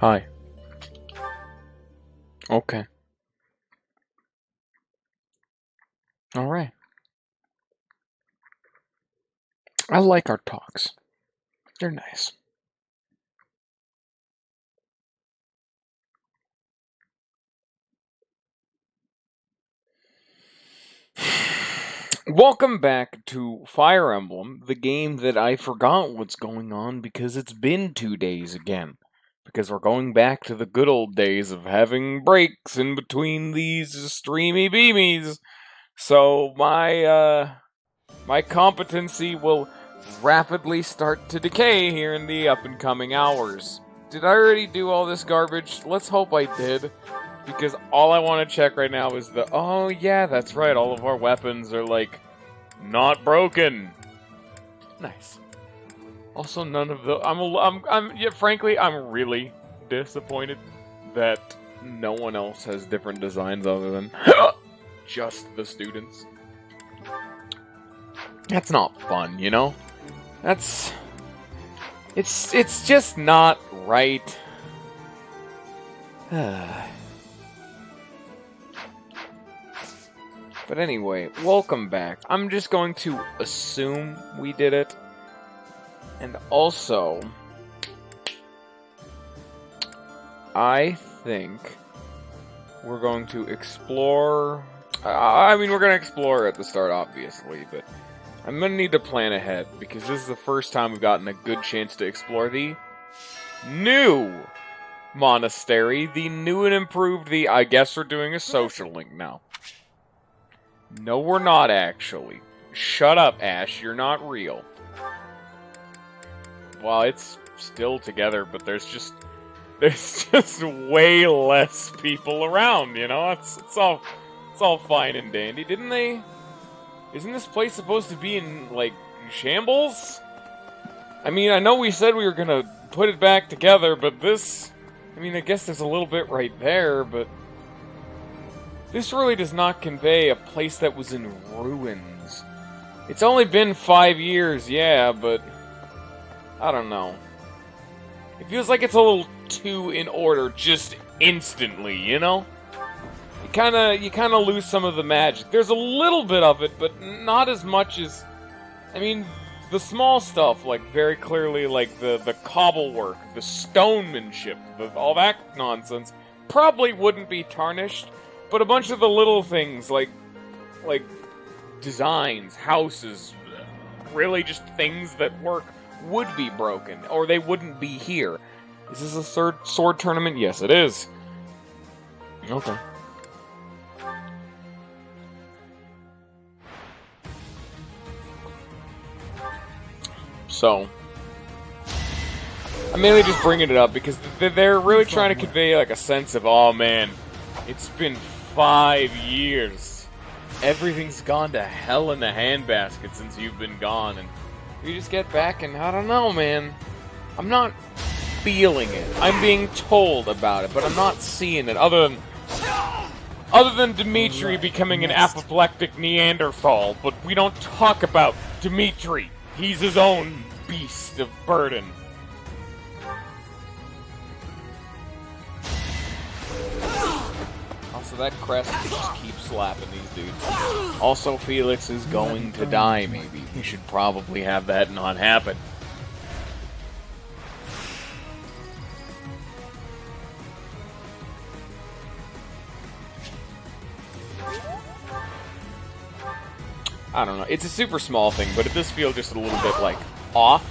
Hi. Okay. Alright. I like our talks. They're nice. Welcome back to Fire Emblem, the game that I forgot what's going on because it's been 2 days again. Because we're going back to the good old days of having breaks in between these streamy beamies. So my competency will rapidly start to decay here in the up and coming hours. Did I already do all this garbage? Let's hope I did. Because all I want to check right now is oh yeah, that's right, all of our weapons are like not broken. Nice. Also, none of the yeah, frankly, I'm really disappointed that no one else has different designs other than just the students. That's not fun, you know? It's just not right. But anyway, welcome back. I'm just going to assume we did it. And also, I think we're going to explore... I mean, we're going to explore at the start, obviously, but I'm going to need to plan ahead, because this is the first time we've gotten a good chance to explore the new monastery, the new and improved, I guess we're doing a social link now. No, we're not, actually. Shut up, Ash. You're not real. Well, it's still together, but there's just way less people around, you know? It's all fine and dandy. Isn't this place supposed to be in, like, shambles? I mean, I know we said we were gonna put it back together, but this... I mean, I guess there's a little bit right there, but... This really does not convey a place that was in ruins. It's only been 5 years, yeah, but... I don't know. It feels like it's a little too in order just instantly, you know? You kinda lose some of the magic. There's a little bit of it, but not as much as... I mean, the small stuff, like, very clearly, like, the cobble work, the stonemanship, all that nonsense, probably wouldn't be tarnished. But a bunch of the little things, like designs, houses, really just things that work, would be broken, or they wouldn't be here. Is this a third sword tournament? Yes, it is. Okay. So, I'm mainly just bringing it up because they're really trying to convey like a sense of, oh man, it's been 5 years. Everything's gone to hell in the handbasket since you've been gone, and you just get back and I don't know, man. I'm not feeling it. I'm being told about it, but I'm not seeing it. Other than Demitri becoming an apoplectic Neanderthal, but we don't talk about Demitri. He's his own beast of burden. Also, that crest just keeps slapping these dudes. Also, Felix is going to die, maybe. We should probably have that not happen. I don't know. It's a super small thing, but it does feel just a little bit, like, off.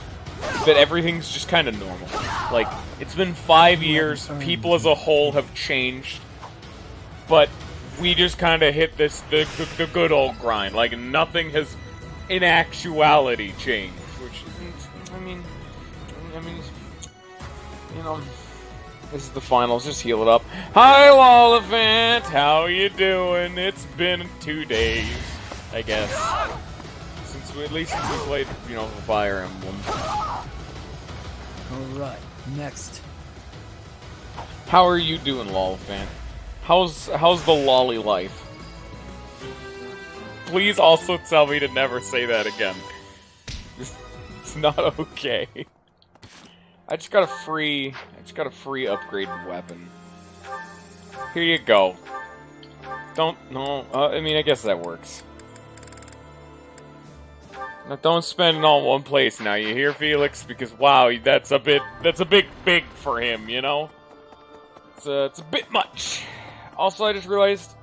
That everything's just kind of normal. Like, it's been 5 years, people as a whole have changed, but we just kind of hit the good old grind. Like, nothing has, in actuality, changed. Which isn't, I mean, you know, this is the finals, just heal it up. Hi, Lollifant! How you doing? It's been 2 days. I guess. Since we played, you know, Fire Emblem. Alright, next. How are you doing, Lollifant? How's the lolly life? Please also tell me to never say that again. It's not okay. I just got a free upgraded weapon. Here you go. I mean, I guess that works. Now, don't spend it all in one place now, you hear, Felix? Because, wow, that's a bit big for him, you know? It's a bit much. Also, I just realized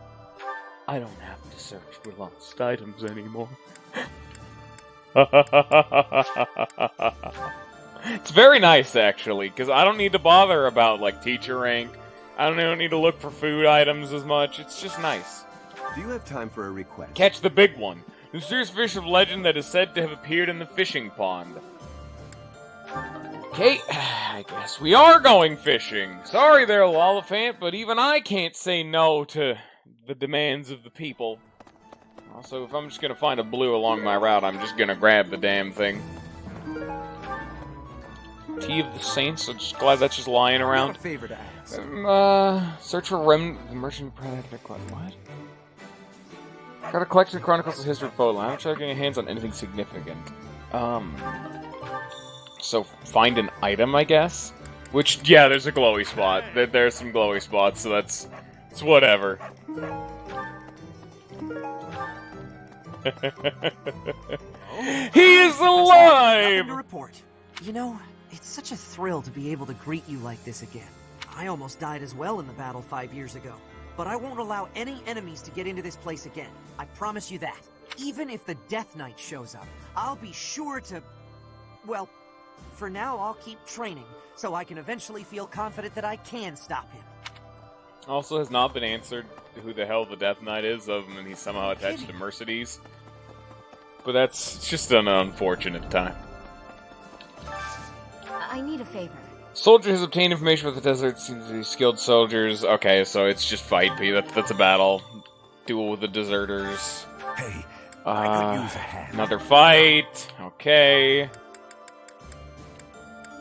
I don't have to search for lost items anymore. It's very nice, actually, because I don't need to bother about, like, teacher rank. I don't need to look for food items as much. It's just nice. Do you have time for a request? Catch the big one. The mysterious fish of legend that is said to have appeared in the fishing pond. Okay, I guess we are going fishing. Sorry there, Lollifant, but even I can't say no to the demands of the people. Also, if I'm just gonna find a blue along my route, I'm just gonna grab the damn thing. Tea of the Saints, I'm just glad that's just lying around. I have a favor to ask. Search for remnant, the merchant product, what? Got a collection of chronicles of history of Photo. I'm trying to get your hands on anything significant. So find an item, I guess? Which, yeah, there's a glowy spot. There's some glowy spots, so it's whatever. He is alive! Nothing to report. You know, it's such a thrill to be able to greet you like this again. I almost died as well in the battle 5 years ago. But I won't allow any enemies to get into this place again. I promise you that. Even if the Death Knight shows up, I'll be sure to... Well, for now I'll keep training, so I can eventually feel confident that I can stop him. Also has not been answered who the hell the Death Knight is, other than he's somehow attached to Mercedes. But that's just an unfortunate time. I need a favor. Soldier has obtained information with the desert. Seems to be skilled soldiers. Okay, so it's just fight, P. That's a battle. Duel with the deserters. Hey, I could use a hand. Another fight. Okay.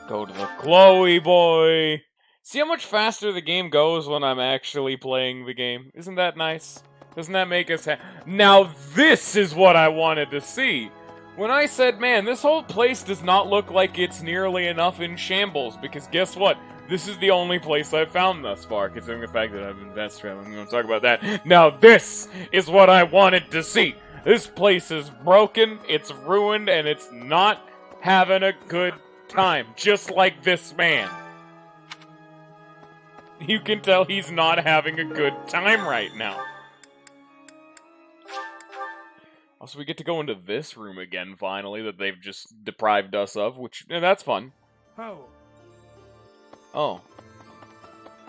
Go to the glowy boy. See how much faster the game goes when I'm actually playing the game? Isn't that nice? Doesn't that make us Now this is what I wanted to see. When I said, man, this whole place does not look like it's nearly enough in shambles, because guess what? This is the only place I've found thus far, considering the fact that I've been fast traveling. I'm going to talk about that. Now this is what I wanted to see. This place is broken, it's ruined, and it's not having a good time. Just like this man. You can tell he's not having a good time right now. Also, we get to go into this room again, finally, that they've just deprived us of, which, that's fun. Oh.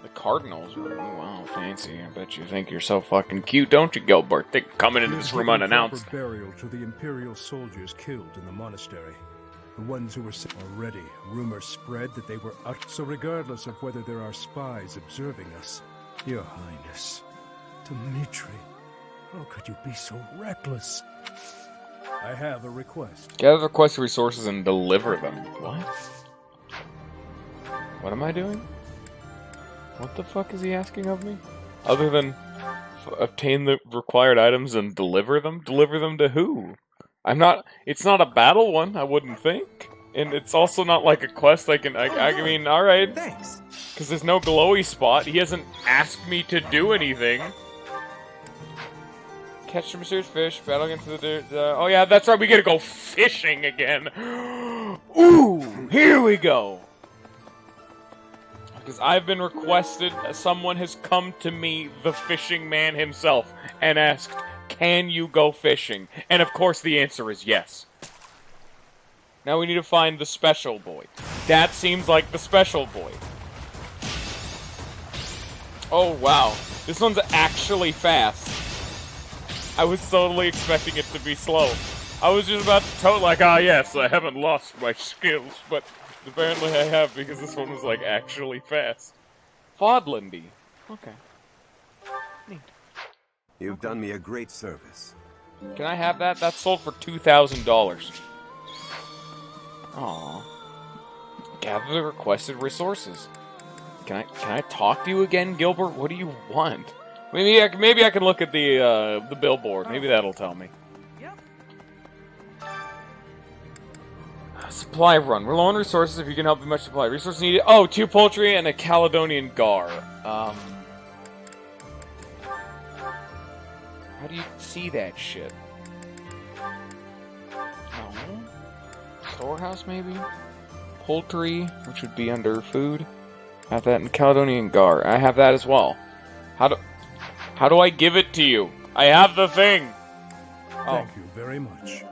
The Cardinals room. Oh, wow, fancy. I bet you think you're so fucking cute, don't you, Gilbert? Coming into this room unannounced. Burial to the Imperial soldiers killed in the monastery. The ones who were already. Rumors spread that they were out. So regardless of whether there are spies observing us, Your Highness, Demitri, how could you be so reckless? I have a request. Gather request resources and deliver them. What? What am I doing? What the fuck is he asking of me? Other than obtain the required items and deliver them? Deliver them to who? It's not a battle one, I wouldn't think. And it's also not like a quest I mean, alright. Thanks. Because there's no glowy spot. He hasn't asked me to do anything. Catch the mysterious fish, battle against the oh yeah, that's right, we gotta go fishing again. Ooh, here we go. Because I've been requested, someone has come to me, the fishing man himself, and asked, can you go fishing? And of course the answer is yes. Now we need to find the special boy. That seems like the special boy. Oh wow, this one's actually fast. I was totally expecting it to be slow. I was just about to tell like, ah yes, I haven't lost my skills, but apparently I have because this one was like actually fast. Fodlandy. Okay. Neat. You've done me a great service. Can I have that? That's sold for $2,000. Aww. Gather the requested resources. Can I talk to you again, Gilbert? What do you want? Maybe I can look at the billboard. Maybe that'll tell me. Yep. supply run. We're low on resources. If you can help me much supply. Resources needed. Oh, 2 poultry and a Caledonian gar. How do you see that shit? No. Storehouse, maybe? Poultry, which would be under food. Have that in Caledonian gar. I have that as well. How do I give it to you? I have the thing! Thank you very much.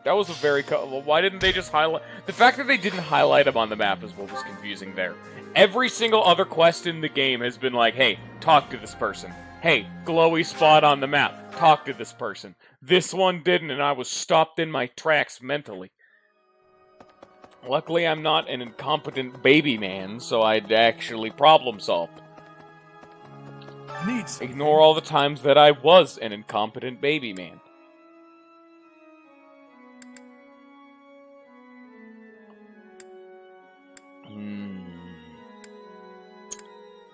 That was a very... Why didn't they just highlight... The fact that they didn't highlight him on the map is what was confusing there. Every single other quest in the game has been like, hey, talk to this person. Hey, glowy spot on the map. Talk to this person. This one didn't, and I was stopped in my tracks mentally. Luckily, I'm not an incompetent baby man, so I'd actually problem solve. Ignore all the times that I was an incompetent baby man.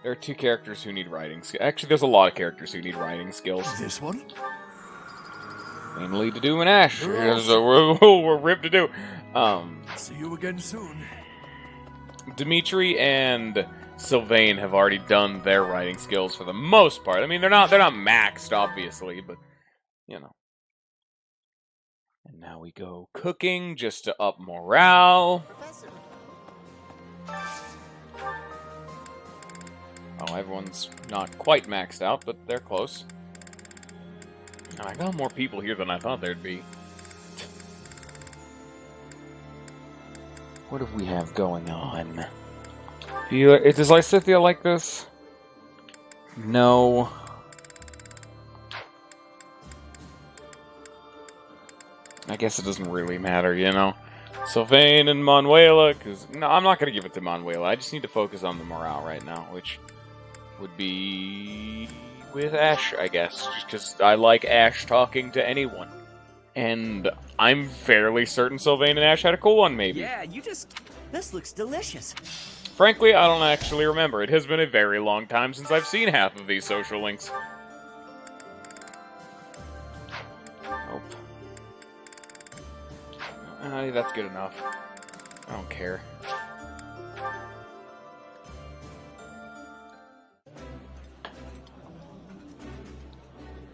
There are 2 characters who need writing skills. Actually, there's a lot of characters who need writing skills. This one? Mainly to do an Ash. So we're ripped to do. See you again soon. Demitri and Sylvain have already done their writing skills for the most part. I mean, they're not maxed, obviously, but you know. And now we go cooking just to up morale. Professor. Oh, everyone's not quite maxed out, but they're close. Oh, I got more people here than I thought there'd be. What do we have going on? Does Lysithea like this? No. I guess it doesn't really matter, you know? Sylvain and Manuela, because... No, I'm not going to give it to Manuela. I just need to focus on the morale right now, which would be with Ash, I guess. Just because I like Ash talking to anyone. And I'm fairly certain Sylvain and Ash had a cool one, maybe. Yeah, this looks delicious. Frankly, I don't actually remember. It has been a very long time since I've seen half of these social links. Nope. That's good enough. I don't care.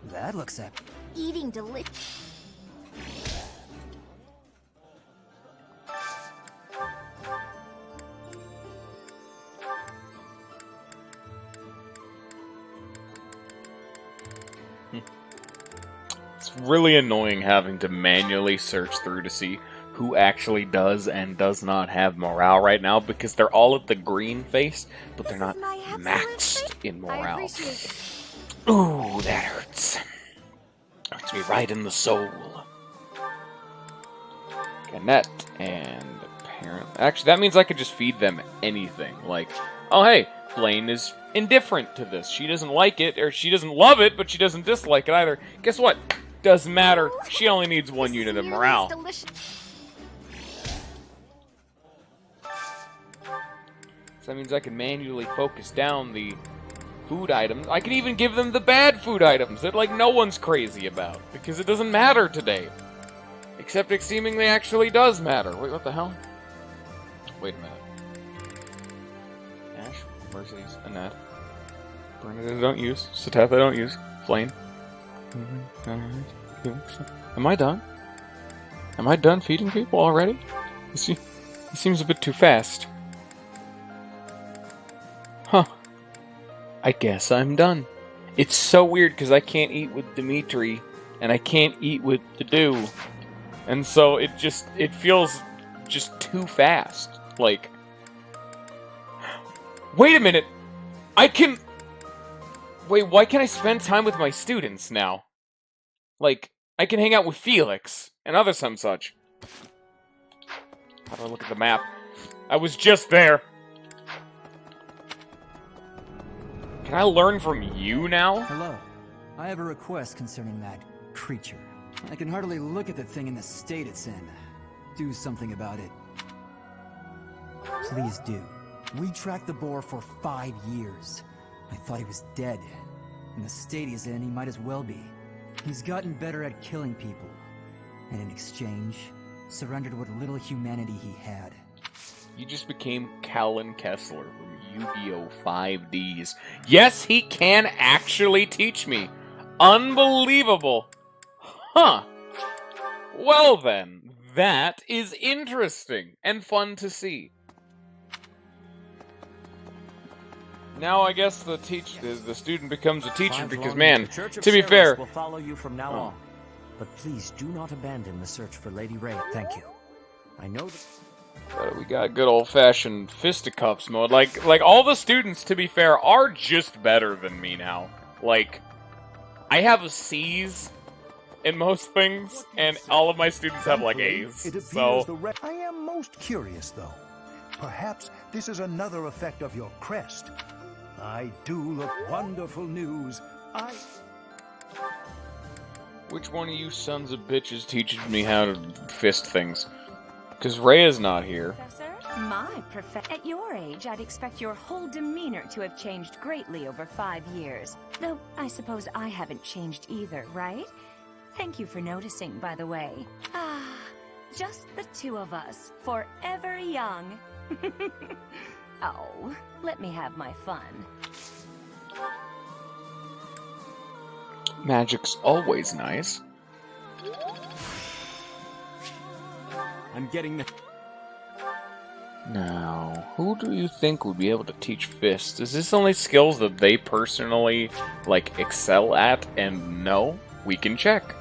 That looks at Eating delicious. It's really annoying having to manually search through to see who actually does and does not have morale right now, because they're all at the green face, but they're not maxed in morale. Ooh, that hurts. Hurts me right in the soul. Annette and parent. Actually, that means I could just feed them anything. Like, oh hey, Blaine is indifferent to this. She doesn't like it, or she doesn't love it, but she doesn't dislike it either. Guess what? Doesn't matter. She only needs 1 unit of morale. So that means I can manually focus down the food items. I can even give them the bad food items that, like, no one's crazy about, because it doesn't matter today. Except it seemingly actually does matter. Wait, what the hell? Wait a minute. Ash, Mercedes, Annette. Bernadette I don't use. Sateth I don't use. Flame. Am I done? Am I done feeding people already? He seems a bit too fast. Huh. I guess I'm done. It's so weird because I can't eat with Demitri, and I can't eat with Dedu. And so it feels just too fast. Like, wait a minute! Wait, why can't I spend time with my students now? Like, I can hang out with Felix, and other some such. How do I look at the map? I was just there! Can I learn from you now? Hello. I have a request concerning that creature. I can hardly look at the thing in the state it's in. Do something about it. Please do. We tracked the boar for 5 years. I thought he was dead. In the state he's in, he might as well be. He's gotten better at killing people. And in exchange, surrendered what little humanity he had. You just became Callan Kessler from Yu-Gi-Oh! 5Ds. Yes, he can actually teach me. Unbelievable. Huh. Well then, that is interesting and fun to see. Now I guess the student becomes a teacher because, man, to be fair, will follow you from now on. But please do not abandon the search for Lady Ray. Thank you. I know that we got good old-fashioned fisticuffs mode. Like all the students, to be fair, are just better than me now. Like, I have C's in most things, and all of my students have like A's. So I am most curious, though. Perhaps this is another effect of your crest. I do look wonderful news. Which one of you sons of bitches teaches me how to fist things? Because Rhea's not here. At your age, I'd expect your whole demeanor to have changed greatly over 5 years. Though, I suppose I haven't changed either, right? Thank you for noticing, by the way. Ah, just the two of us, forever young. Oh, let me have my fun. Magic's always nice. I'm getting the... Now, who do you think would be able to teach fists? Is this only skills that they personally, like, excel at and know? We can check.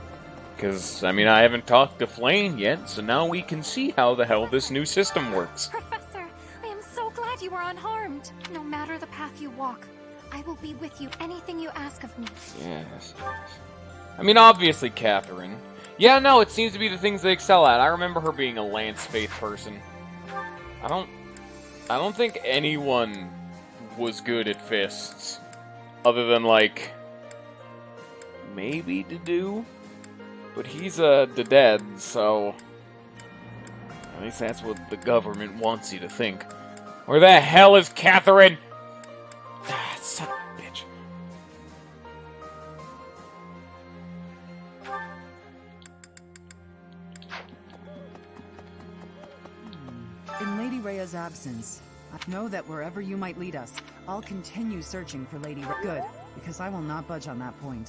Because, I mean, I haven't talked to Flane yet, so now we can see how the hell this new system works. Professor, I am so glad you are unharmed. No matter the path you walk, I will be with you. Anything you ask of me. Yes. I mean, obviously, Catherine. Yeah, no, it seems to be the things they excel at. I remember her being a Lance Faith person. I don't think anyone was good at fists. Other than, like, maybe Dedue? But he's the dead, so at least that's what the government wants you to think. Where the hell is Catherine? Ah, son of a bitch. In Lady Rhea's absence, I know that wherever you might lead us, I'll continue searching for Lady Rhea. Good, because I will not budge on that point.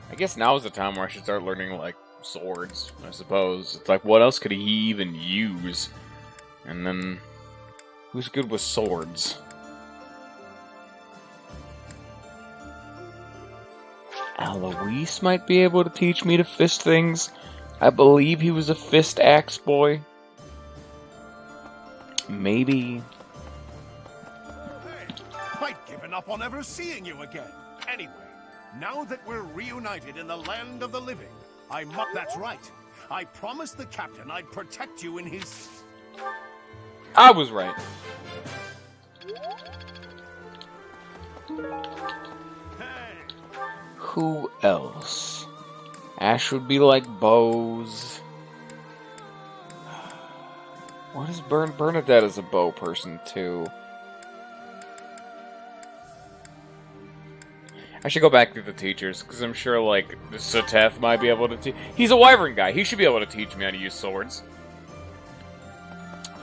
I guess now is the time where I should start learning, like, swords, I suppose. It's like, what else could he even use? And then, who's good with swords? Alois might be able to teach me to fist things. I believe he was a fist axe boy. Maybe. Hey, I'd given up on ever seeing you again. Anyway, now that we're reunited in the land of the living, that's right. I promised the captain I'd protect you in his... I was right. Who else? Ash would be like bows. What is Bernadette is a bow person too? I should go back to the teachers, because I'm sure, like, Sateth might be able to teach... He's a wyvern guy. He should be able to teach me how to use swords.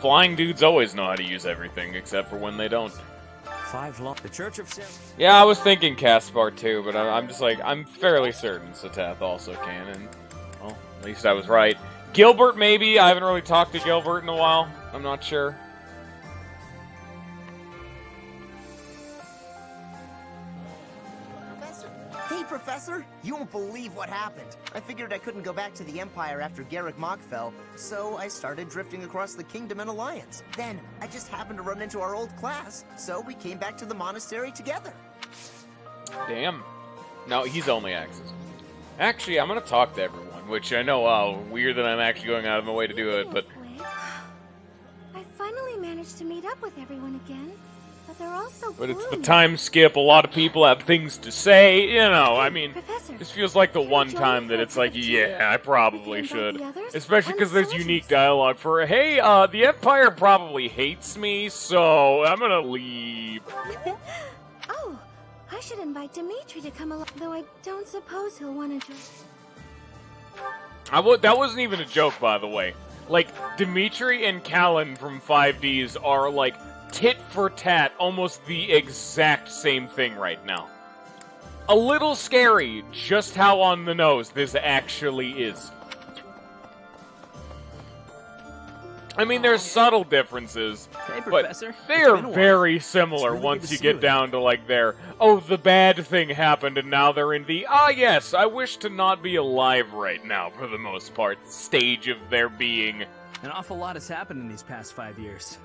Flying dudes always know how to use everything, except for when they don't. The Church of Sarah. Yeah, I was thinking Caspar too, but I'm just like, I'm fairly certain Sateth also can, and, well, at least I was right. Gilbert, maybe? I haven't really talked to Gilbert in a while. I'm not sure. Hey, Professor! You won't believe what happened. I figured I couldn't go back to the Empire after Garrick Mach fell, so I started drifting across the Kingdom and Alliance. Then, I just happened to run into our old class, so we came back to the monastery together. Damn. No, he's only Axis. Actually, I'm gonna talk to everyone, which I know, weird that I'm actually going out of my way to do it, but... I finally managed to meet up with everyone again. But they're all so But it's the time skip, a lot of people have things to say, you know, I mean, this feels like the one time that it's like, yeah, I probably should. Especially because there's unique dialogue for, hey, the Empire probably hates me, so I'm gonna leave. Oh, should invite Demitri to come along, though I don't suppose he'll want to join. That wasn't even a joke, by the way. Like, Demitri and Callan from 5Ds are, like, tit for tat, almost the exact same thing right now. A little scary just how on the nose this actually is. I mean, there's subtle differences, but they are very similar once you get down to, like, oh, the bad thing happened and now they're in the, yes, I wish to not be alive right now, for the most part, stage of their being. An awful lot has happened in these past 5 years.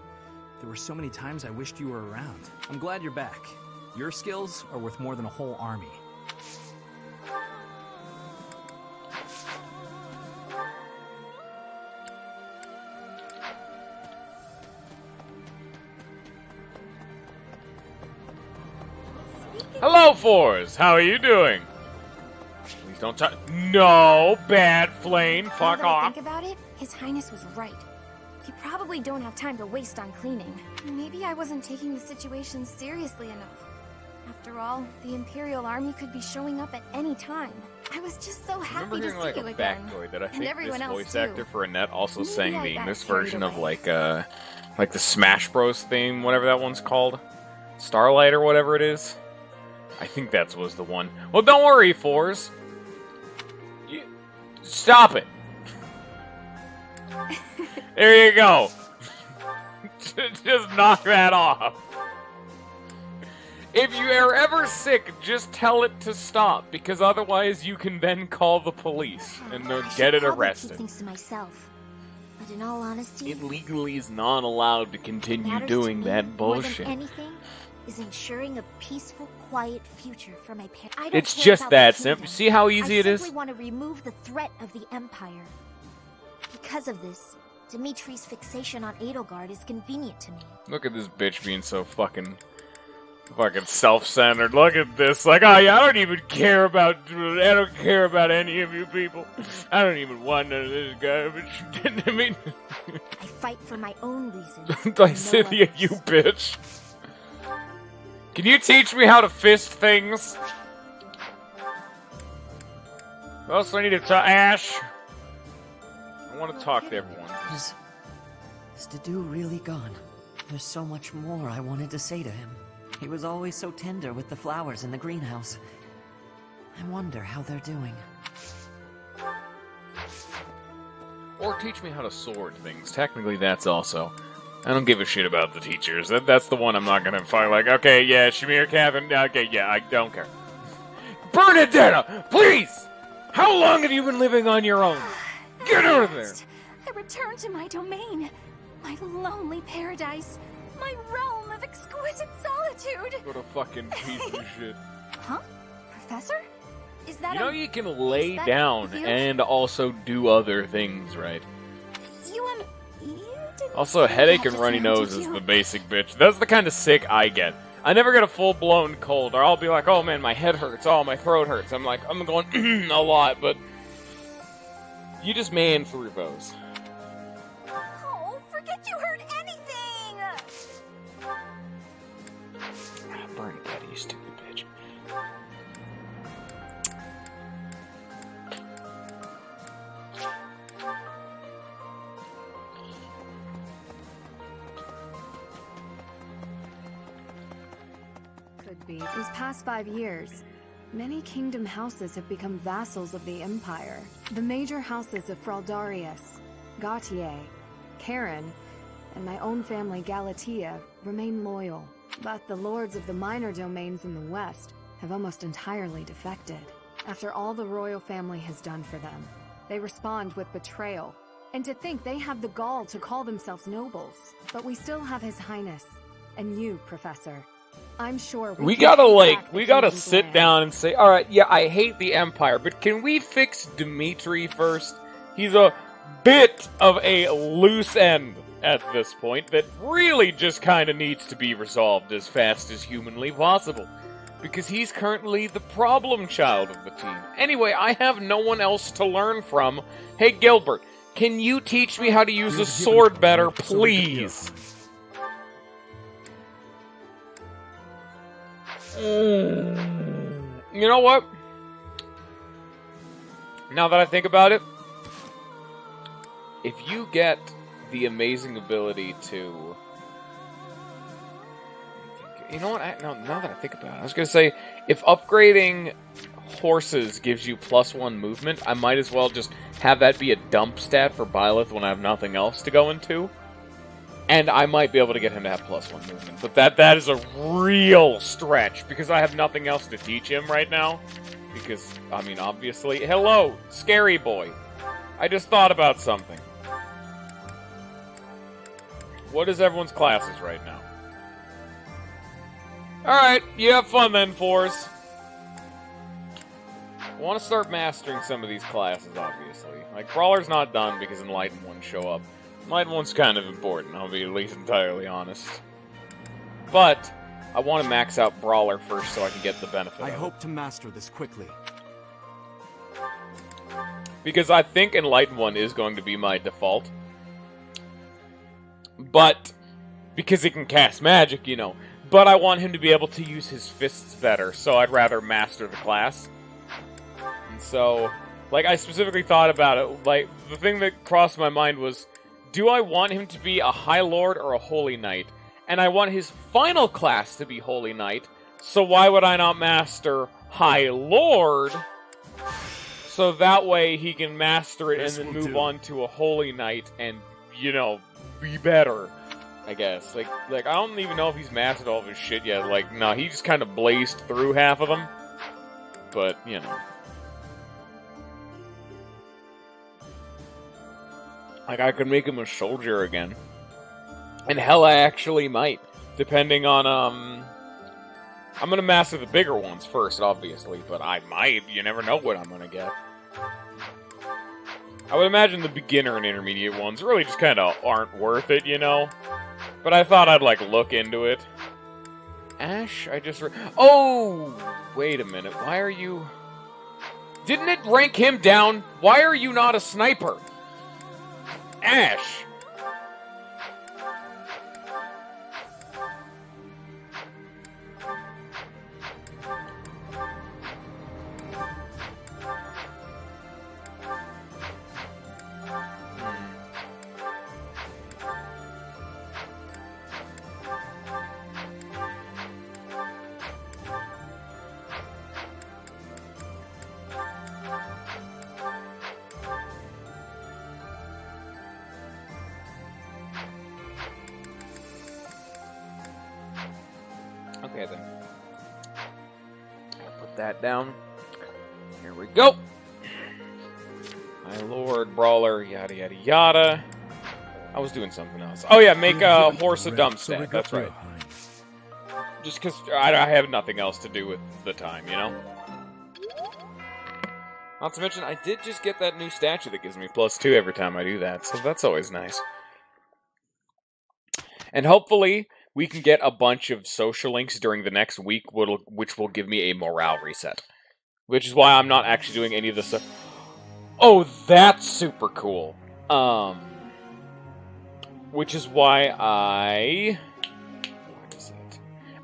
There were so many times I wished you were around. I'm glad you're back. Your skills are worth more than a whole army. Hello, Fours! How are you doing? Please don't touch. No, bad flame. Fuck off. Think about it. His Highness was right. You probably don't have time to waste on cleaning. Maybe I wasn't taking the situation seriously enough. After all, the Imperial Army could be showing up at any time. I was just so happy to see you again. Factoid that I think this voice actor for Annette also Maybe sang I the got English carried version of away. like the Smash Bros theme, whatever that one's called, Starlight or whatever it is. I think that was the one. Well, don't worry, Fours. Stop it. There you go. Just knock that off. If you are ever sick, just tell it to stop, because otherwise you can then call the police and they'll get it arrested. Keep things to myself. But in all honesty, It legally is not allowed to continue matters doing to me that bullshit. More than anything is ensuring a peaceful, quiet future for my parents. It's just that simple. See how easy it I is? simply want to remove the threat of the Empire. Because of this, Dimitri's fixation on Edelgard is convenient to me. Look at this bitch being so fucking self-centered. Look at this. Like, oh yeah, I don't care about any of you people. I don't even want none of this garbage. I mean, I fight for my own reasons. Dysithia, you bitch. Can you teach me how to fist things? What else do I need to talk? Ash? I want to talk to everyone. Is Dedu really gone? There's so much more I wanted to say to him. He was always so tender with the flowers in the greenhouse. I wonder how they're doing. Or teach me how to sword things. Technically, that's also... I don't give a shit about the teachers. That's the one I'm not gonna fight. Like, okay, yeah, Shamir, Catherine, okay, yeah, I don't care. Bernadetta, please! How long have you been living on your own? Get out of there! I return to my domain, my lonely paradise, my realm of exquisite solitude. What a fucking piece of shit. Huh? Professor? Is that You know you can lay down and also do other things, right? Also, a headache and runny nose is the basic bitch. That's the kind of sick I get. I never get a full-blown cold, or I'll be like, oh man, my head hurts, oh, my throat hurts. I'm like, I'm going a lot, but... You just man through those. Oh, forget you heard anything! Bernadette, you stupid bitch. Could be. These past 5 years, many kingdom houses have become vassals of the Empire. The major houses of Fraldarius, Gautier, Karen, and my own family Galatea remain loyal. But the lords of the minor domains in the west have almost entirely defected. After all the royal family has done for them, they respond with betrayal. And to think they have the gall to call themselves nobles. But we still have His Highness, and you, Professor. I'm sure We gotta sit down and say, alright, yeah, I hate the Empire, but can we fix Demitri first? He's a bit of a loose end at this point that really just kind of needs to be resolved as fast as humanly possible. Because he's currently the problem child of the team. Anyway, I have no one else to learn from. Hey, Gilbert, can you teach me how to use a sword better, please? You know what? Now that I think about it, if you get the amazing ability to... You know what? No, now that I think about it, I was going to say, if upgrading horses gives you +1 movement, I might as well just have that be a dump stat for Byleth when I have nothing else to go into. And I might be able to get him to have +1 movement. But that is a real stretch, because I have nothing else to teach him right now. Because, I mean, obviously... Hello, scary boy. I just thought about something. What is everyone's classes right now? Alright, you have fun then, Fours. I want to start mastering some of these classes, obviously. Like, Brawler's not done because Enlightened ones show up. Enlightened one's kind of important, I'll be at least entirely honest. But, I want to max out Brawler first so I can get the benefit of it. I hope to master this quickly. Because I think Enlightened one is going to be my default. But, because he can cast magic, you know. But I want him to be able to use his fists better, so I'd rather master the class. And so, like, I specifically thought about it. Like, the thing that crossed my mind was, do I want him to be a High Lord or a Holy Knight? And I want his final class to be Holy Knight, so why would I not master High Lord? So that way he can master it and then move on to a Holy Knight and, you know, be better. I guess. Like, I don't even know if he's mastered all of his shit yet. Like, no, he just kind of blazed through half of them. But, you know. Like, I could make him a soldier again. And hell, I actually might. Depending on, I'm gonna master the bigger ones first, obviously. But I might. You never know what I'm gonna get. I would imagine the beginner and intermediate ones really just kind of aren't worth it, you know? But I thought I'd, like, look into it. Ash? Oh! Wait a minute. Why are you... Didn't it rank him down? Why are you not a sniper? Ash! Okay, then. I'll put that down. Here we go. My Lord, Brawler, yada yada yada. I was doing something else. Oh yeah, make a horse a dump stat. That's right. Just because I have nothing else to do with the time, you know? Not to mention, I did just get that new statue that gives me +2 every time I do that, so that's always nice. And hopefully, we can get a bunch of social links during the next week, which will give me a morale reset. Which is why I'm not actually doing any of this stuff. Oh, that's super cool. Which is why I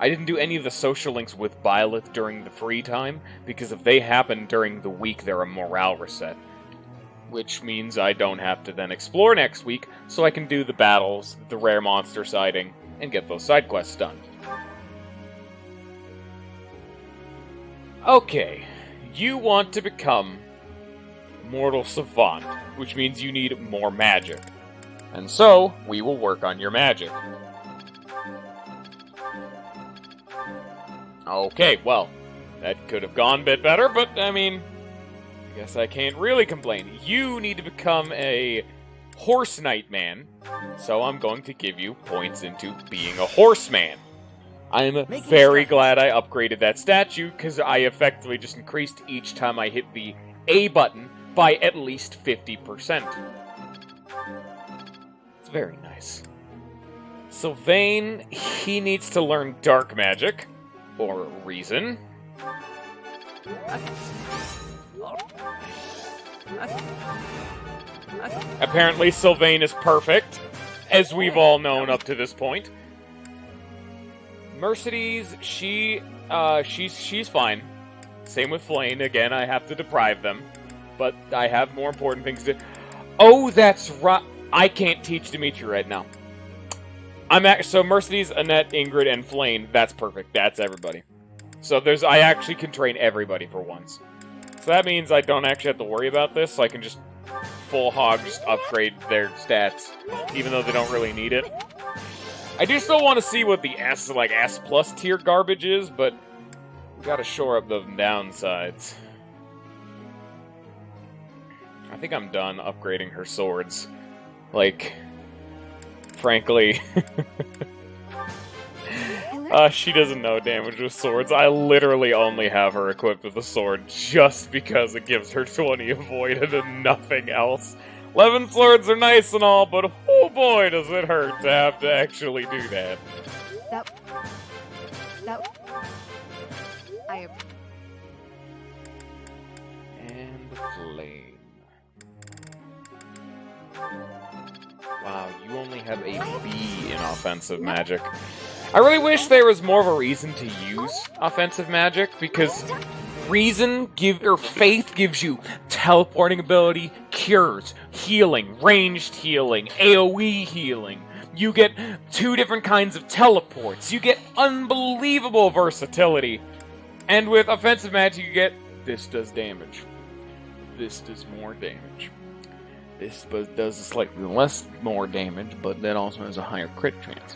didn't do any of the social links with Byleth during the free time, because if they happen during the week, they're a morale reset. Which means I don't have to then explore next week, so I can do the battles, the rare monster sighting, and get those side quests done. Okay, you want to become Mortal Savant, which means you need more magic. And so, we will work on your magic. Okay, well, that could have gone a bit better, but, I mean, I guess I can't really complain. You need to become a Horse Knight man, so I'm going to give you points into being a horseman. I'm very glad I upgraded that statue, because I effectively just increased each time I hit the A button by at least 50%. It's very nice. Sylvain, he needs to learn dark magic, or reason. Apparently Sylvain is perfect, as we've all known up to this point. Mercedes, she She's fine. Same with Flane. Again, I have to deprive them. But I have more important things to... Oh, that's right. I can't teach Demitri right now. So Mercedes, Annette, Ingrid, and Flane. That's perfect. That's everybody. So I actually can train everybody for once. So that means I don't actually have to worry about this. So I can just full hog just upgrade their stats, even though they don't really need it. I do still want to see what the S plus tier garbage is, but we gotta shore up the downsides. I think I'm done upgrading her swords. Like, frankly, she doesn't know damage with swords. I literally only have her equipped with a sword just because it gives her 20 avoided and nothing else. 11 swords are nice and all, but oh boy does it hurt to have to actually do that. And the flame. Wow, you only have a B in offensive magic. I really wish there was more of a reason to use offensive magic, because faith gives you teleporting ability, cures, healing, ranged healing, AoE healing. You get 2 different kinds of teleports. You get unbelievable versatility. And with offensive magic, you get this does damage. This does more damage. This does slightly more damage, but that also has a higher crit chance.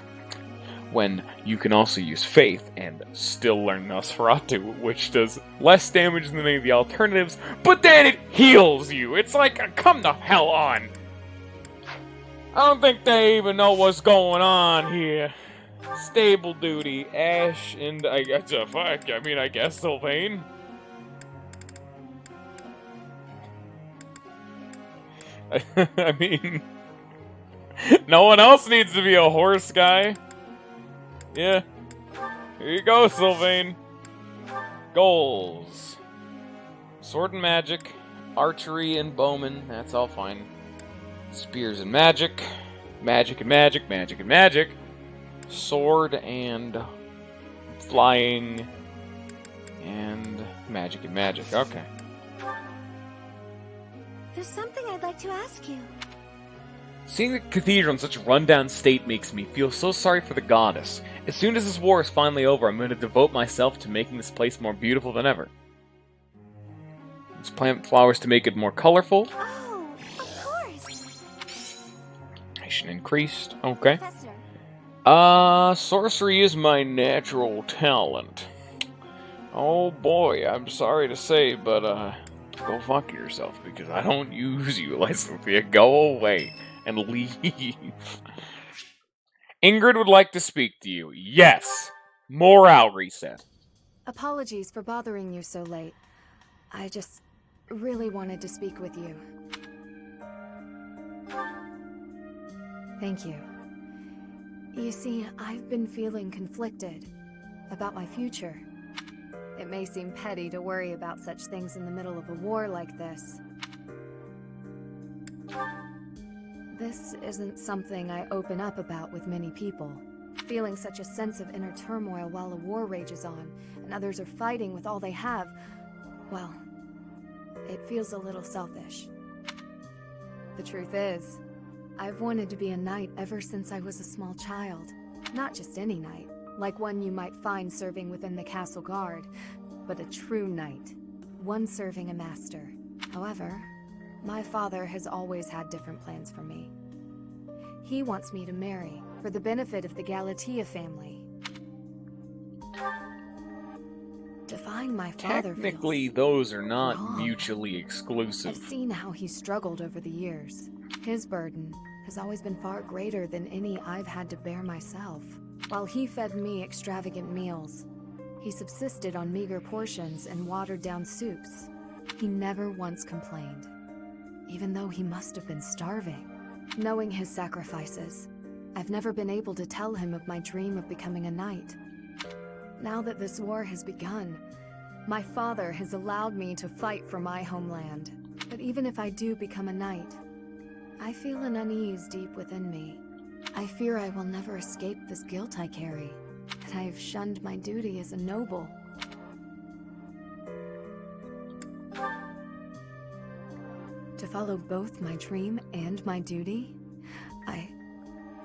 When you can also use Faith and still learn Nosferatu, which does less damage than any of the alternatives, but then it heals you! It's like, come the hell on! I don't think they even know what's going on here. Stable duty, Ash, and I guess Sylvain. I mean, no one else needs to be a horse guy. Yeah. Here you go, Sylvain. Goals. Sword and magic. Archery and bowman. That's all fine. Spears and magic. Magic and magic. Magic and magic. Sword and flying. And magic and magic. Okay. There's something I'd like to ask you. Seeing the cathedral in such a rundown state makes me feel so sorry for the goddess. As soon as this war is finally over, I'm going to devote myself to making this place more beautiful than ever. Let's plant flowers to make it more colorful. Oh, of course. Nation increased. Okay. Sorcery is my natural talent. Oh boy, I'm sorry to say, but go fuck yourself, because I don't use you, Lysithea. Go away. And leave. Ingrid would like to speak to you. Yes! Morale reset. Apologies for bothering you so late. I just really wanted to speak with you. Thank you. You see, I've been feeling conflicted about my future. It may seem petty to worry about such things in the middle of a war like this. This isn't something I open up about with many people. Feeling such a sense of inner turmoil while a war rages on, and others are fighting with all they have, well, it feels a little selfish. The truth is, I've wanted to be a knight ever since I was a small child. Not just any knight, like one you might find serving within the castle guard, but a true knight, one serving a master. However, my father has always had different plans for me. He wants me to marry, for the benefit of the Galatea family. Defying my father Technically, those are not wrong. mutually exclusive. I've seen how he's struggled over the years. His burden has always been far greater than any I've had to bear myself. While he fed me extravagant meals, he subsisted on meager portions and watered-down soups. He never once complained, even though he must have been starving. Knowing his sacrifices, I've never been able to tell him of my dream of becoming a knight. Now that this war has begun, my father has allowed me to fight for my homeland. But even if I do become a knight, I feel an unease deep within me. I fear I will never escape this guilt I carry, that I have shunned my duty as a noble. To follow both my dream and my duty?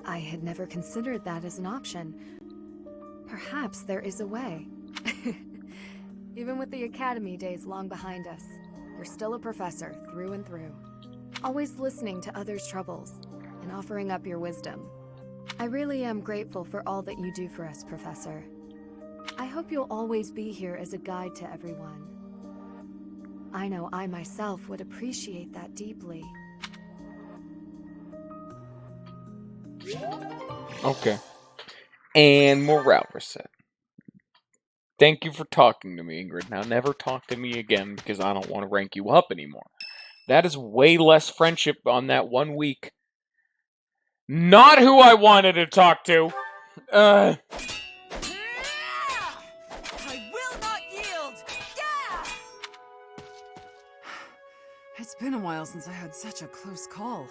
I had never considered that as an option. Perhaps there is a way. Even with the academy days long behind us, you're still a professor through and through. Always listening to others' troubles and offering up your wisdom. I really am grateful for all that you do for us, Professor. I hope you'll always be here as a guide to everyone. I know I myself would appreciate that deeply. Okay. And morale reset. Thank you for talking to me, Ingrid. Now never talk to me again because I don't want to rank you up anymore. That is way less friendship on that 1 week. Not who I wanted to talk to. I will not yield! Yeah! It's been a while since I had such a close call.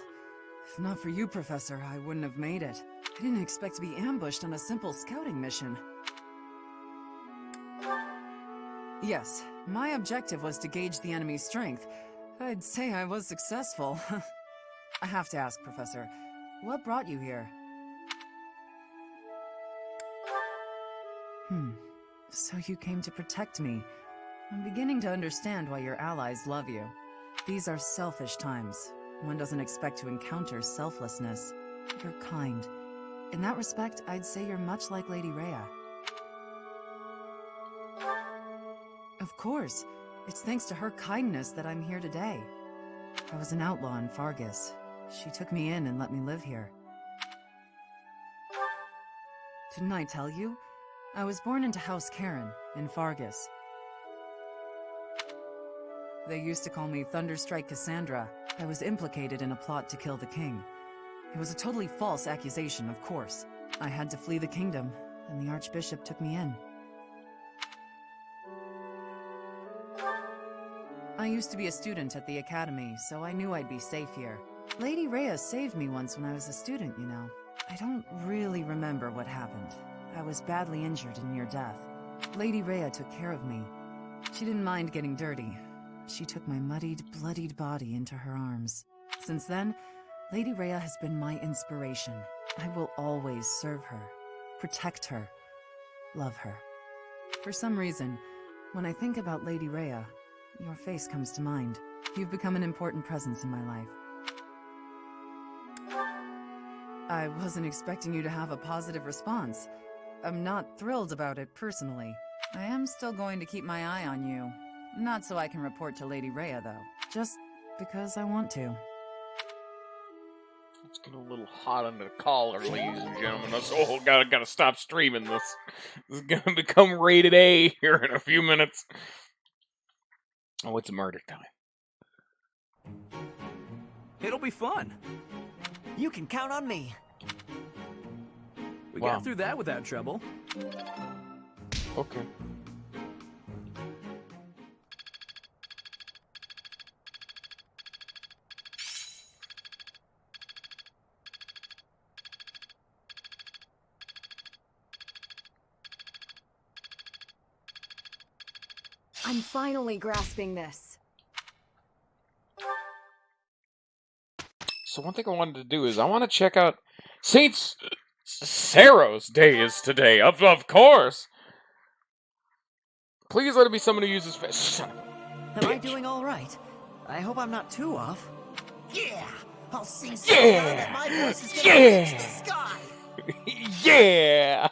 If not for you, Professor, I wouldn't have made it. I didn't expect to be ambushed on a simple scouting mission. Yes, my objective was to gauge the enemy's strength. I'd say I was successful. I have to ask, Professor, what brought you here? So you came to protect me. I'm beginning to understand why your allies love you. These are selfish times. One doesn't expect to encounter selflessness. You're kind. In that respect, I'd say you're much like Lady Rhea. Of course. It's thanks to her kindness that I'm here today. I was an outlaw in Fargus. She took me in and let me live here. Didn't I tell you? I was born into House Karen in Fargus. They used to call me Thunderstrike Cassandra. I was implicated in a plot to kill the king. It was a totally false accusation, of course. I had to flee the kingdom, and the Archbishop took me in. I used to be a student at the academy, so I knew I'd be safe here. Lady Rhea saved me once when I was a student, you know. I don't really remember what happened. I was badly injured and near death. Lady Rhea took care of me. She didn't mind getting dirty. She took my muddied, bloodied body into her arms. Since then, Lady Rhea has been my inspiration. I will always serve her, protect her, love her. For some reason, when I think about Lady Rhea, your face comes to mind. You've become an important presence in my life. I wasn't expecting you to have a positive response. I'm not thrilled about it personally. I am still going to keep my eye on you. Not so I can report to Lady Rhea, though. Just because I want to. It's getting a little hot under the collar, ladies and gentlemen. Oh, gotta stop streaming this. This is gonna become rated A here in a few minutes. Oh, it's murder time. It'll be fun. You can count on me. We got through that without trouble. Okay. I'm finally grasping this. So one thing I wanted to do is I want to check out Saint Sarah's Day is today, of course. Please let it be someone who uses face. Am I doing all right? I hope I'm not too off. Yeah! I'll sing so loud that my voice is gonna reach the sky! Yeah!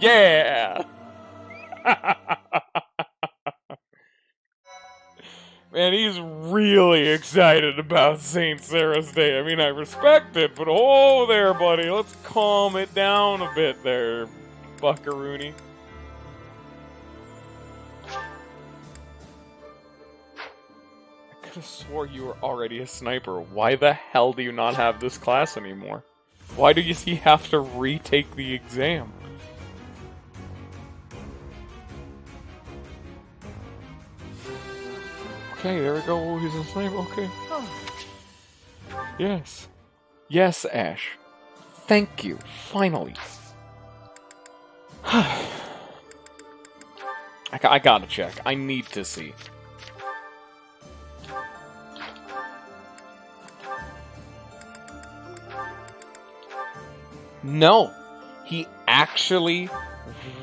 Yeah! Man, he's really excited about St. Sarah's Day. I mean, I respect it, but oh there, buddy. Let's calm it down a bit there, buckaroony. I could have swore you were already a sniper. Why the hell do you not have this class anymore? Why do you have to retake the exam? Okay, there we go. Oh, he's a sniper. Okay. Yes. Yes, Ash. Thank you. Finally. I gotta check. I need to see. No, he actually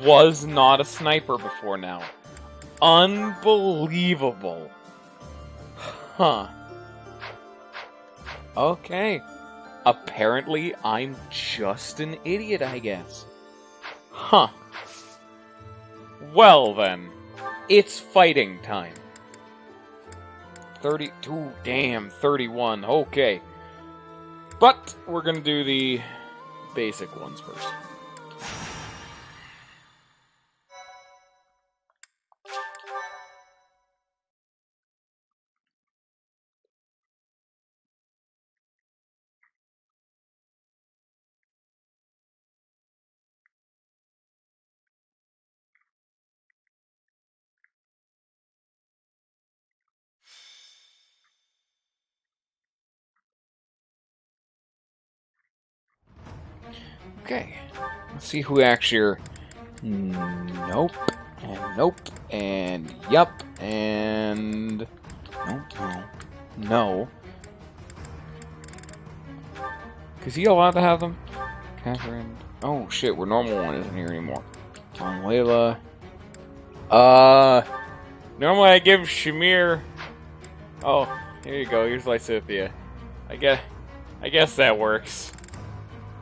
was not a sniper before now. Unbelievable. Huh. Okay. Apparently, I'm just an idiot, I guess. Huh. Well then, it's fighting time. 32, damn, 31, okay. But, we're gonna do the basic ones first. Okay, let's see who actually are... Nope, and nope, and yup, and... Nope, no. No. Is he allowed to have them? Catherine... Oh shit, we're normal one isn't here anymore. Layla... Normally I give Shamir... Oh, here you go, here's Lysithia. I guess that works.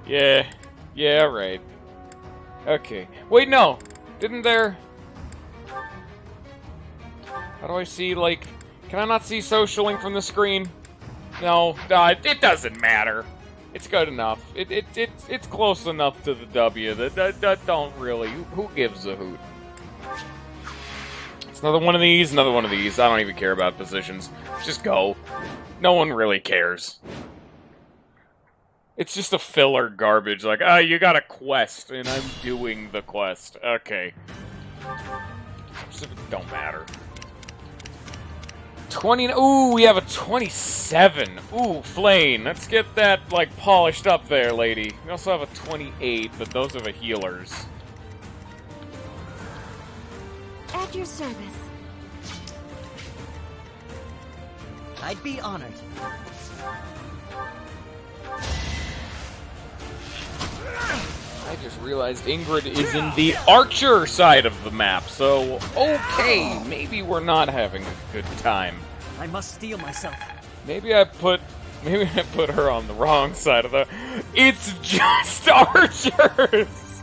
Yeah, right. Okay. Wait, no! Didn't there... How do I see, like... Can I not see socialing from the screen? No, it doesn't matter. It's good enough. It's close enough to the W that don't really... Who gives a hoot? It's another one of these, another one of these. I don't even care about positions. Just go. No one really cares. It's just a filler garbage, like, oh, you got a quest, and I'm doing the quest. Okay. Specifics don't matter. 20, ooh, we have a 27. Ooh, Flame, let's get that, like, polished up there, lady. We also have a 28, but those are the healers. At your service. I'd be honored. I just realized Ingrid is in the archer side of the map, so okay, maybe we're not having a good time. I must steel myself. Maybe I put her on the wrong side of the... It's just archers!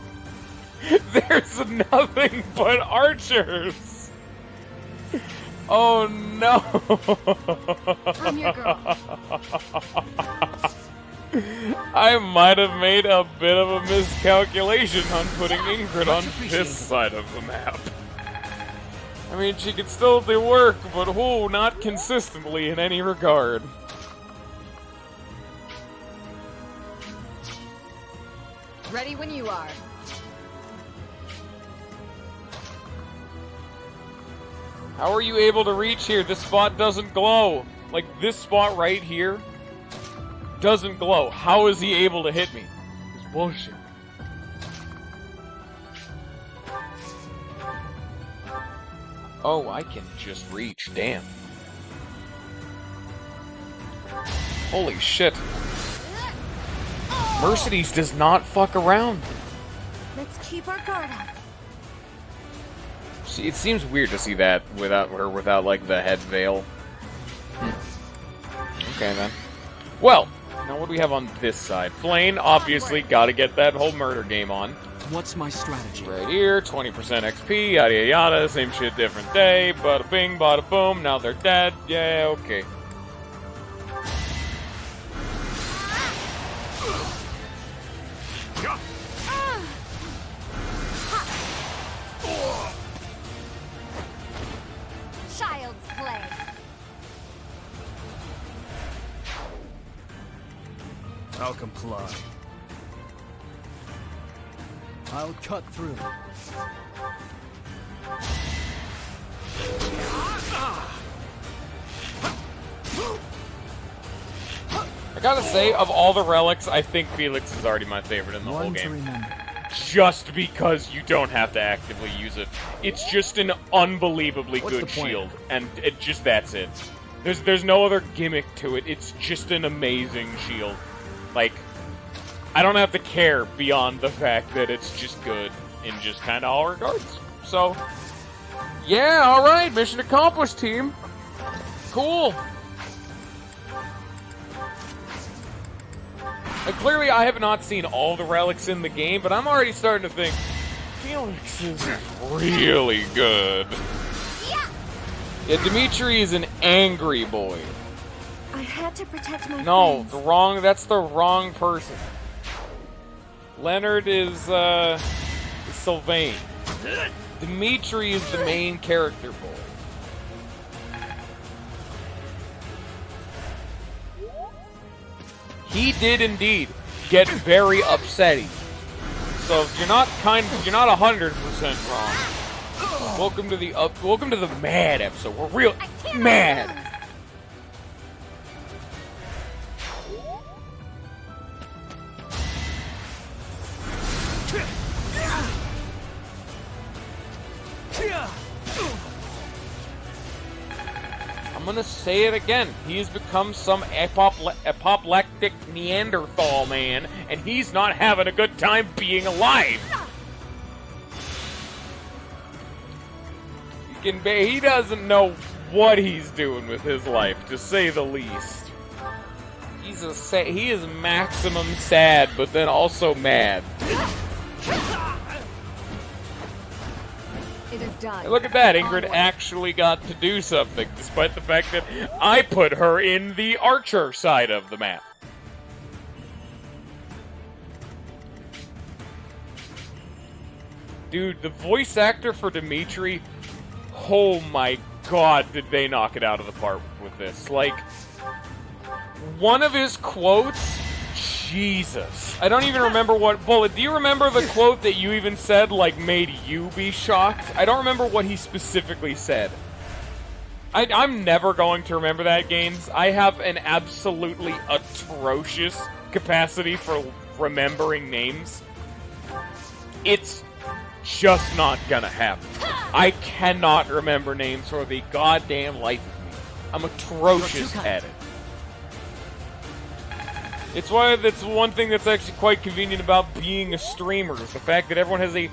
There's nothing but archers! Oh no! I'm your girl. I might have made a bit of a miscalculation on putting Ingrid on this side of the map. I mean, she could still do work, but whoa, not consistently in any regard. Ready when you are. How are you able to reach here? This spot doesn't glow. Like, this spot right here doesn't glow. How is he able to hit me? It's bullshit. Oh, I can just reach. Damn. Holy shit. Mercedes does not fuck around. Let's keep our guard up. See, it seems weird to see that without her, without, like, the head veil. Okay, then. Well, now what do we have on this side? Flame, obviously, gotta get that whole murder game on. What's my strategy? Right here, 20% XP, yada yada yada, same shit, different day, bada bing, bada boom, now they're dead, yeah, okay. Child's play. I'll comply. I'll cut through. I gotta say, of all the relics, I think Felix is already my favorite in the whole game. Just because you don't have to actively use it. It's just an unbelievably good shield, and that's it. There's no other gimmick to it, it's just an amazing shield. Like, I don't have to care beyond the fact that it's just good in just kind of all regards. So, yeah, alright, mission accomplished, team. Cool. Clearly, I have not seen all the relics in the game, but I'm already starting to think, Felix is really good. Yeah, Demitri is an angry boy. I had to protect my friends. That's the wrong person. Leonard is Sylvain. Demitri is the main character boy. He did indeed get very upsetty. So if you're not 100% wrong. Welcome to the mad episode. We're real mad. I'm gonna say it again. He's become some apoplectic Neanderthal man, and he's not having a good time being alive. He doesn't know what he's doing with his life, to say the least. He is maximum sad, but then also mad. It is done. Look at that, Ingrid actually got to do something, despite the fact that I put her in the archer side of the map. Dude, the voice actor for Demitri, oh my god, did they knock it out of the park with this. Like, one of his quotes, Jesus. I don't even remember what... Bullet, do you remember the quote that you even said, like, made you be shocked? I don't remember what he specifically said. I'm never going to remember that, Gaines. I have an absolutely atrocious capacity for remembering names. It's just not gonna happen. I cannot remember names for the goddamn life of me. I'm atrocious at it. It's why that's one thing that's actually quite convenient about being a streamer, is the fact that everyone has a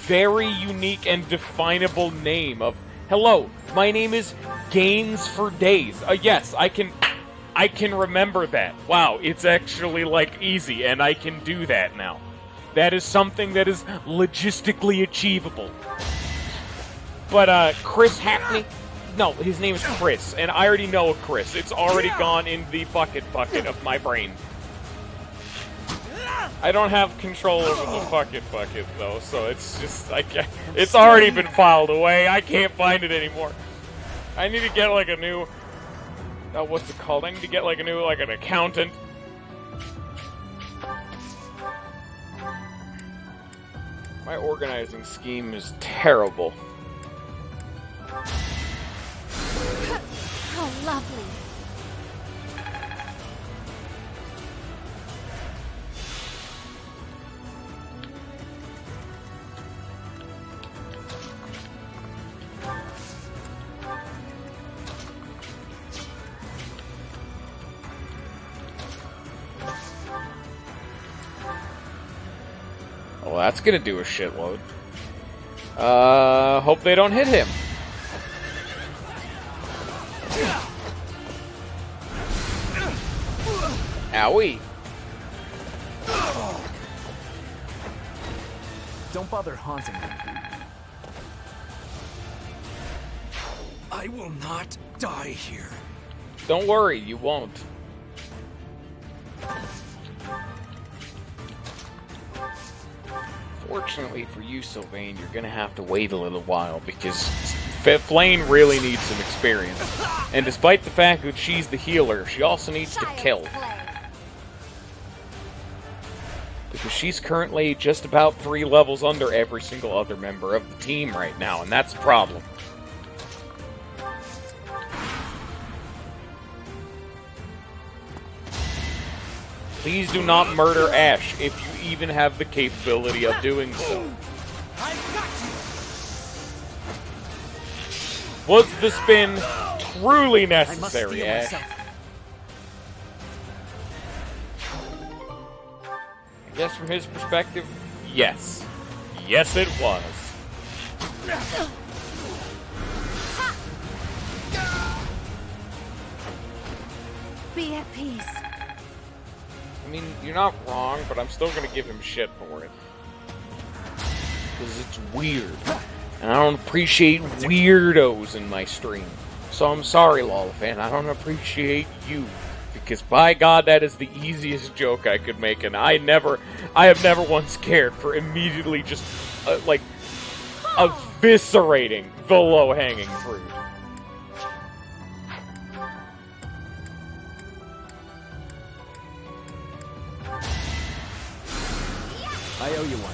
very unique and definable name of, hello, my name is Gaines for Days. Yes, I can remember that. Wow, it's actually, like, easy, and I can do that now. That is something that is logistically achievable. But, Chris Hackney? No, his name is Chris, and I already know a Chris. It's already gone in the bucket of my brain. I don't have control over the bucket, though, so it's just, it's already been filed away. I can't find it anymore. I need to get, like, a new, what's it called? I need to get, like, a new, like, an accountant. My organizing scheme is terrible. How lovely. Well, that's gonna do a shitload. Hope they don't hit him. Owie. Don't bother haunting me. I will not die here. Don't worry, you won't. Fortunately for you, Sylvain, you're gonna have to wait a little while, because Flame really needs some experience. And despite the fact that she's the healer, she also needs to kill. Because she's currently just about 3 levels under every single other member of the team right now, and that's a problem. Please do not murder Ash if you even have the capability of doing so. Was the spin truly necessary, Ash? Yes, from his perspective, yes. Yes, it was. Be at peace. I mean, you're not wrong, but I'm still gonna give him shit for it. Because it's weird. And I don't appreciate weirdos in my stream. So I'm sorry, Lolafan, I don't appreciate you. Because by God, that is the easiest joke I could make, and I have never once cared for immediately just, like, eviscerating the low-hanging fruit. I owe you one.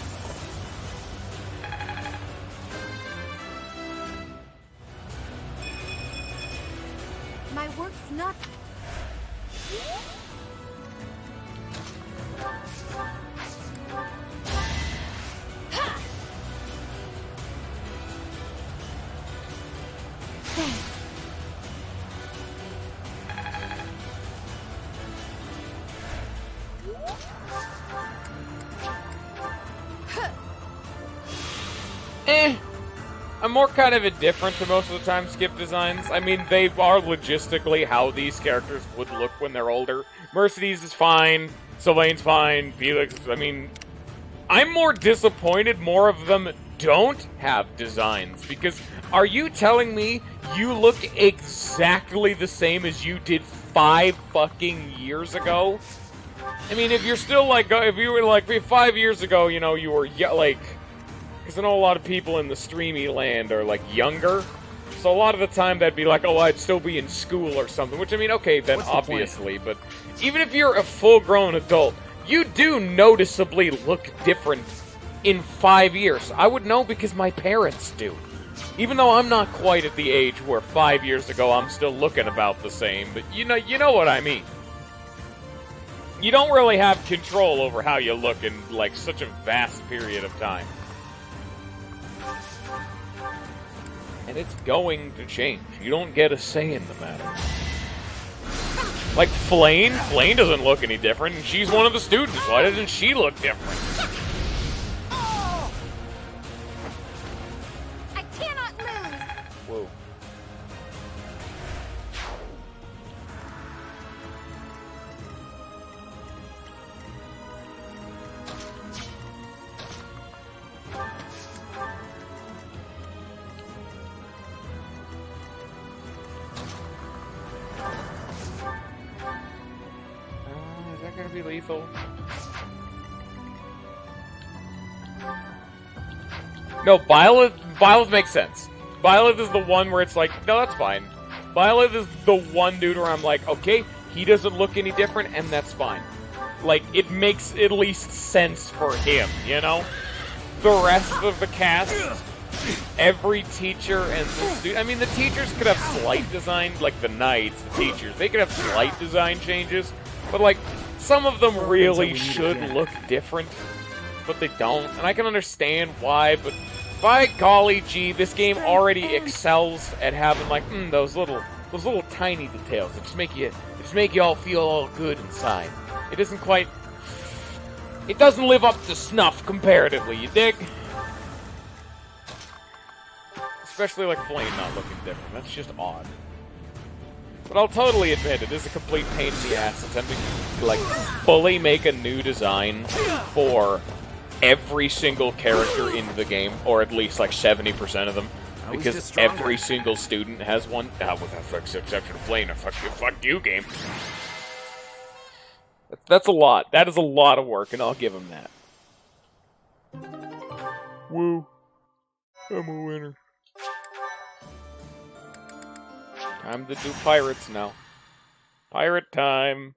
My work's not... I'm more kind of indifferent to most of the time skip designs. I mean, they are logistically how these characters would look when they're older. Mercedes is fine, Sylvain's fine, Felix, I mean... I'm more disappointed more of them don't have designs, because are you telling me you look exactly the same as you did 5 fucking years ago? I mean, if you're still like, if you were like 5 years ago, you know, you were like... Because I know a lot of people in the streamy land are, like, younger. So a lot of the time that'd be like, oh, I'd still be in school or something. Which, I mean, okay, then obviously. But even if you're a full-grown adult, you do noticeably look different in 5 years. I would know because my parents do. Even though I'm not quite at the age where 5 years ago I'm still looking about the same. But you know what I mean. You don't really have control over how you look in, like, such a vast period of time. And it's going to change. You don't get a say in the matter. Like Flane doesn't look any different, and she's one of the students. Why doesn't she look different? I cannot lose. Whoa. Gonna be lethal. No, Byleth makes sense. Byleth is the one where it's like, no, that's fine. Byleth is the one dude where I'm like, okay, he doesn't look any different, and that's fine. Like, it makes at least sense for him, you know? The rest of the cast, every teacher and the student, I mean, the teachers could have slight design, like the knights, the teachers, they could have slight design changes, but like, some of them really should look different, but they don't. And I can understand why, but by golly gee, this game already excels at having like those little tiny details that just make you all feel all good inside. It isn't quite. It doesn't live up to snuff comparatively, you dig? Especially like Flame not looking different. That's just odd. But I'll totally admit, it is a complete pain in the ass attempting to, like, fully make a new design for every single character in the game, or at least, like, 70% of them, because every single student has one. With the exception of Flame, fuck you, game. That's a lot. That is a lot of work, and I'll give him that. Woo. I'm a winner. Time to do pirates now. Pirate time.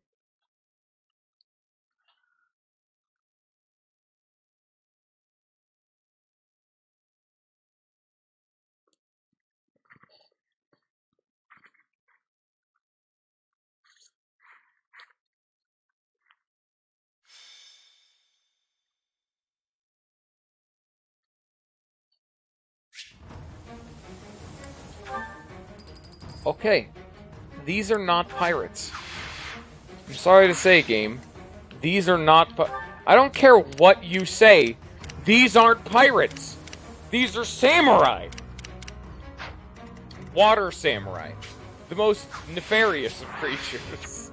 Okay. These are not pirates. I'm sorry to say, game. These are not I don't care what you say. These aren't pirates. These are samurai. Water samurai. The most nefarious of creatures.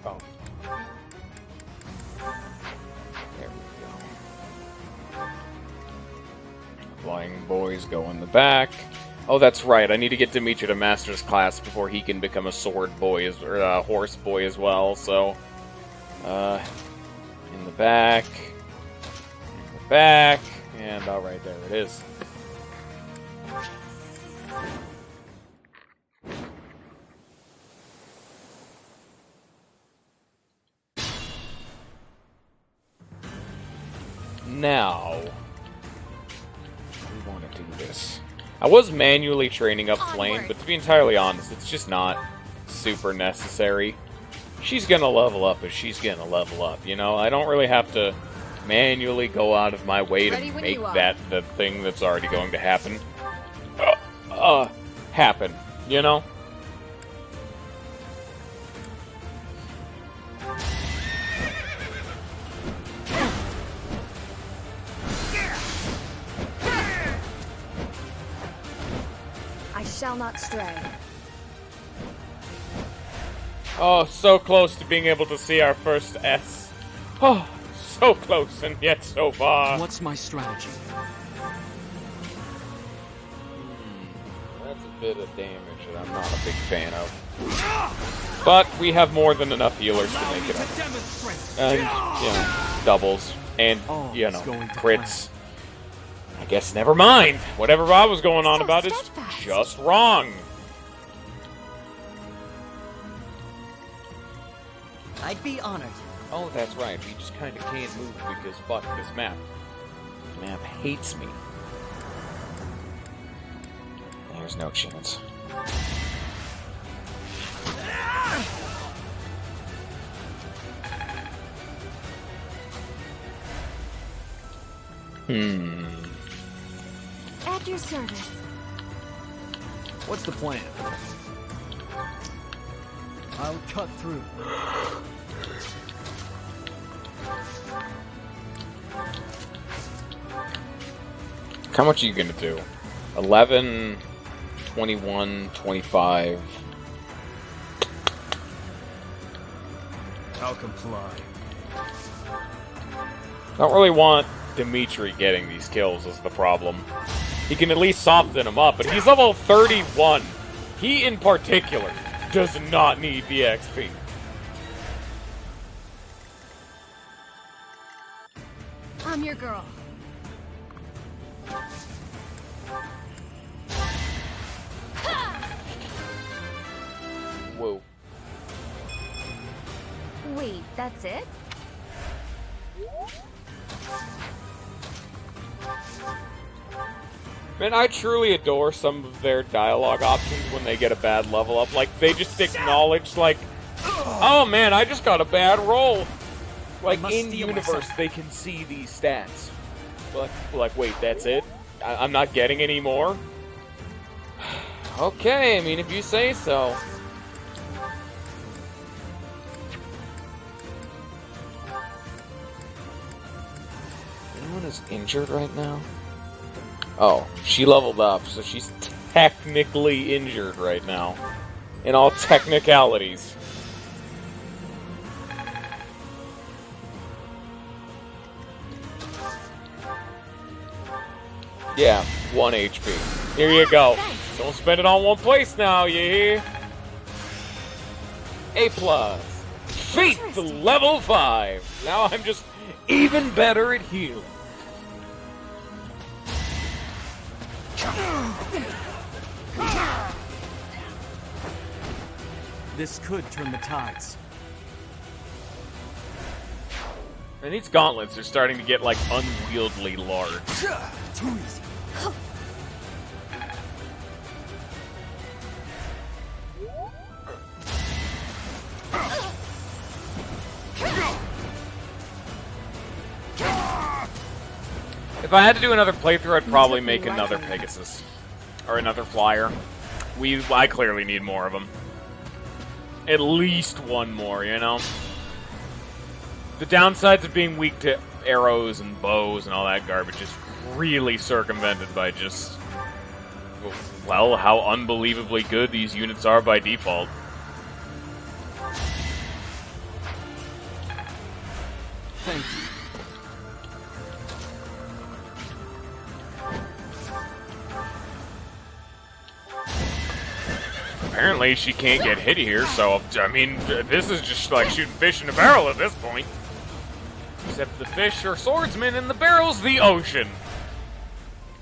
Oh. There we go. Flying boys go in the back. Oh, that's right. I need to get Demitri to master's class before he can become a sword boy or a horse boy as well. So, in the back, and all right, there it is. Now, we want to do this. I was manually training up Flame, but to be entirely honest, it's just not super necessary. She's gonna level up as she's gonna level up, you know? I don't really have to manually go out of my way to make that the thing that's already going to happen. Happen, you know? I shall not stray. Oh, so close to being able to see our first S. Oh, so close and yet so far. What's my strategy? That's a bit of damage that I'm not a big fan of. But we have more than enough healers to make it up. And, you know, doubles. And, you know, crits. I guess never mind. Whatever Rob was going on about is just wrong. I'd be honored. Oh, that's right. We just kind of can't move because fuck this map. The map hates me. There's no chance. At your service. What's the plan? I'll cut through. How much are you gonna do? 11, 21, 25. I'll comply. Don't really want Demitri getting these kills is the problem. He can at least soften him up, but he's level 31. He, in particular, does not need the XP. I'm your girl. Whoa. Wait, that's it? Man, I truly adore some of their dialogue options when they get a bad level up. Like, they just acknowledge, like, oh man, I just got a bad roll. Like, in universe, they can see these stats. Like, wait, that's it? I'm not getting any more? Okay, I mean, if you say so. Anyone is injured right now? Oh, she leveled up, so she's technically injured right now. In all technicalities. Yeah, 1 HP. Here you go. Don't spend it on one place now, you hear? A+. Faith level 5. Now I'm just even better at healing. This could turn the tides. And these gauntlets are starting to get, like, unwieldily large. Too easy. If I had to do another playthrough, I'd probably make another Pegasus. Or another flyer. I clearly need more of them. At least one more, you know? The downsides of being weak to arrows and bows and all that garbage is really circumvented by just... well, how unbelievably good these units are by default. Thank you. Apparently she can't get hit here, so, I mean, this is just like shooting fish in a barrel at this point. Except the fish are swordsmen and the barrel's the ocean.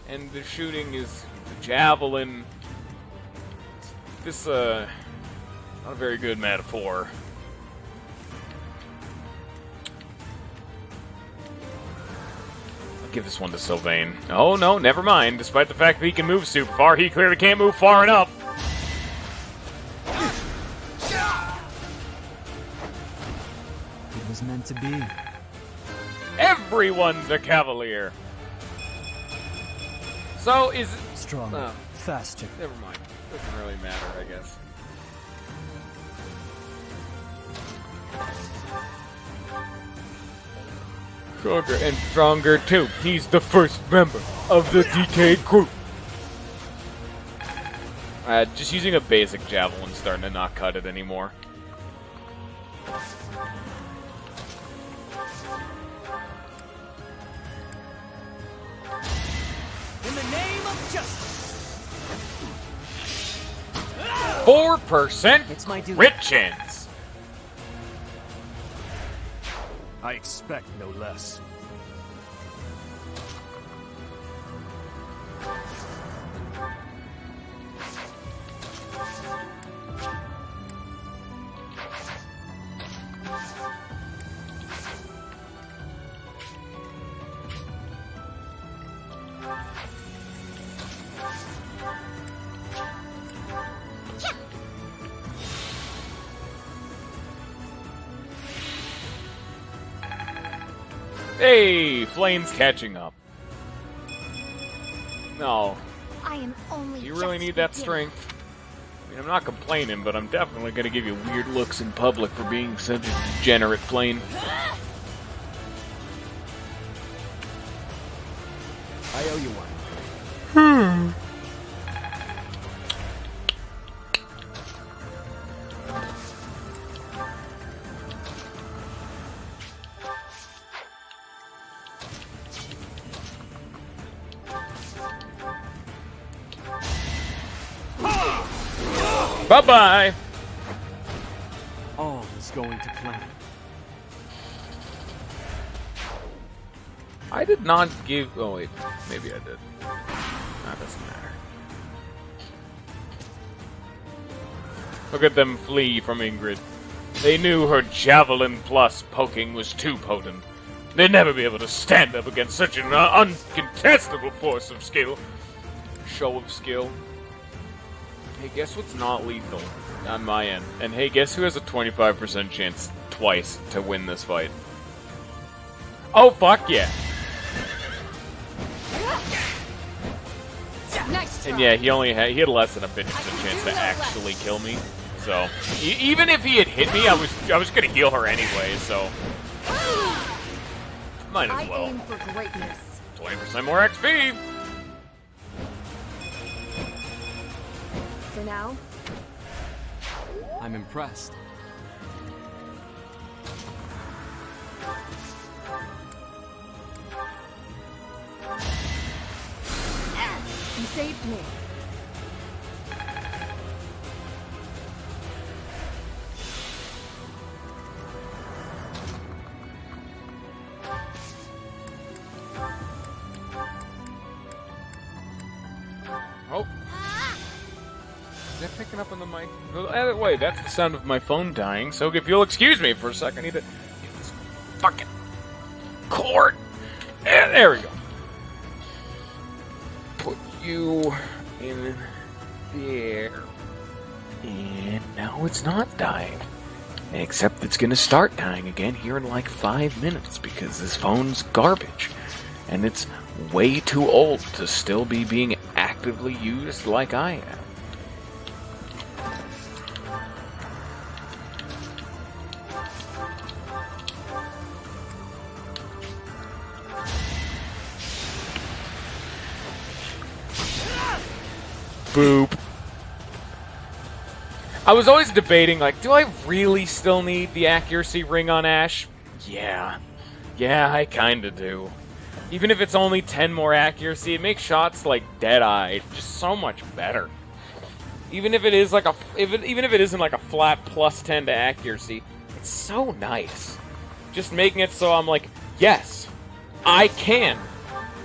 And the shooting is the javelin. This, not a very good metaphor. I'll give this one to Sylvain. Oh, no, never mind. Despite the fact that he can move super far, he clearly can't move far enough. It was meant to be. Everyone's a cavalier. So, is it... Stronger, faster. Never mind. Doesn't really matter, I guess. Stronger and stronger, too. He's the first member of the Decayed Group. Just using a basic javelin starting to not cut it anymore. In the name of justice. 4% It's my duty. crit chance. I expect no less. Hey, Flame's catching up. No. I am only You really just need that beginning. strength. I mean, I'm not complaining, but I'm definitely gonna give you weird looks in public for being such a degenerate Flame. I owe you one. Bye-bye! All is going to plan. I did not give... Oh, wait. Maybe I did. That doesn't matter. Look at them flee from Ingrid. They knew her javelin plus poking was too potent. They'd never be able to stand up against such an uncontestable force of skill. Show of skill. Hey, guess what's not lethal on my end? And hey, guess who has a 25% chance twice to win this fight? Oh, fuck yeah. And yeah, he had less than a 50% chance to actually kill me. So, even if he had hit me, I was gonna heal her anyway, so... Might as well. I aim for greatness. 20% more XP! For now, I'm impressed. you saved me. Oh. Is that picking up on the mic? Wait, that's the sound of my phone dying, so if you'll excuse me for a second, I need to get this fucking cord. And there we go. Put you in there. And now it's not dying. Except it's gonna start dying again here in like 5 minutes because this phone's garbage. And it's way too old to still be being actively used like I am. Boop. I was always debating, like, do I really still need the accuracy ring on Ash? Yeah. Yeah, I kinda do. Even if it's only 10 more accuracy, it makes shots like Deadeye just so much better. Even if it is like even if it isn't like a flat +10 to accuracy, it's so nice. Just making it so I'm like, yes, I can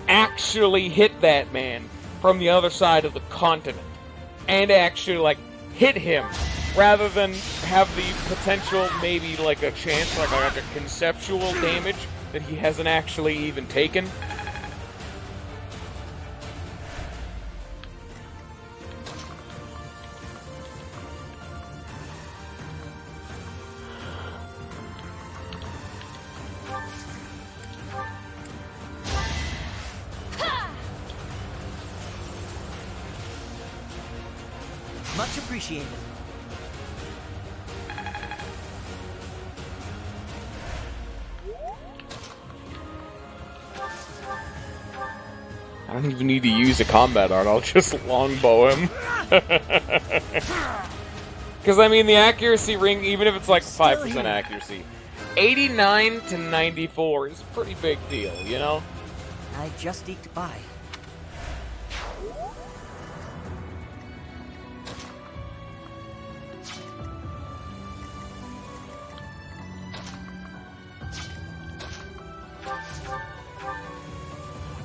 actually hit that man from the other side of the continent and actually like hit him rather than have the potential, maybe like a chance, like a conceptual damage that he hasn't actually even taken. Much appreciated. I don't even need to use a combat art, I'll just longbow him. Because, I mean, the accuracy ring, even if it's like 5% accuracy, 89 to 94 is a pretty big deal, you know? I just eked by.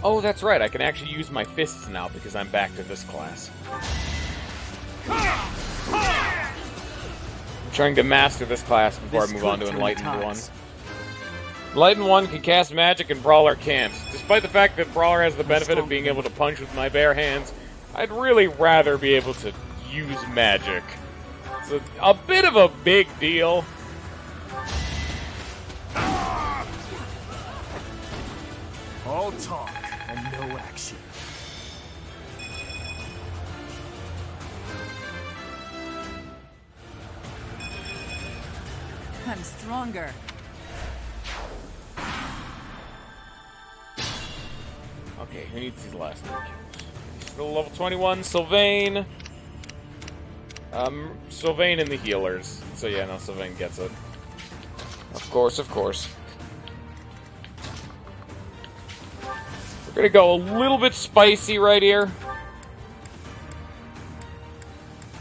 Oh, that's right, I can actually use my fists now because I'm back to this class. I'm trying to master this class before I move on to Enlightened 1. Enlightened 1 can cast magic and Brawler can't. Despite the fact that Brawler has the benefit of being able to punch with my bare hands, I'd really rather be able to use magic. It's a bit of a big deal. All talk and no action. I'm stronger. Okay, who needs these last two kills? Still level 21, Sylvain. Sylvain and the healers. So yeah, no, Sylvain gets it. Of course, of course. We're gonna go a little bit spicy right here.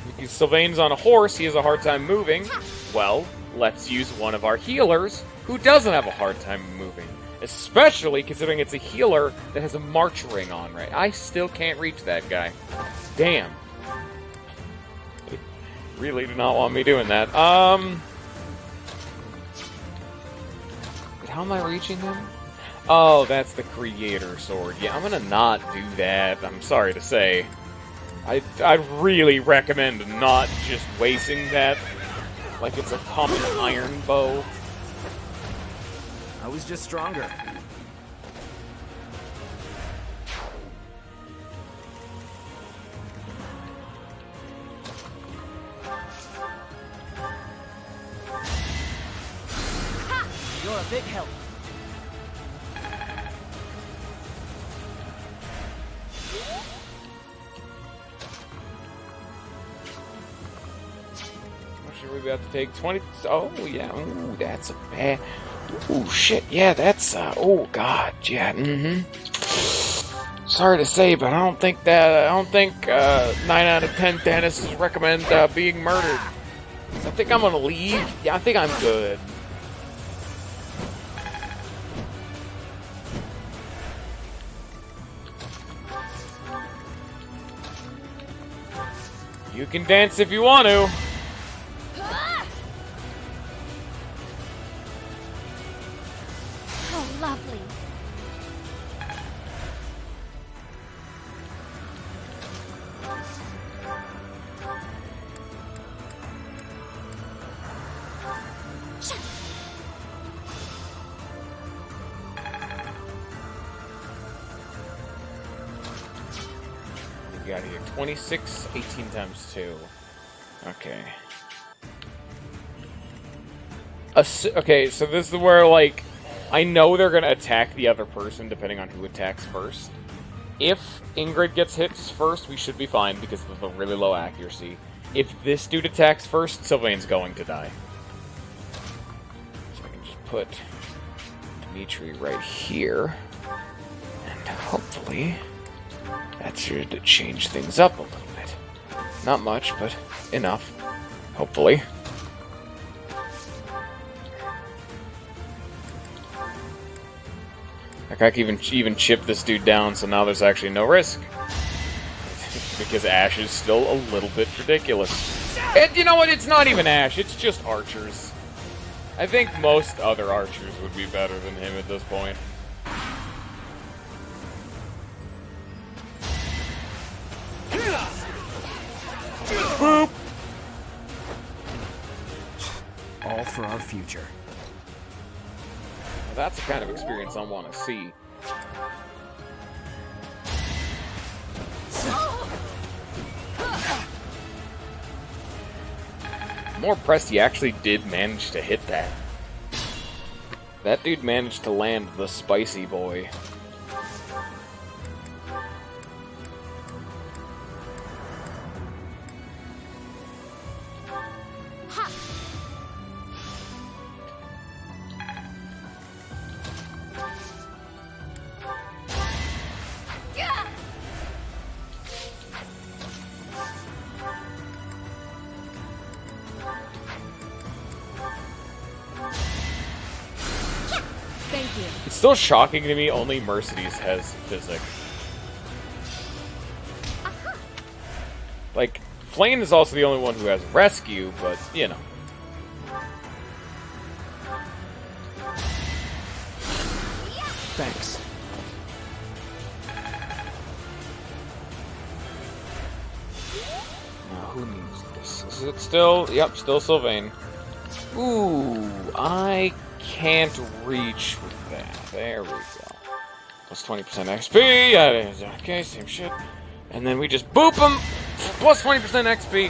Because Sylvain's on a horse, he has a hard time moving. Well, let's use one of our healers who doesn't have a hard time moving. Especially considering it's a healer that has a march ring on, right? I still can't reach that guy. Damn. They really do not want me doing that. How am I reaching him? Oh, that's the creator sword. Yeah, I'm gonna not do that. I'm sorry to say. I'd really recommend not just wasting that like it's a common iron bow. I was just stronger. You're a big help. We have to take 20. Oh, yeah. Ooh, that's a bad. Ooh, shit. Yeah, that's. Oh, God. Yeah. Sorry to say, but I don't think 9 out of 10 dentists recommend being murdered. So I think I'm gonna leave. Yeah, I think I'm good. You can dance if you want to. Lovely. we got here? 26, 18 times 2. Okay. Okay, so this is where, like, I know they're gonna attack the other person depending on who attacks first. If Ingrid gets hit first, we should be fine because of the really low accuracy. If this dude attacks first, Sylvain's going to die. So I can just put Demitri right here. And hopefully that should change things up a little bit. Not much, but enough. Hopefully. Like, I can even chip this dude down, so now there's actually no risk. Because Ash is still a little bit ridiculous. And you know what? It's not even Ash, it's just archers. I think most other archers would be better than him at this point. Boop! All for our future. Well, that's the kind of experience I want to see. I'm more impressed he actually did manage to hit that. That dude managed to land the spicy boy. It's still shocking to me only Mercedes has physics. Like, Flame is also the only one who has rescue, but, you know. Thanks. Now, who needs this? Is it still? Yep, still Sylvain. Ooh, I can't reach with that. There we go. Plus 20% XP. That is okay, same shit. And then we just boop him. Plus 20% XP.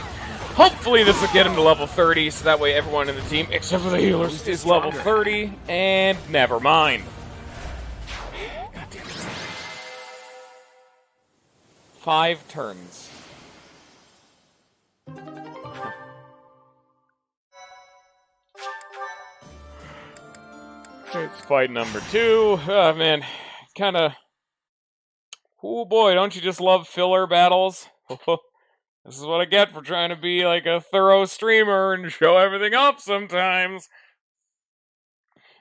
Hopefully this will get him to level 30, so that way everyone in the team, except for the healers, is level 30. And never mind. God damn it. 5 turns. It's fight number 2. Oh, man. Kinda... Oh boy, don't you just love filler battles? This is what I get for trying to be like a thorough streamer and show everything up sometimes.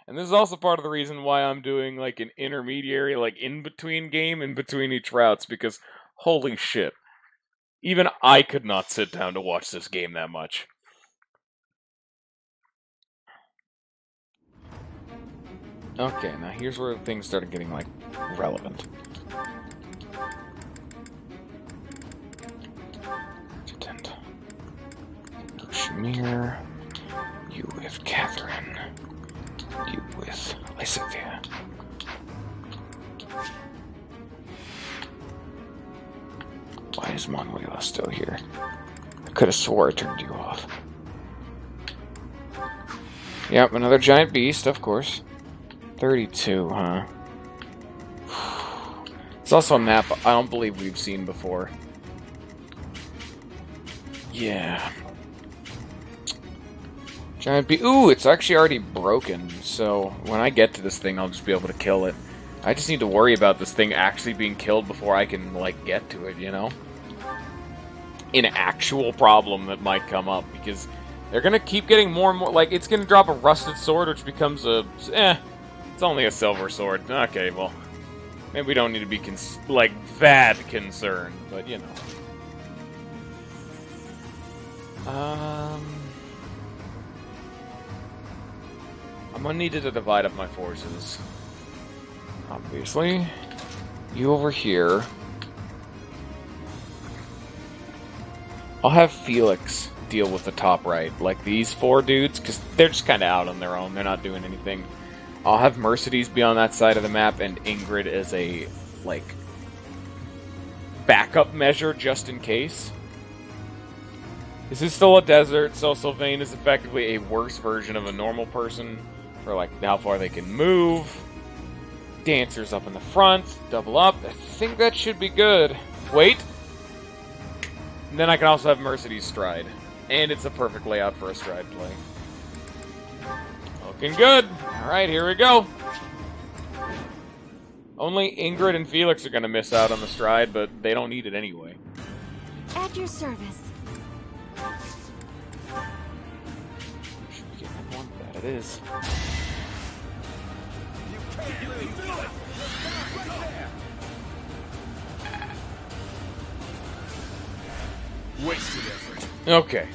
And this is also part of the reason why I'm doing like an intermediary, like in-between game in between each routes, because holy shit. Even I could not sit down to watch this game that much. Okay, now here's where things started getting, like, relevant. Shamir, you with Catherine, you with Lysithia. Why is Manuela still here? I could have swore I turned you off. Yep, another giant beast, of course. 32, huh? It's also a map I don't believe we've seen before. Yeah. Giant beast. Ooh, it's actually already broken, so when I get to this thing, I'll just be able to kill it. I just need to worry about this thing actually being killed before I can, like, get to it, you know? An actual problem that might come up, because they're gonna keep getting more and more, like, it's gonna drop a rusted sword, which becomes a, it's only a silver sword. Okay, well, maybe we don't need to be, like, that concerned, but, you know. I'm gonna need to divide up my forces. Obviously. You over here. I'll have Felix deal with the top right, like these 4 dudes, because they're just kind of out on their own. They're not doing anything. I'll have Mercedes be on that side of the map, and Ingrid as a, like, backup measure just in case. This is still a desert, so Sylvain is effectively a worse version of a normal person for like how far they can move. Dancers up in the front, double up. I think that should be good. Wait. And then I can also have Mercedes stride. And it's a perfect layout for a stride play. Looking good. Alright, here we go. Only Ingrid and Felix are going to miss out on the stride, but they don't need it anyway. At your service. Should we get one? That it is. Wasted effort. Okay.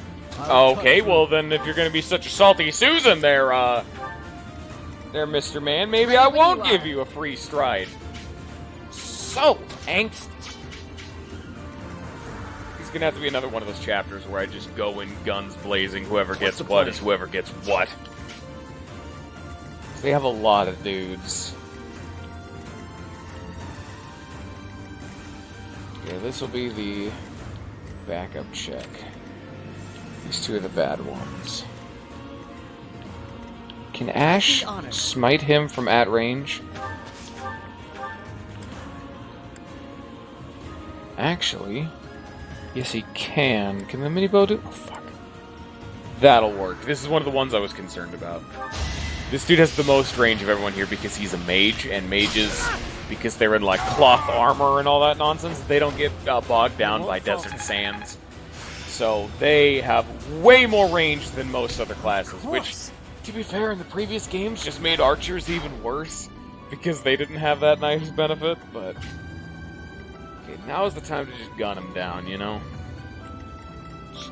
Okay, well then if you're going to be such a salty Susan there, Mr. Man, maybe I won't give you a free stride. So angsty. He's gonna have to be another one of those chapters where I just go in guns blazing, whoever gets what is whoever gets what. They have a lot of dudes. Yeah, this will be the backup check. These two are the bad ones. Can Ash smite him from at range? Actually, yes he can. Can the mini-bow do? Oh, fuck. That'll work. This is one of the ones I was concerned about. This dude has the most range of everyone here because he's a mage, and mages, because they're in, like, cloth armor and all that nonsense, they don't get bogged down by desert sands. So they have way more range than most other classes, which, to be fair, in the previous games just made archers even worse because they didn't have that nice benefit, but... Okay, now is the time to just gun him down, you know?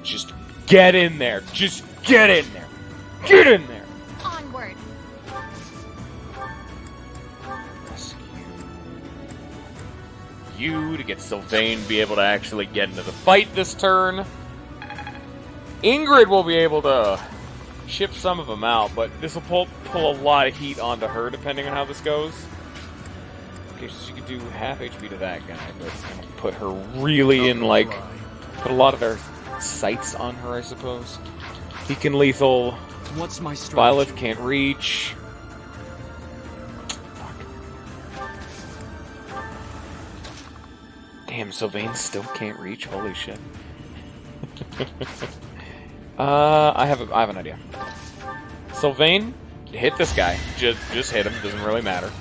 Just get in there! Just get in there! Get in there! Onward! Rescue you to get Sylvain be able to actually get into the fight this turn. Ingrid will be able to chip some of them out, but this will pull a lot of heat onto her depending on how this goes. Okay, so she could do half HP to that guy, but put her really in, like, put a lot of their sights on her, I suppose. He can lethal. What's my strategy? Violet can't reach. Fuck. Damn, Sylvain still can't reach. Holy shit. I have an idea. Sylvain, hit this guy. Just hit him. Doesn't really matter.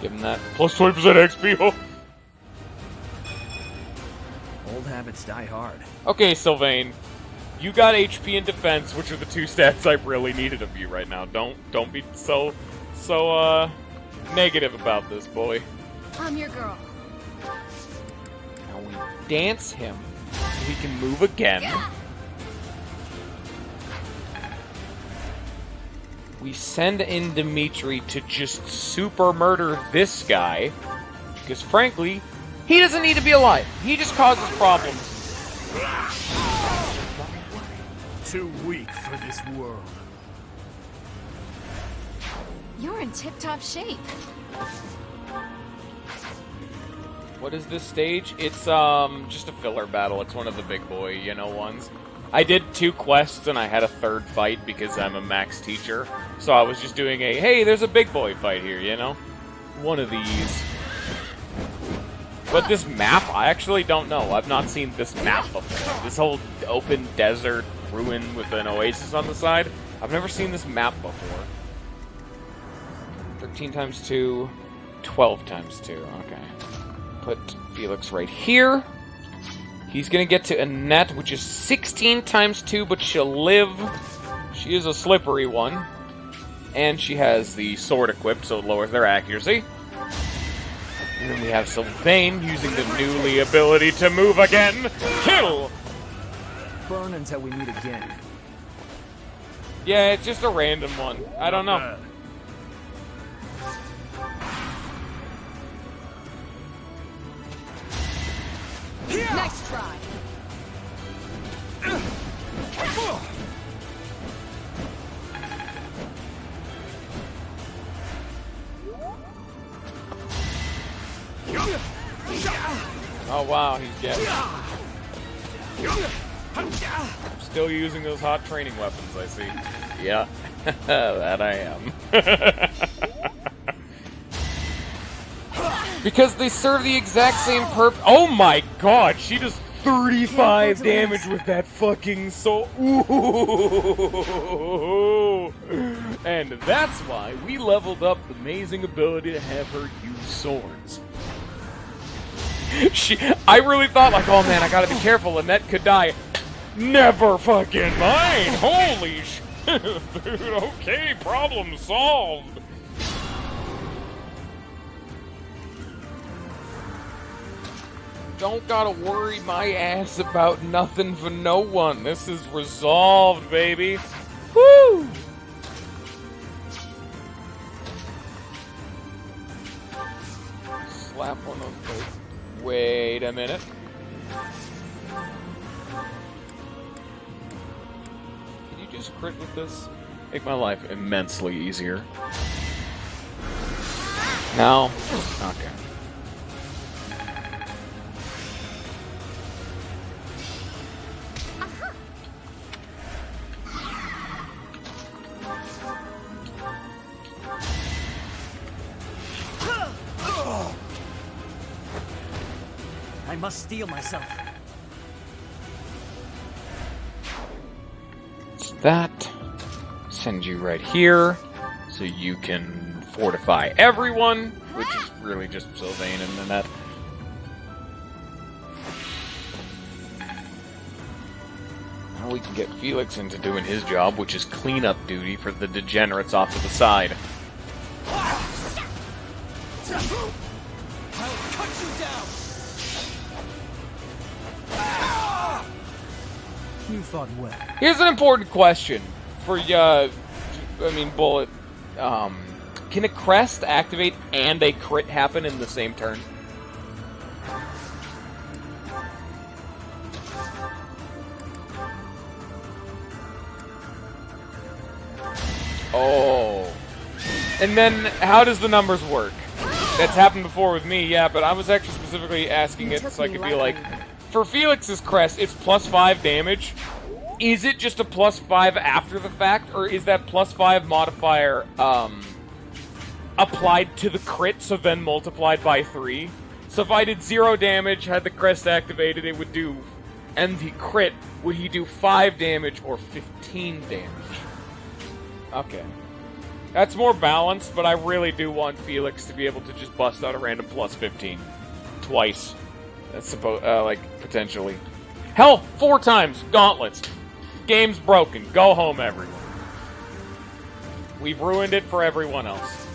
Give him that plus 20% XP. Oh. Old habits die hard. Okay, Sylvain, you got HP and defense, which are the two stats I really needed of you right now. Don't be so negative about this, boy. I'm your girl. Now we dance him so he can move again. We send in Demitri to just super murder this guy, because frankly, he doesn't need to be alive. He just causes problems. Too weak for this world. You're in tip-top shape. What is this stage? It's just a filler battle. It's one of the big boy, ones. I did 2 quests and I had a 3rd fight because I'm a max teacher. So I was just doing a, hey, there's a big boy fight here, One of these. But this map, I actually don't know. I've not seen this map before. This whole open desert ruin with an oasis on the side. I've never seen this map before. 13 times 2, 12 times 2. Okay. Put Felix right here. He's gonna get to Annette, which is 16 times 2, but she'll live. She is a slippery one. And she has the sword equipped, so it lowers their accuracy. And then we have Sylvain using the newly ability to move again. Kill! Burn until we meet again. Yeah, it's just a random one. I don't know. Next try. Oh wow, he's getting. Still using those hot training weapons, I see. Yeah, that I am. Because they serve the exact same purpose. Oh my god, she does 35 damage with that fucking soul. Ooh. And that's why we leveled up the amazing ability to have her use swords. I really thought, like, oh man, I gotta be careful, Annette could die. Never fucking mind! Holy shit! Dude, okay, problem solved! Don't gotta worry my ass about nothing for no one. This is resolved, baby. Woo! Slap one of those. Wait a minute. Can you just crit with this? Make my life immensely easier. No? Okay. I must steel myself. That sends you right here, so you can fortify everyone, which is really just Sylvain and Nanette. Now we can get Felix into doing his job, which is cleanup duty for the degenerates off to the side. I'll cut you down. You fought well. Here's an important question for Bullet. Can a crest activate and a crit happen in the same turn? Oh. And then, how does the numbers work? That's happened before with me, yeah, but I was actually specifically asking it so I could be like, for Felix's crest, it's +5 damage. Is it just a +5 after the fact, or is that +5 modifier applied to the crit, so then multiplied by 3? So if I did 0 damage, had the crest activated, it would do, and the crit, would he do 5 damage or 15 damage? Okay. That's more balanced, but I really do want Felix to be able to just bust out a random +15. Twice. That's potentially. Hell, 4 times! Gauntlets. Game's broken. Go home, everyone. We've ruined it for everyone else.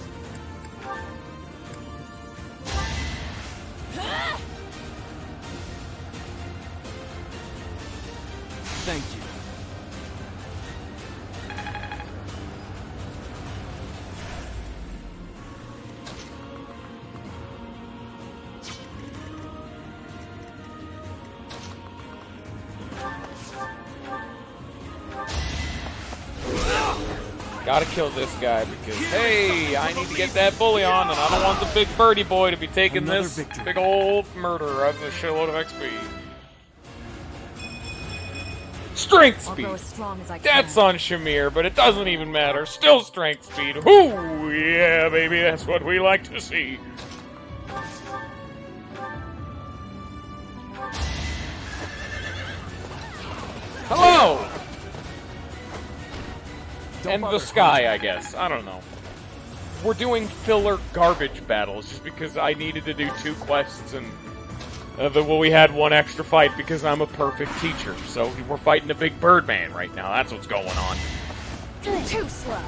Thank you. Gotta kill this guy because, hey, I need to get that bully on, and I don't want the big birdie boy to be taking this big old murder of a shitload of XP. Strength speed! I'll go as strong as I can. That's on Shamir, but it doesn't even matter. Still strength speed. Whoo! Yeah, baby, that's what we like to see. Hello! And the sky, I guess. I don't know. We're doing filler garbage battles just because I needed to do 2 quests and we had 1 extra fight because I'm a perfect teacher. So we're fighting a big Birdman right now. That's what's going on. You're too slow.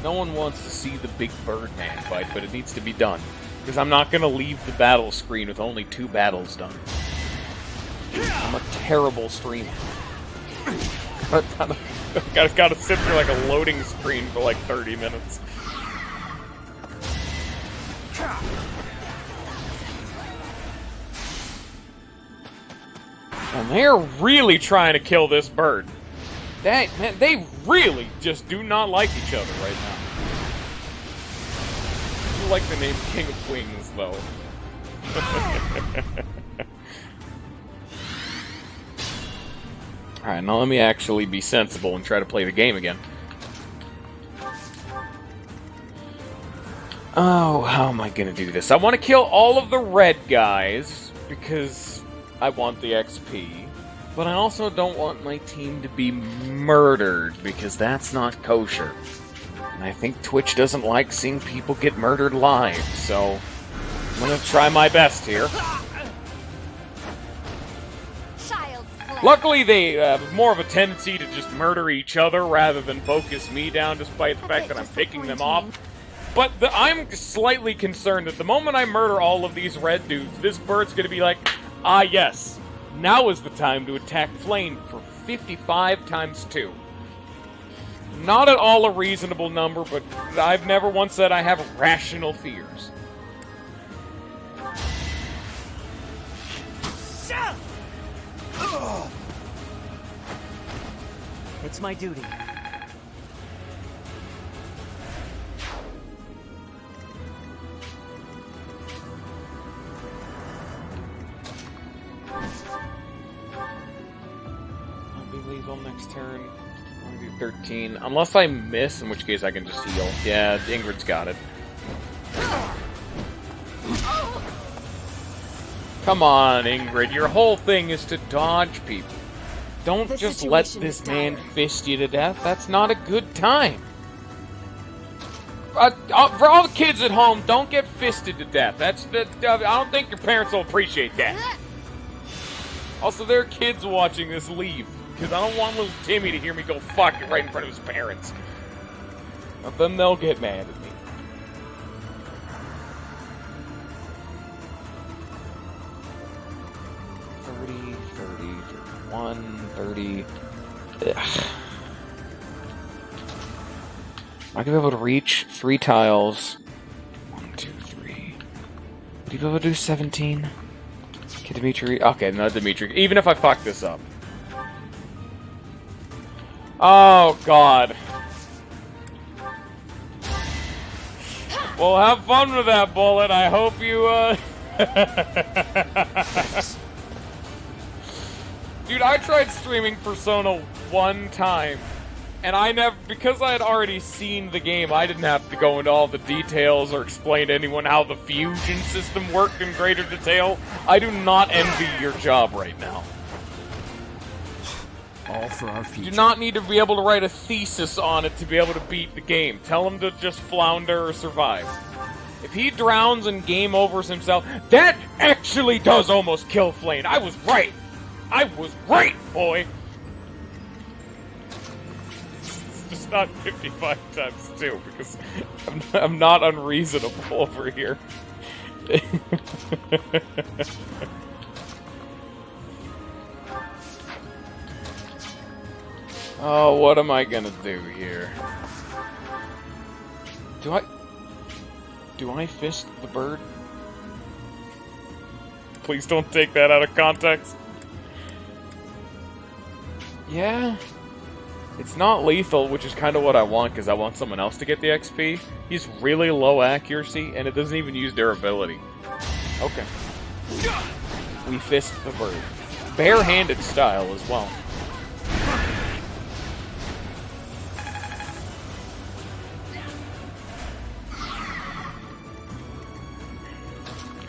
No one wants to see the big Birdman fight, but it needs to be done. Because I'm not going to leave the battle screen with only 2 battles done. I'm a terrible streamer. Gotta sit through like a loading screen for like 30 minutes. And they're really trying to kill this bird. Man, they really just do not like each other right now. do like the name King of Wings, though. Alright, now let me actually be sensible and try to play the game again. Oh, how am I gonna do this? I want to kill all of the red guys, because I want the XP. But I also don't want my team to be murdered, because that's not kosher. And I think Twitch doesn't like seeing people get murdered live, so I'm gonna try my best here. Luckily, they have more of a tendency to just murder each other rather than focus me down, despite the fact that I'm picking them off. But I'm slightly concerned that the moment I murder all of these red dudes, this bird's gonna be like, ah yes, now is the time to attack Flame for 55 times 2. Not at all a reasonable number, but I've never once said I have rational fears. It's my duty. I'll be lethal next turn. I'll do 13. Unless I miss, in which case I can just heal. Yeah, Ingrid's got it. Come on, Ingrid. Your whole thing is to dodge people. Don't just let this man fist you to death. That's not a good time. For all the kids at home, don't get fisted to death. I don't think your parents will appreciate that. Also, there are kids watching this. Leave. Because I don't want little Timmy to hear me go fuck it right in front of his parents. But then they'll get mad at me. Ugh. Am I gonna be able to reach 3 tiles? 1, 2, 3. Would you be able to do 17? Okay, Demitri. Okay, no, Demitri. Even if I fuck this up. Oh, God. Well, have fun with that bullet. I hope you, Dude, I tried streaming Persona 1 time, and because I had already seen the game, I didn't have to go into all the details or explain to anyone how the fusion system worked in greater detail. I do not envy your job right now. All for our future. You do not need to be able to write a thesis on it to be able to beat the game. Tell him to just flounder or survive. If he drowns and game overs himself, that actually does almost kill Flame. I was right. I was right, boy! It's just not 55 times 2, because I'm not unreasonable over here. Oh, what am I gonna do here? Do I fist the bird? Please don't take that out of context. Yeah, it's not lethal, which is kind of what I want, because I want someone else to get the XP. He's really low accuracy, and it doesn't even use durability. Okay. We fist the bird. Bare-handed style as well.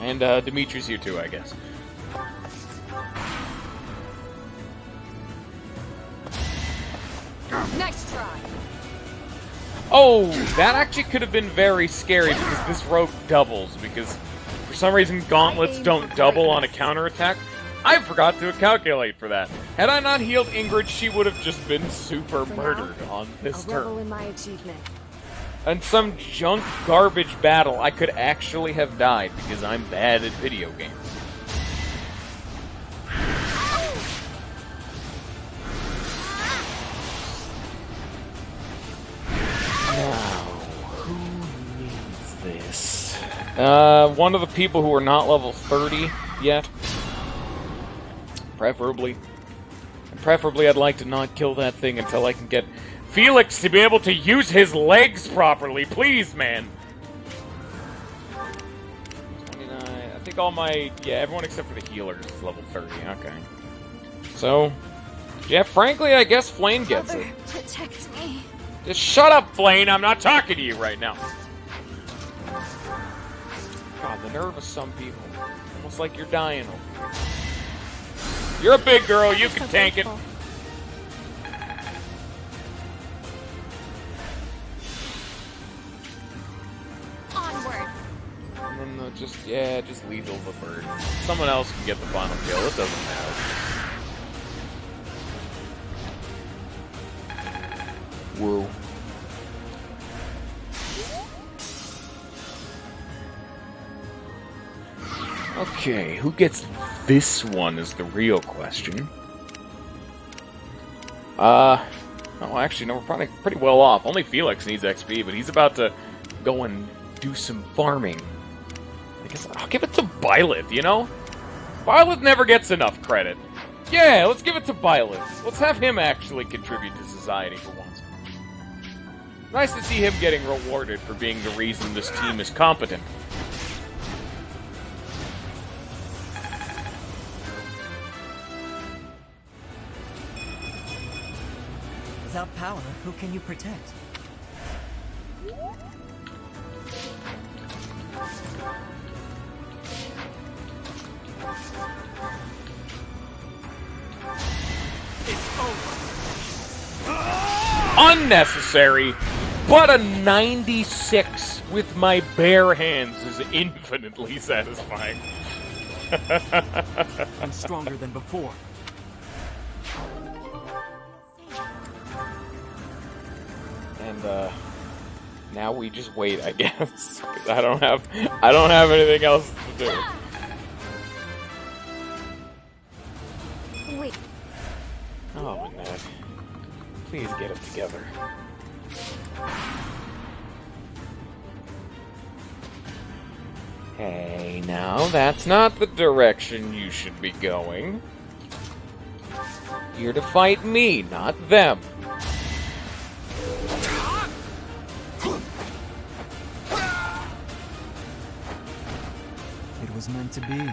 And Dimitri's here too, I guess. Nice try. Oh, that actually could have been very scary because this rogue doubles. Because for some reason gauntlets don't double on a counterattack. I forgot to calculate for that. Had I not healed Ingrid, she would have just been super murdered on this turn. In my achievement. In some junk garbage battle, I could actually have died because I'm bad at video games. Now, who needs this? One of the people who are not level 30 yet. Preferably. And preferably, I'd like to not kill that thing until I can get Felix to be able to use his legs properly. Please, man. think all my... Yeah, everyone except for the healers is level 30. Okay. So, yeah, frankly, I guess Flame gets it. Protect me. Just shut up, Flame! I'm not talking to you right now. God, the nerve of some people. Almost like you're dying over here. You're a big girl, you can tank it. Onward. And then just lethal the bird. Someone else can get the final kill, it doesn't matter. Woo. Okay, who gets this one is the real question. Oh, actually, no, we're probably pretty well off. Only Felix needs XP, but he's about to go and do some farming. I guess I'll give it to Byleth, you know? Byleth never gets enough credit. Yeah, let's give it to Byleth. Let's have him actually contribute to society for once. Nice to see him getting rewarded for being the reason this team is competent. Without power, who can you protect? Unnecessary, but a 96 with my bare hands is infinitely satisfying. I'm stronger than before. And now we just wait, I guess. 'Cause I don't have anything else to do. Wait. Oh, Ned. Please get it together. Hey, now that's not the direction you should be going. You're to fight me, not them. It was meant to be.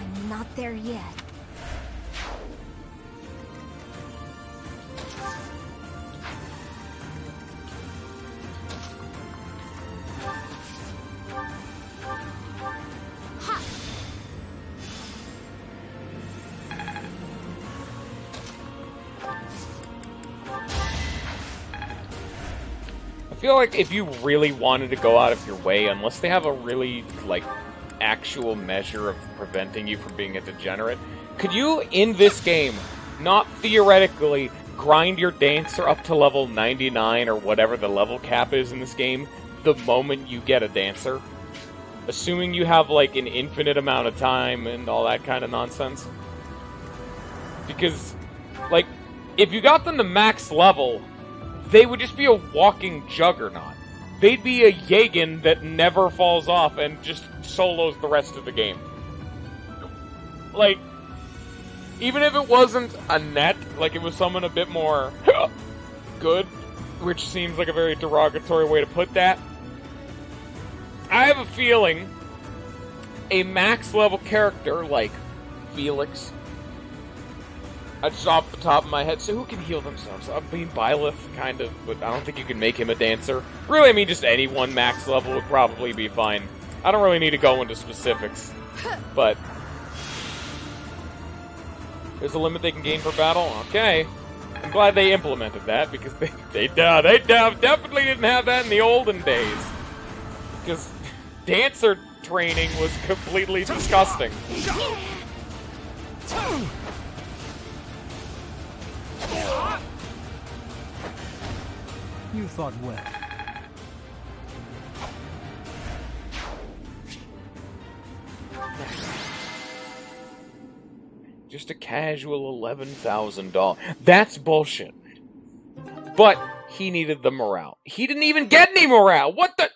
I'm not there yet. I feel like if you really wanted to go out of your way, unless they have a really, like, actual measure of preventing you from being a degenerate, could you, in this game, not theoretically grind your dancer up to level 99 or whatever the level cap is in this game the moment you get a dancer? Assuming you have, like, an infinite amount of time and all that kind of nonsense. Because, like, if you got them to max level, they would just be a walking juggernaut. They'd be a Jagen that never falls off and just solos the rest of the game. Like, even if it wasn't a net, like it was someone a bit more good, which seems like a very derogatory way to put that, I have a feeling a max level character like Felix, just off the top of my head, so who can heal themselves? I mean, Byleth, kind of, but I don't think you can make him a dancer. Really, I mean, just anyone max level would probably be fine. I don't really need to go into specifics, but there's a limit they can gain per battle? Okay. I'm glad they implemented that, because they definitely didn't have that in the olden days. Because dancer training was completely disgusting. You thought well. Just a casual $11,000. That's bullshit. But he needed the morale. He didn't even get any morale. What the?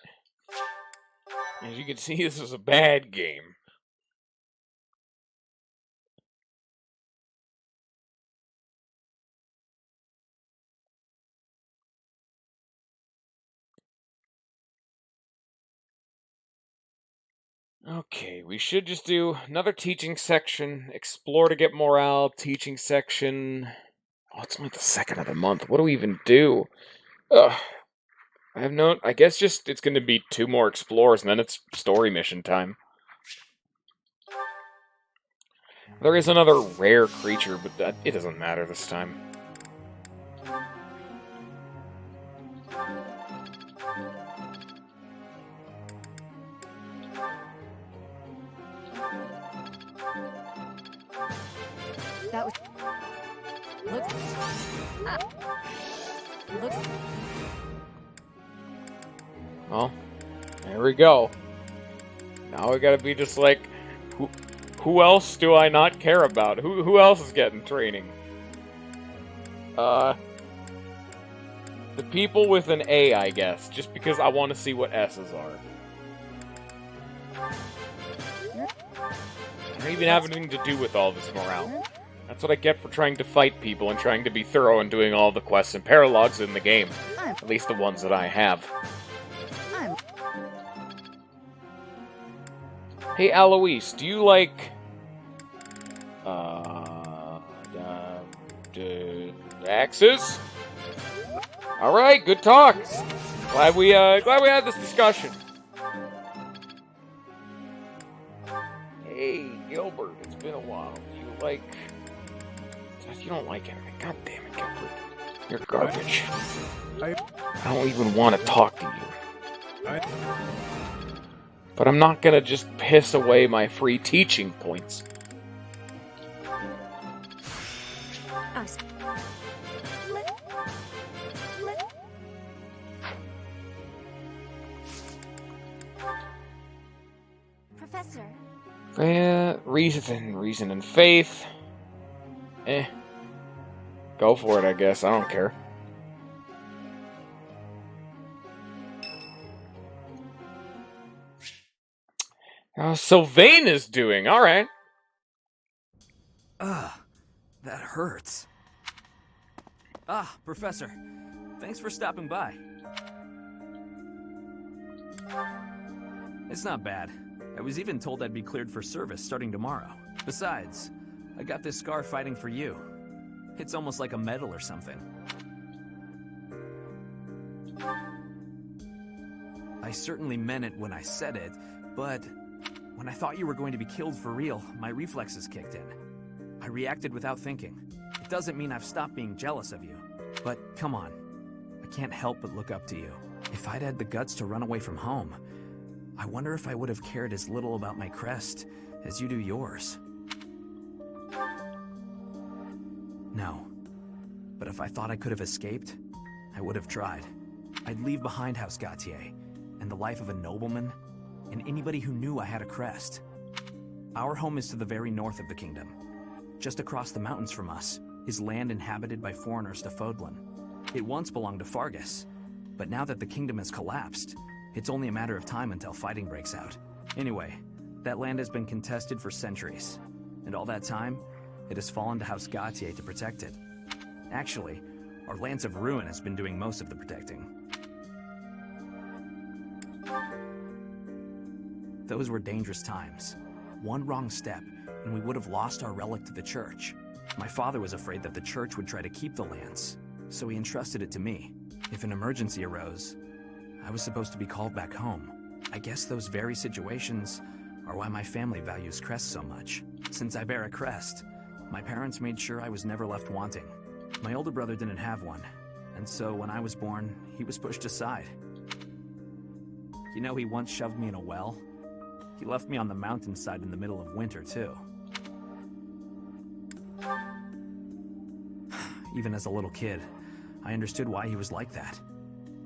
As you can see, this is a bad game. Okay, we should just do another teaching section, explore to get morale, teaching section. Oh, it's only the 2nd of the month. What do we even do? Ugh. I guess just it's going to be 2 more explorers, and then it's story mission time. There is another rare creature, but it doesn't matter this time. That was... Looks... Well, there we go. Now we gotta be just like, who else do I not care about? Who else is getting training? The people with an A, I guess, just because I want to see what S's are. I don't even have anything to do with all this morale. That's what I get for trying to fight people and trying to be thorough and doing all the quests and paralogs in the game. At least the ones that I have. Hey, Alois, do you like... axes? Alright, good talk. Glad we had this discussion. Hey, Gilbert, it's been a while. Do you like... You don't like anything. God damn it, Gilbert. You're garbage. I don't even want to talk to you. But I'm not gonna just piss away my free teaching points. Professor. Reason and faith. Go for it, I guess. I don't care. How Sylvain is doing. All right. That hurts. Professor. Thanks for stopping by. It's not bad. I was even told I'd be cleared for service starting tomorrow. Besides, I got this scar fighting for you. It's almost like a medal or something. I certainly meant it when I said it, but when I thought you were going to be killed for real, my reflexes kicked in. I reacted without thinking. It doesn't mean I've stopped being jealous of you, but come on. I can't help but look up to you. If I'd had the guts to run away from home, I wonder if I would have cared as little about my crest as you do yours. No. But if I thought I could have escaped, I would have tried. I'd leave behind House Gautier, and the life of a nobleman, and anybody who knew I had a crest. Our home is to the very north of the kingdom. Just across the mountains from us is land inhabited by foreigners to Fodlan. It once belonged to Fargus, but now that the kingdom has collapsed, it's only a matter of time until fighting breaks out. Anyway, that land has been contested for centuries, and all that time, it has fallen to House Gautier to protect it. Actually, our Lance of Ruin has been doing most of the protecting. Those were dangerous times. One wrong step, and we would have lost our relic to the church. My father was afraid that the church would try to keep the lance, so he entrusted it to me. If an emergency arose, I was supposed to be called back home. I guess those very situations are why my family values crests so much. Since I bear a crest, my parents made sure I was never left wanting. My older brother didn't have one, and so when I was born, he was pushed aside. You know, he once shoved me in a well. He left me on the mountainside in the middle of winter, too. Even as a little kid, I understood why he was like that.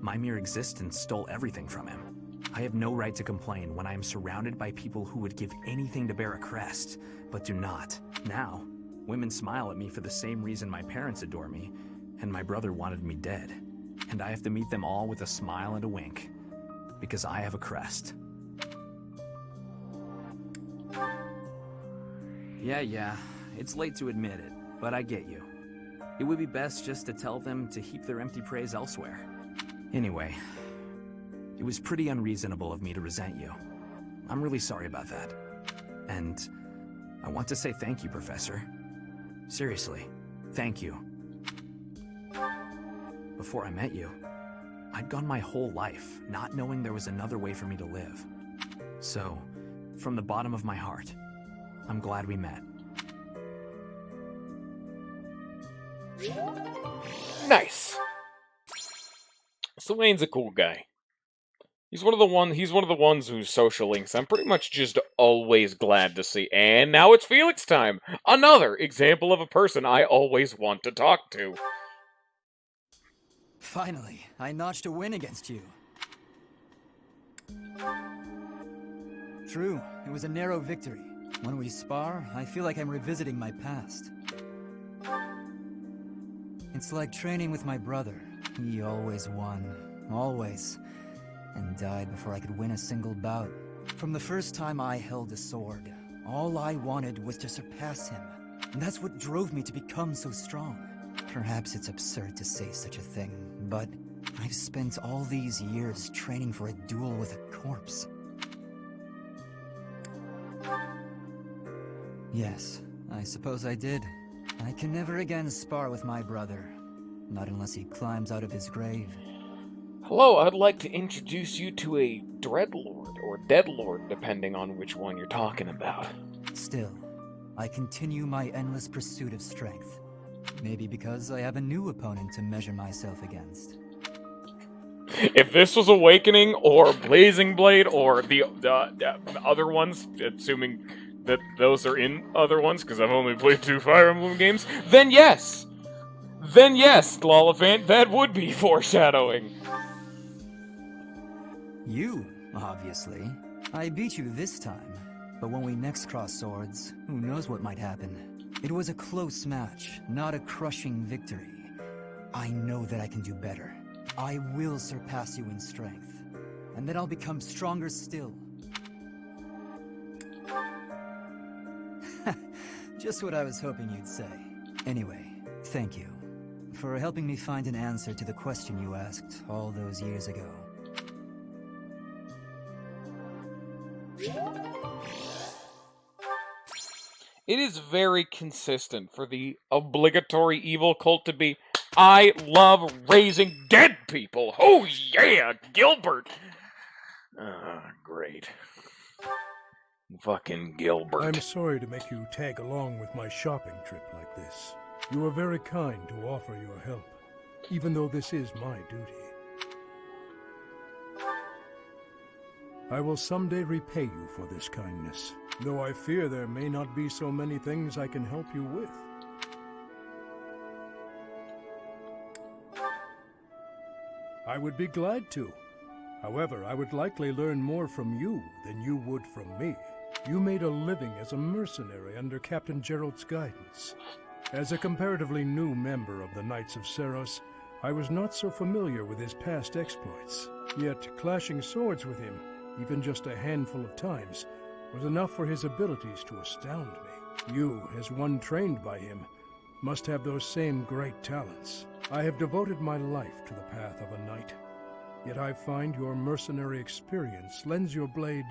My mere existence stole everything from him. I have no right to complain when I am surrounded by people who would give anything to bear a crest, but do not. Now, women smile at me for the same reason my parents adore me, and my brother wanted me dead. And I have to meet them all with a smile and a wink, because I have a crest. Yeah, it's late to admit it, but I get you. It would be best just to tell them to heap their empty praise elsewhere. Anyway, it was pretty unreasonable of me to resent you. I'm really sorry about that. And I want to say thank you, Professor. Seriously, thank you. Before I met you, I'd gone my whole life not knowing there was another way for me to live. So, from the bottom of my heart, I'm glad we met. Nice. Sylvain's a cool guy. He's one of the ones whose social links I'm pretty much just always glad to see. And now it's Felix time. Another example of a person I always want to talk to. Finally, I notched a win against you. True, it was a narrow victory. When we spar, I feel like I'm revisiting my past. It's like training with my brother. He always won. Always. And died before I could win a single bout. From the first time I held a sword, all I wanted was to surpass him. And that's what drove me to become so strong. Perhaps it's absurd to say such a thing, but I've spent all these years training for a duel with a corpse. Yes, I suppose I did. I can never again spar with my brother. Not unless he climbs out of his grave. Hello, I'd like to introduce you to a Dreadlord, or Deadlord, depending on which one you're talking about. Still, I continue my endless pursuit of strength. Maybe because I have a new opponent to measure myself against. If this was Awakening, or Blazing Blade, or the other ones, assuming that those are in other ones, because I've only played 2 Fire Emblem games, then yes! Then yes, Lollifant, that would be foreshadowing. You, obviously. I beat you this time, but when we next cross swords, who knows what might happen. It was a close match, not a crushing victory. I know that I can do better. I will surpass you in strength, and then I'll become stronger still. Just what I was hoping you'd say. Anyway, thank you for helping me find an answer to the question you asked all those years ago. It is very consistent for the obligatory evil cult to be, I love raising dead people. Oh yeah, Gilbert. Great. Fucking Gilbert. I'm sorry to make you tag along with my shopping trip like this. You were very kind to offer your help, even though this is my duty. I will someday repay you for this kindness, though I fear there may not be so many things I can help you with. I would be glad to. However, I would likely learn more from you than you would from me. You made a living as a mercenary under Captain Gerald's guidance. As a comparatively new member of the Knights of Seros, I was not so familiar with his past exploits. Yet, clashing swords with him, even just a handful of times, was enough for his abilities to astound me. You, as one trained by him, must have those same great talents. I have devoted my life to the path of a knight. Yet I find your mercenary experience lends your blade...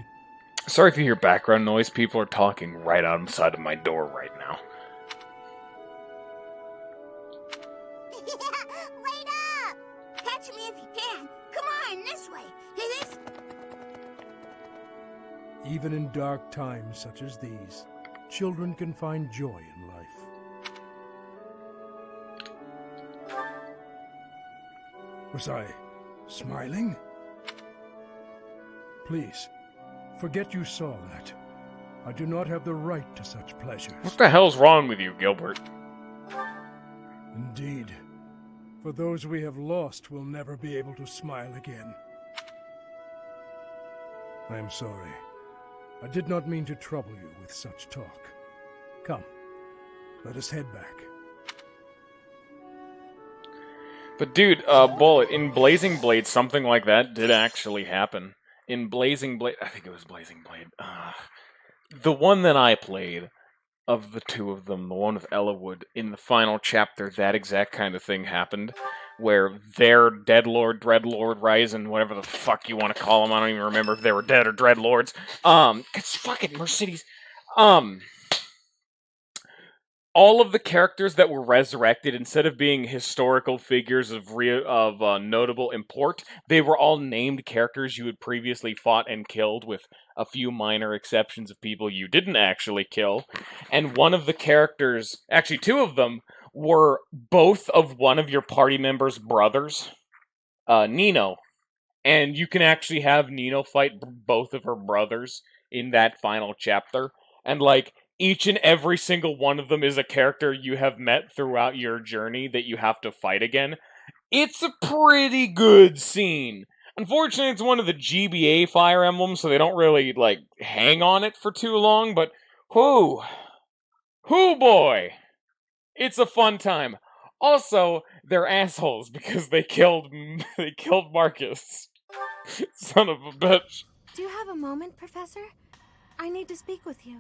Sorry if you hear background noise. People are talking right outside of my door right now. Wait up! Catch me if you can. Come on, this way. This... Even in dark times such as these, children can find joy in life. Was I smiling? Please, forget you saw that. I do not have the right to such pleasures. What the hell's wrong with you, Gilbert? Indeed. For those we have lost will never be able to smile again. I am sorry. I did not mean to trouble you with such talk. Come, let us head back. But dude, Bullet, in Blazing Blade, something like that did actually happen. In Blazing Blade, I think it was Blazing Blade. The one that I played, of the two of them, the one with Ellawood, in the final chapter, that exact kind of thing happened, where their Deadlord, Dreadlord, Ryzen, whatever the fuck you want to call them, I don't even remember if they were dead or Dreadlords. It's fucking Mercedes. All of the characters that were resurrected, instead of being historical figures of notable import, they were all named characters you had previously fought and killed, with a few minor exceptions of people you didn't actually kill. And one of the characters, actually two of them, were both of one of your party members' brothers, Nino. And you can actually have Nino fight both of her brothers in that final chapter. And, like, each and every single one of them is a character you have met throughout your journey that you have to fight again. It's a pretty good scene. Unfortunately, it's one of the GBA Fire Emblems, so they don't really, like, hang on it for too long, but whoo boy, it's a fun time. Also, they're assholes because they killed Marcus. Son of a bitch. Do you have a moment, Professor? I need to speak with you.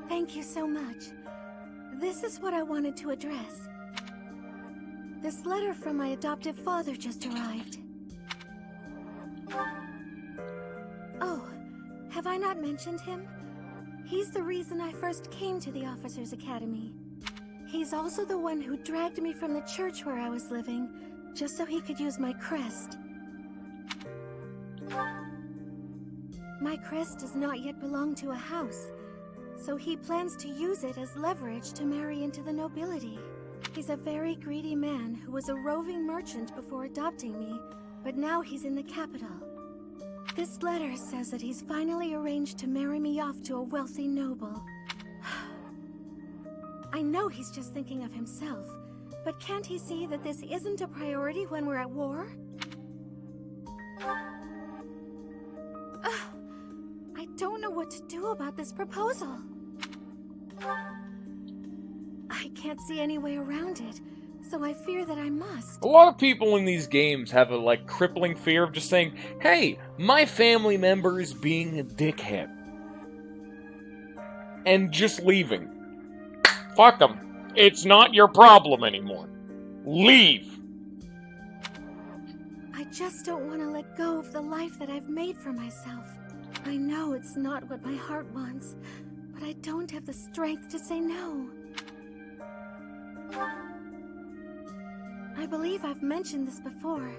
Thank you so much. This is what I wanted to address. This letter from my adoptive father just arrived. Oh, have I not mentioned him? He's the reason I first came to the Officers' Academy. He's also the one who dragged me from the church where I was living, just so he could use my crest. My crest does not yet belong to a house, so he plans to use it as leverage to marry into the nobility. He's a very greedy man who was a roving merchant before adopting me, but now he's in the capital. This letter says that he's finally arranged to marry me off to a wealthy noble. I know he's just thinking of himself, but can't he see that this isn't a priority when we're at war? I don't know what to do about this proposal. I can't see any way around it, so I fear that I must. A lot of people in these games have a, like, crippling fear of just saying, hey, my family member is being a dickhead. And just leaving. Fuck them. It's not your problem anymore. Leave. I just don't want to let go of the life that I've made for myself. I know it's not what my heart wants, but I don't have the strength to say no. I believe I've mentioned this before,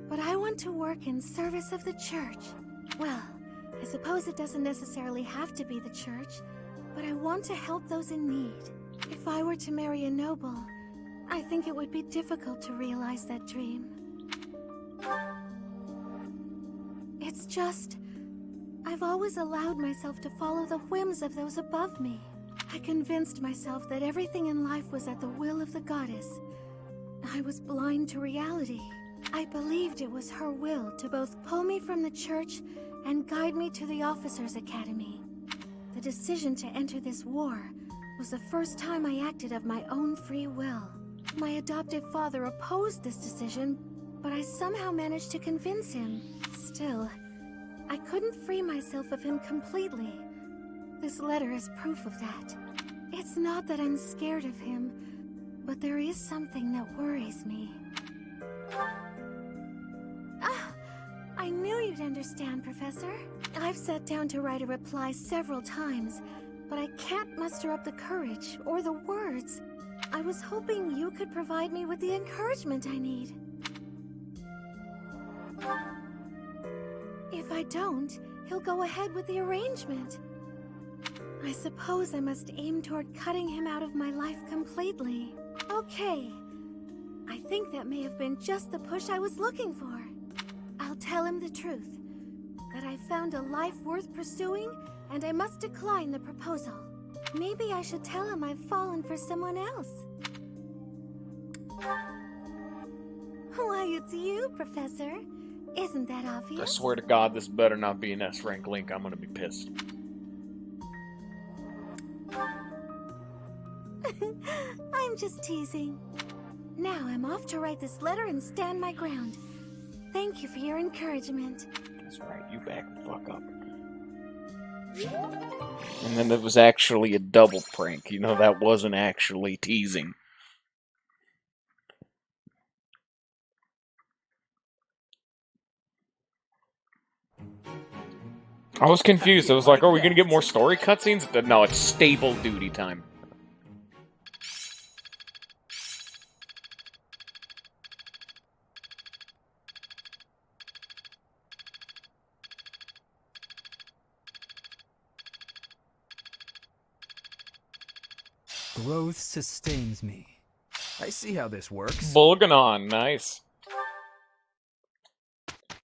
but I want to work in service of the church. Well, I suppose it doesn't necessarily have to be the church, but I want to help those in need. If I were to marry a noble, I think it would be difficult to realize that dream. It's just, I've always allowed myself to follow the whims of those above me. I convinced myself that everything in life was at the will of the goddess. I was blind to reality. I believed it was her will to both pull me from the church and guide me to the Officers' Academy. The decision to enter this war was the first time I acted of my own free will. My adoptive father opposed this decision, but I somehow managed to convince him. Still, I couldn't free myself of him completely. This letter is proof of that. It's not that I'm scared of him, but there is something that worries me. I knew you'd understand, Professor. I've sat down to write a reply several times, but I can't muster up the courage or the words. I was hoping you could provide me with the encouragement I need. If I don't, he'll go ahead with the arrangement. I suppose I must aim toward cutting him out of my life completely. Okay. I think that may have been just the push I was looking for. I'll tell him the truth. That I found a life worth pursuing, and I must decline the proposal. Maybe I should tell him I've fallen for someone else. Why, it's you, Professor. Isn't that obvious? I swear to God, this better not be an S-rank link. I'm gonna be pissed. I'm just teasing. Now I'm off to write this letter and stand my ground. Thank you for your encouragement. That's right, you back the fuck up. And then it was actually a double prank. You know, that wasn't actually teasing. I was confused. I was like, are we gonna get more story cutscenes? No, it's stable duty time. Growth sustains me. I see how this works. Bulganon, nice.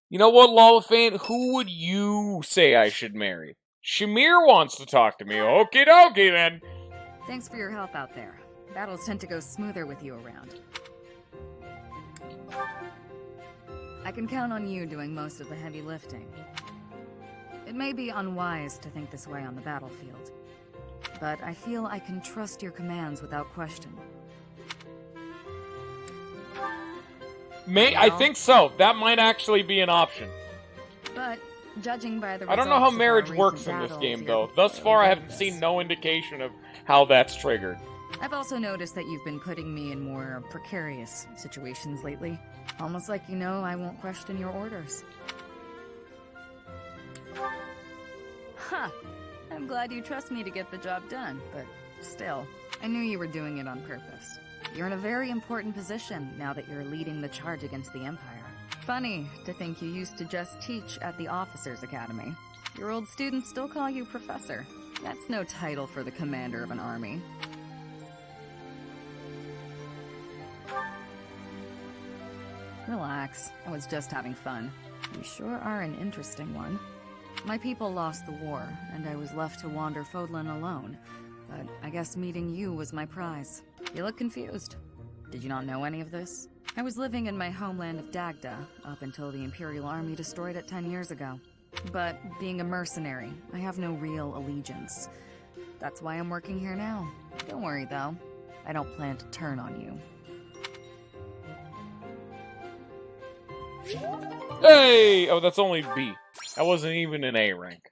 You know what, Lollifant? Who would you say I should marry? Shamir wants to talk to me. Okie dokie, then. Thanks for your help out there. Battles tend to go smoother with you around. I can count on you doing most of the heavy lifting. It may be unwise to think this way on the battlefield, but I feel I can trust your commands without question. I think so. That might actually be an option. But judging by the I don't know how marriage works in this game, though. Thus far, I haven't seen no indication of how that's triggered. I've also noticed that you've been putting me in more precarious situations lately. Almost like you know I won't question your orders. Huh. I'm glad you trust me to get the job done, but still, I knew you were doing it on purpose. You're in a very important position now that you're leading the charge against the Empire. Funny to think you used to just teach at the Officers' Academy. Your old students still call you Professor. That's no title for the commander of an army. Relax, I was just having fun. You sure are an interesting one. My people lost the war, and I was left to wander Fodlan alone. But I guess meeting you was my prize. You look confused. Did you not know any of this? I was living in my homeland of Dagda, up until the Imperial Army destroyed it 10 years ago. But being a mercenary, I have no real allegiance. That's why I'm working here now. Don't worry, though. I don't plan to turn on you. Hey! Oh, that's only B. That wasn't even an A rank.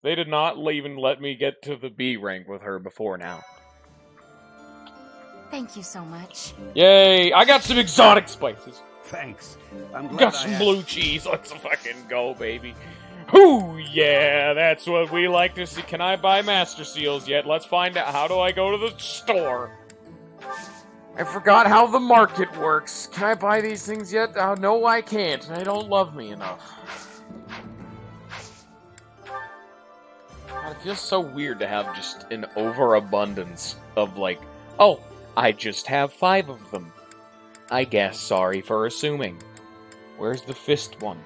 They did not even let me get to the B rank with her before now. Thank you so much. Yay! I got some exotic spices. Thanks. I'm glad Got some blue cheese. Let's fucking go, baby. Whoo! Yeah, that's what we like to see. Can I buy Master Seals yet? Let's find out. How do I go to the store? I forgot how the market works. Can I buy these things yet? Oh, no, I can't. They don't love me enough. God, it feels so weird to have just an overabundance of, like, oh, I just have 5 of them. I guess sorry for assuming. Where's the fist one?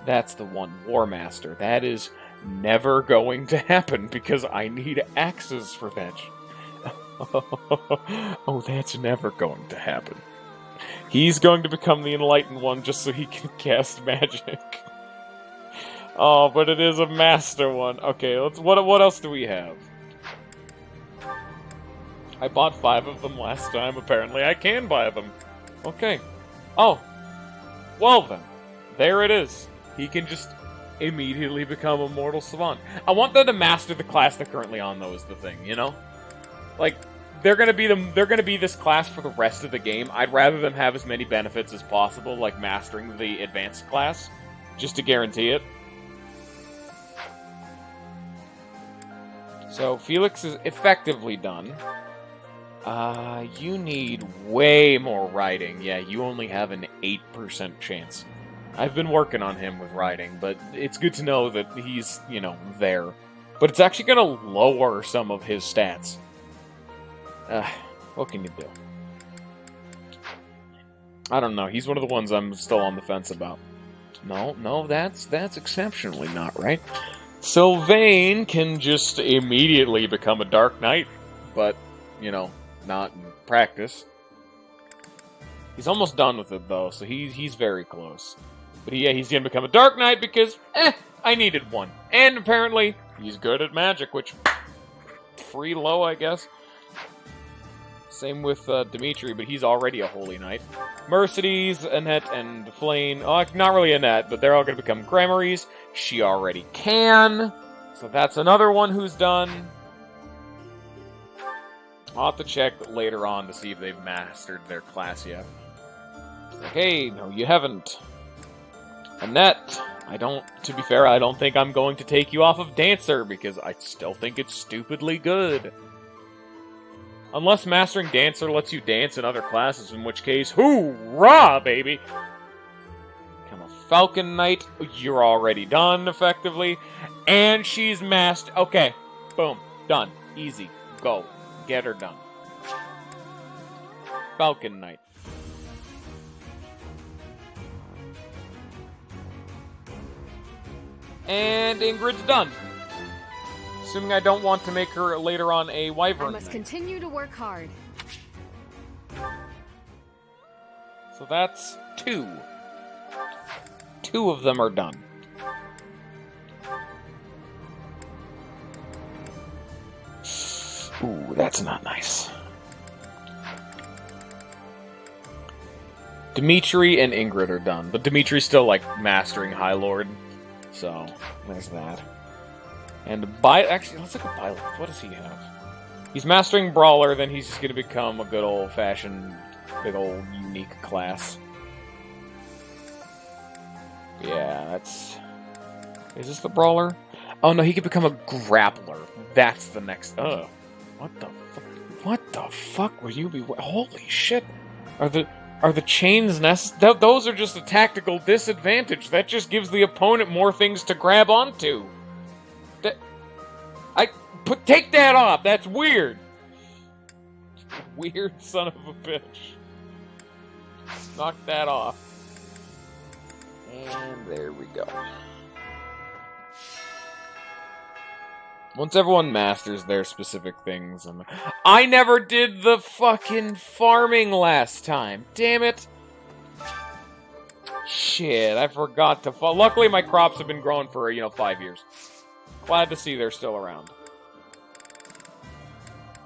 That's the one, War Master. That is never going to happen because I need axes for that. Oh, that's never going to happen. He's going to become the Enlightened One just so he can cast magic. Oh, but it is a Master one. Okay, let's. What else do we have? I bought 5 of them last time. Apparently, I can buy them. Okay. Oh. Well then, there it is. He can just immediately become a mortal savant. I want them to master the class they're currently on, though, is the thing, you know? Like, they're gonna be this class for the rest of the game. I'd rather them have as many benefits as possible, like mastering the advanced class, just to guarantee it. So, Felix is effectively done. You need way more riding. Yeah, you only have an 8% chance. I've been working on him with riding, but it's good to know that he's, you know, there. But it's actually gonna lower some of his stats. What can you do? I don't know. He's one of the ones I'm still on the fence about. No, that's exceptionally not right. Sylvain can just immediately become a Dark Knight, but, you know, not in practice. He's almost done with it, though, so he's very close. But yeah, he's gonna become a Dark Knight because, I needed one. And apparently, he's good at magic, which, free low, I guess. Same with Demitri, but he's already a Holy Knight. Mercedes, Annette, and Flane. Oh, not really Annette, but they're all going to become Grimoires. She already can. So that's another one who's done. I'll have to check later on to see if they've mastered their class yet. Okay, no, you haven't. Annette, To be fair, I don't think I'm going to take you off of Dancer, because I still think it's stupidly good. Unless mastering Dancer lets you dance in other classes, in which case, hoorah, baby! Become a Falcon Knight, you're already done, effectively. And she's mastered. Okay, boom, done. Easy, go. Get her done. Falcon Knight. And Ingrid's done. Assuming I don't want to make her later on a Wyvern I must Knight. continue to work hard. So that's 2. 2 of them are done. Ooh, that's not nice. Demitri and Ingrid are done, but Dimitri's still, like, mastering High Lord. So, there's that. And actually, let's look at Byleth. What does he have? He's mastering Brawler, then he's just gonna become a good old-fashioned, big old unique class. Yeah, that's... Is this the Brawler? Oh no, he could become a Grappler. That's the next... Ugh. What the fuck would you be... Holy shit! Are the chains necessary? Those are just a tactical disadvantage. That just gives the opponent more things to grab onto. Take that off. That's weird. Weird son of a bitch. Knock that off. And there we go. Once everyone masters their specific things, and I never did the fucking farming last time. Damn it. Shit, I forgot to luckily my crops have been growing for, 5 years. Glad to see they're still around.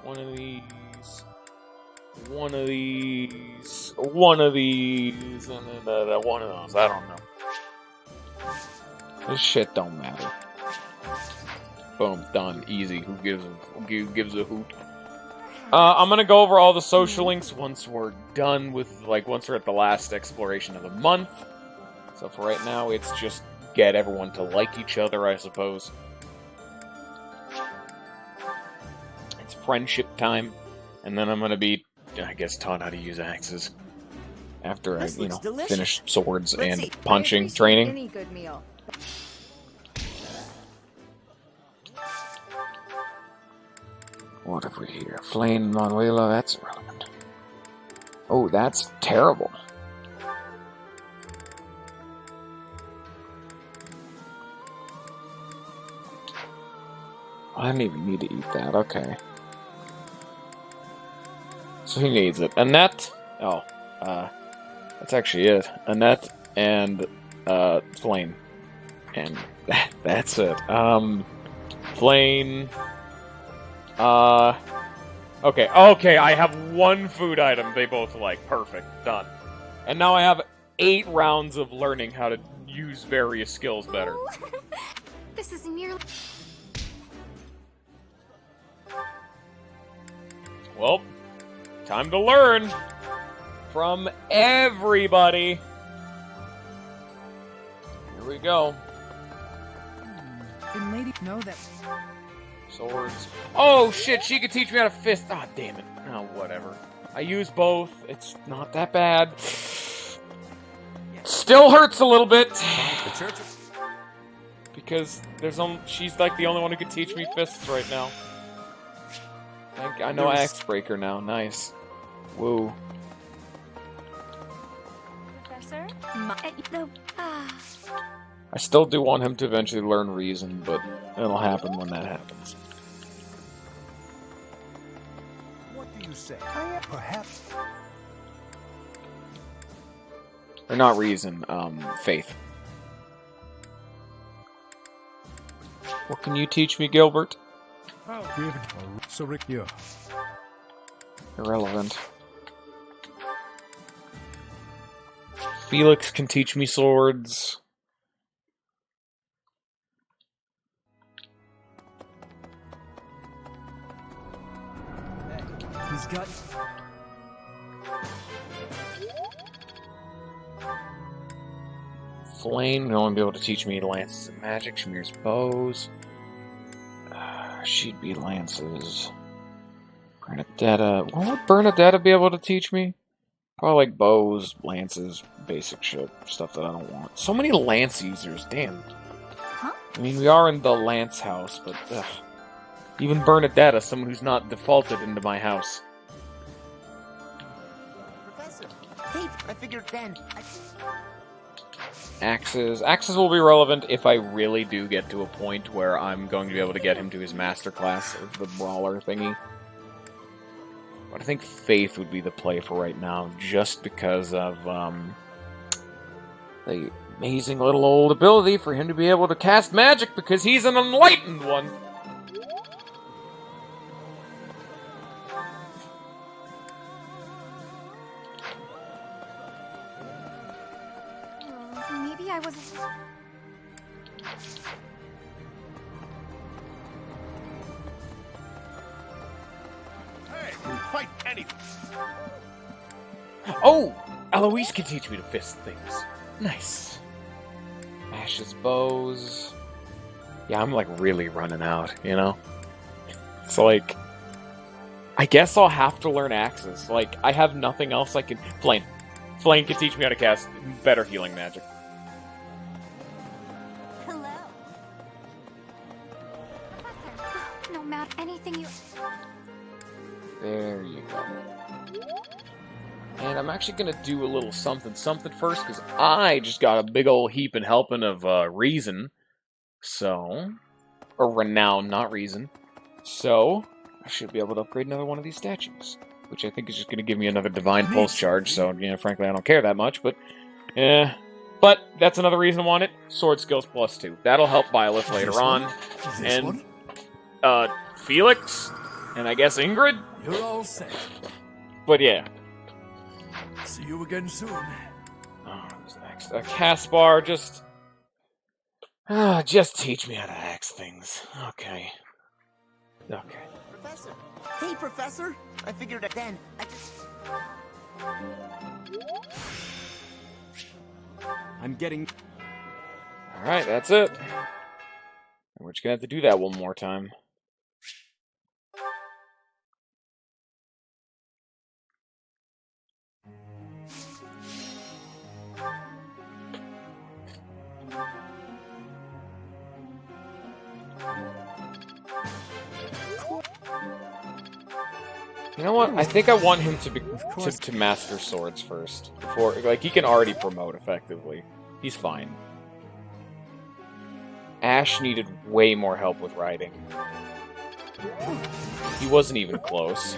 One of these, one of these, one of these, and then one of those. I don't know. This shit don't matter. Boom, done, easy. Who gives a hoot? I'm gonna go over all the social links once we're done with, once we're at the last exploration of the month. So for right now, it's just get everyone to like each other, I suppose. It's friendship time, and then I'm gonna be, I guess, taught how to use axes after I, finish swords and punching training. Any good meal. What have we here? Flame Manuela, that's irrelevant. Oh, that's terrible. I didn't even need to eat that, okay. So he needs it. Annette? Oh, that's actually it. Annette and, Flame. And that's it. Flame... Okay, I have one food item they both like. Perfect. Done. And now I have 8 rounds of learning how to use various skills better. This is nearly... Well, time to learn from everybody. Here we go. Did lady know that... Swords. Oh shit, she could teach me how to fist. Ah, damn it. Oh, whatever. I use both. It's not that bad. Still hurts a little bit. Because she's like the only one who can teach me fists right now. I know Axe Breaker now. Nice. Woo. Professor? I still do want him to eventually learn Reason, but it'll happen when that happens. What do you say? Perhaps. Or not Reason, Faith. What can you teach me, Gilbert? Irrelevant. Felix can teach me swords. He's got... Flame, no one will be able to teach me lances and magic. Shmir's bows. She'd be lances. Bernadetta. What would Bernadetta be able to teach me? Probably like bows, lances, basic shit. Stuff that I don't want. So many lance users, damn. Huh? I mean, we are in the lance house, but ugh. Even Bernadetta, someone who's not defaulted into my house. Professor, hey, I figured then. Axes. Axes will be relevant if I really do get to a point where I'm going to be able to get him to his masterclass of the brawler thingy. But I think Faith would be the play for right now, just because of the amazing little old ability for him to be able to cast magic, because he's an enlightened one. Maybe I wasn't... Hey, fight anything. Oh! Eloise can teach me to fist things. Nice. Ash's bows. Yeah, I'm like really running out, you know? It's like... I guess I'll have to learn axes. Like, I have nothing else I can... Flame. Flame can teach me how to cast better healing magic. Hello. Professor, no matter anything you... There you go. And I'm actually gonna do a little something first, because I just got a big old heap and helping of reason. So... Or renown, not reason. So... I should be able to upgrade another one of these statues. Which I think is just going to give me another Divine Pulse charge, so, you know, frankly, I don't care that much, but... Yeah. But, that's another reason I want it. Sword Skills +2. That'll help Byleth later on. And, Felix? And I guess Ingrid? You're all set. But, yeah. See you again soon. Oh, who's next? Caspar, just... just teach me how to axe things. Okay. Okay. Professor. Hey, Professor. I figured it then. I'm getting... Alright, that's it. We're just gonna have to do that one more time. You know what? I think I want him to master swords first. Before, like, he can already promote effectively. He's fine. Ash needed way more help with riding. He wasn't even close.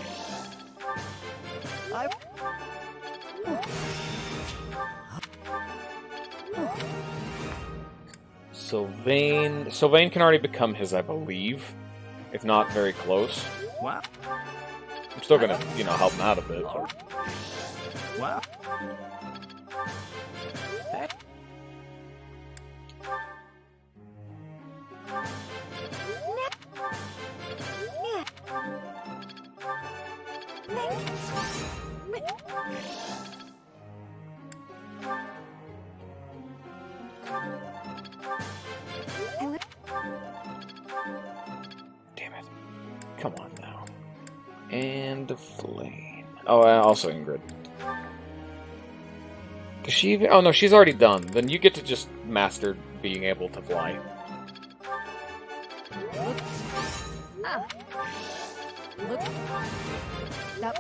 Sylvain can already become his, I believe. If not very close. Wow. I'm still gonna, you know, help him out a bit. Wow. Damn it. Come on now. And the flame. Oh, also Ingrid. Does she even... Oh, no, she's already done. Then you get to just master being able to fly. Ah. Look. That.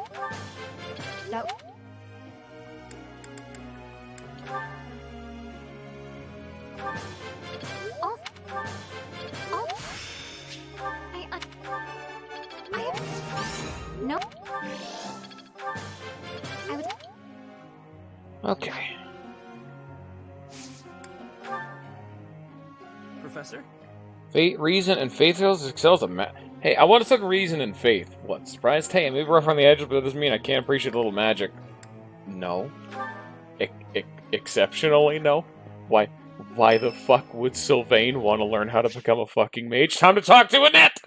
Oh. Oh. No. I would... Okay. Professor? Fate, reason, and faith excels at Hey, I would have said reason and faith. What, surprised? Hey, I may be rough on the edges, but that doesn't mean I can't appreciate a little magic. No. Exceptionally, no. Why the fuck would Sylvain want to learn how to become a fucking mage? Time to talk to Annette!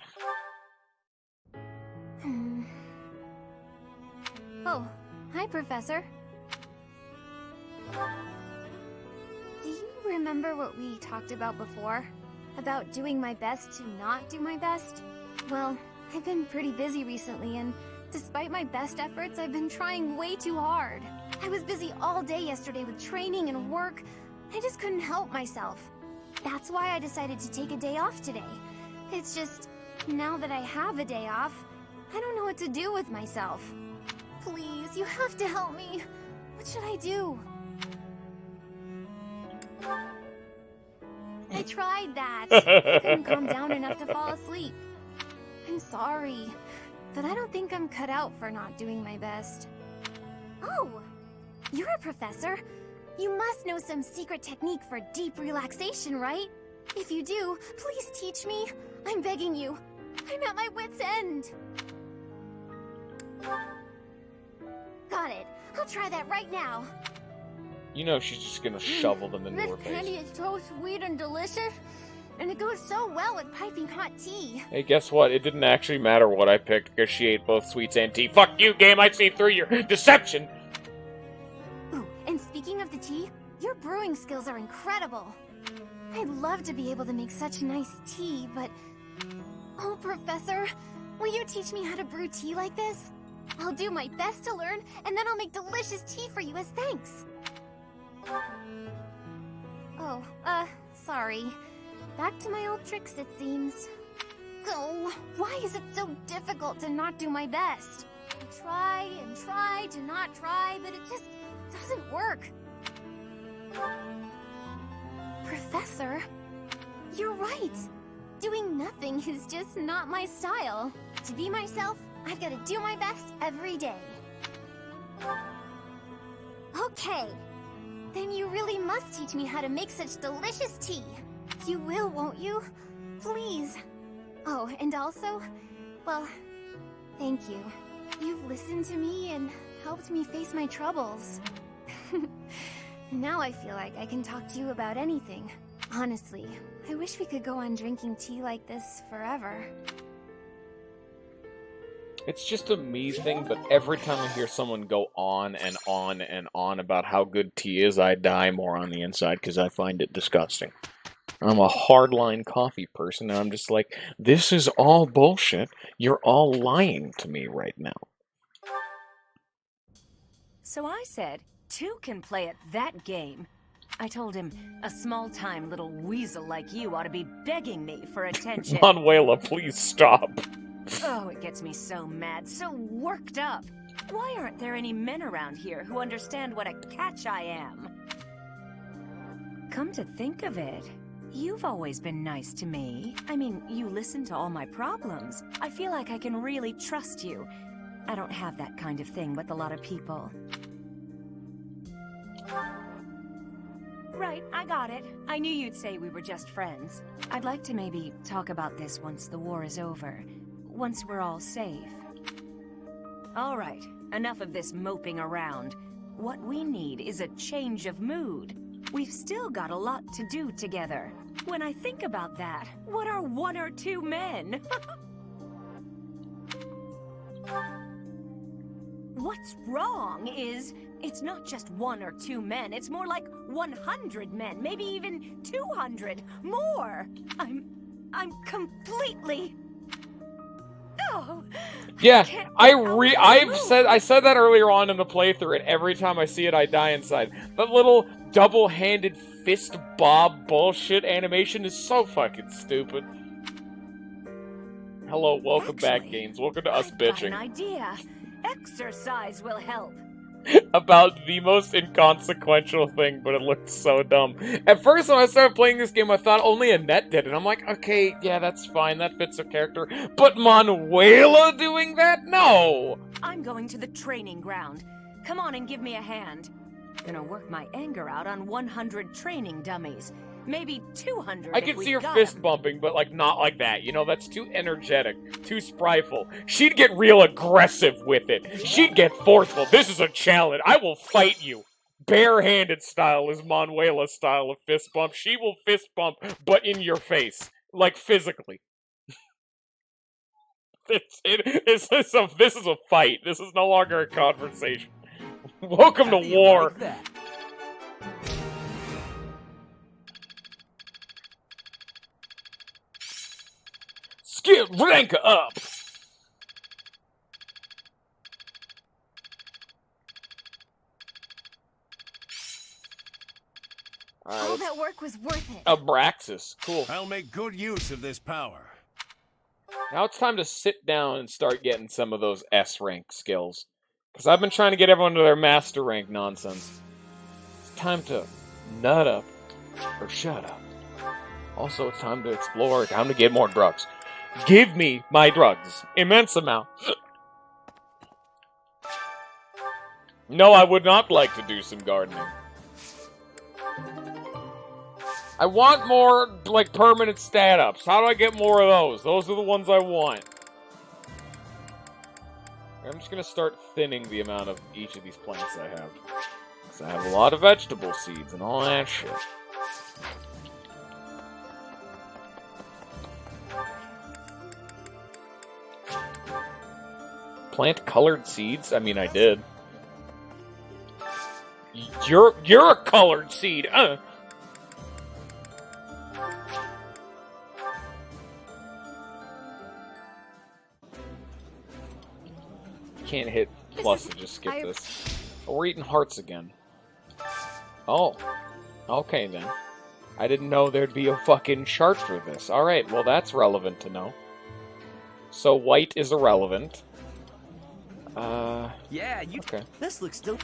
Oh, hi, Professor. Do you remember what we talked about before? About doing my best to not do my best? Well, I've been pretty busy recently, and despite my best efforts, I've been trying way too hard. I was busy all day yesterday with training and work. I just couldn't help myself. That's why I decided to take a day off today. It's just, now that I have a day off, I don't know what to do with myself. Please, you have to help me. What should I do? I tried that. I couldn't calm down enough to fall asleep. I'm sorry, but I don't think I'm cut out for not doing my best. Oh, you're a professor. You must know some secret technique for deep relaxation, right? If you do, please teach me. I'm begging you. I'm at my wit's end. Got it. I'll try that right now. You know she's just gonna shovel them into her This candy face. is so sweet and delicious, and it goes so well with piping hot tea. Hey, guess what? It didn't actually matter what I picked, because she ate both sweets and tea. Fuck you, game! I see through your deception! Ooh, and speaking of the tea, your brewing skills are incredible. I'd love to be able to make such nice tea, but... Oh, Professor, will you teach me how to brew tea like this? I'll do my best to learn, and then I'll make delicious tea for you as thanks. Oh, sorry. Back to my old tricks, it seems. Oh, why is it so difficult to not do my best? I try and try to not try, but it just doesn't work. Professor, you're right. Doing nothing is just not my style. To be myself, I've got to do my best every day. Okay. Then you really must teach me how to make such delicious tea. You will, won't you? Please. Oh, and also, well, thank you. You've listened to me and helped me face my troubles. Now I feel like I can talk to you about anything. Honestly, I wish we could go on drinking tea like this forever. It's just a me thing, but every time I hear someone go on and on and on about how good tea is, I die more on the inside because I find it disgusting. I'm a hardline coffee person, and I'm just like, this is all bullshit. You're all lying to me right now. So I said, 2 can play at that game. I told him, a small-time little weasel like you ought to be begging me for attention. Manuela, please stop. Oh, it gets me so mad, so worked up. Why aren't there any men around here who understand what a catch I am? Come to think of it, you've always been nice to me. I mean, you listen to all my problems. I feel like I can really trust you. I don't have that kind of thing with a lot of people. Right, I got it. I knew you'd say we were just friends. I'd like to maybe talk about this once the war is over. Once we're all safe. All right, enough of this moping around. What we need is a change of mood. We've still got a lot to do together. When I think about that, what are 1 or 2 men? What's wrong is, it's not just 1 or 2 men, it's more like 100 men, maybe even 200, more! I'm completely... Oh, Yeah, I said that earlier on in the playthrough, and every time I see it, I die inside. That little double-handed fist bob bullshit animation is so fucking stupid. Hello, welcome back, games. Welcome to us Got bitching an idea. Exercise will help. about the most inconsequential thing, but it looked so dumb. At first, when I started playing this game, I thought only Annette did it. I'm like, okay, yeah, that's fine, that fits her character. But Manuela doing that? No! I'm going to the training ground. Come on and give me a hand. Gonna work my anger out on 100 training dummies. Maybe 200 I can see her fist bumping, but like not like that. You know, that's too energetic, too sprightful. She'd get real aggressive with it. She'd get forceful. This is a challenge. I will fight you. Barehanded style is Manuela's style of fist bump. She will fist bump, but in your face, like physically. This is a fight. This is no longer a conversation. Welcome to war. Rank up! All that work was worth it. Abraxas. Cool. I'll make good use of this power. Now it's time to sit down and start getting some of those S rank skills. Because I've been trying to get everyone to their master rank nonsense. It's time to nut up or shut up. Also, it's time to explore, time to get more drugs. Give me my drugs. Immense amount. No, I would not like to do some gardening. I want more, like, permanent stat ups. How do I get more of those? Those are the ones I want. I'm just gonna start thinning the amount of each of these plants I have. Because I have a lot of vegetable seeds and all that shit. Plant colored seeds? I mean, I did. You're a colored seed. Can't hit plus to just skip this. Oh, we're eating hearts again. Oh. Okay, then. I didn't know there'd be a fucking chart for this. Alright, well that's relevant to know. So white is irrelevant. Yeah, you... Okay. This looks still...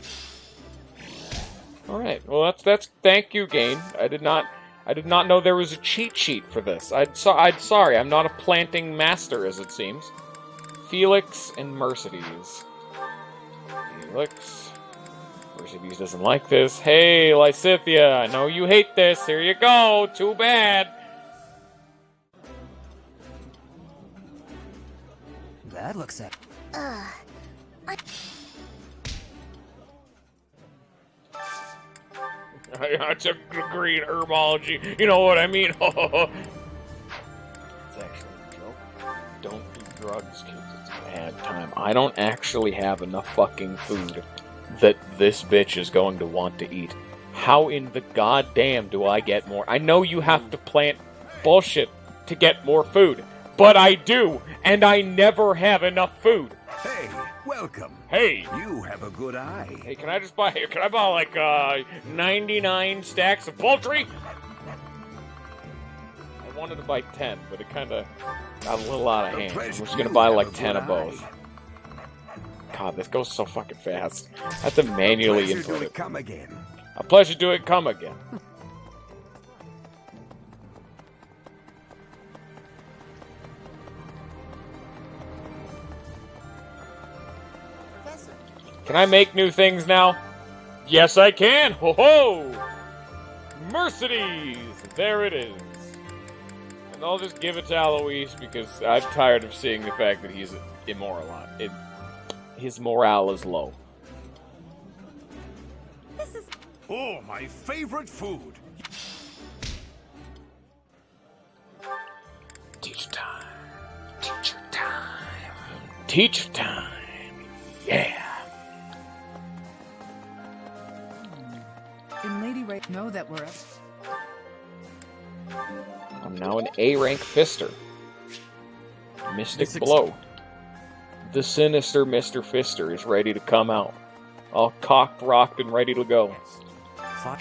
Alright, well that's thank you, Gain. I did not know there was a cheat sheet for this. Sorry, I'm not a planting master, as it seems. Felix and Mercedes. Felix. Mercedes doesn't like this. Hey, Lysithia, I know you hate this. Here you go. Too bad. That looks at. I took a degree in herbology. You know what I mean? It's actually a joke. Don't do drugs, kids. It's a bad time. I don't actually have enough fucking food that this bitch is going to want to eat. How in the goddamn do I get more? I know you have to plant bullshit to get more food, but I do, and I never have enough food. Hey, welcome. Hey. You have a good eye. Hey, can I buy like 99 stacks of poultry? I wanted to buy 10, but it kind of got a little out of hand. I'm just gonna buy like 10 of both. God, this goes so fucking fast. I have to manually input it. Come again. A pleasure to it come again. Can I make new things now? Yes, I can! Ho-ho! Mercedes! There it is. And I'll just give it to Alois because I'm tired of seeing the fact that he's immoral. His morale is low. This is... Oh, my favorite food! Teacher time. Teacher time. Teacher time. Yeah. In Lady Ray, know that we're... I'm now an A-rank Fister. Mystic Blow. The sinister Mr. Fister is ready to come out. All cocked, rocked, and ready to go.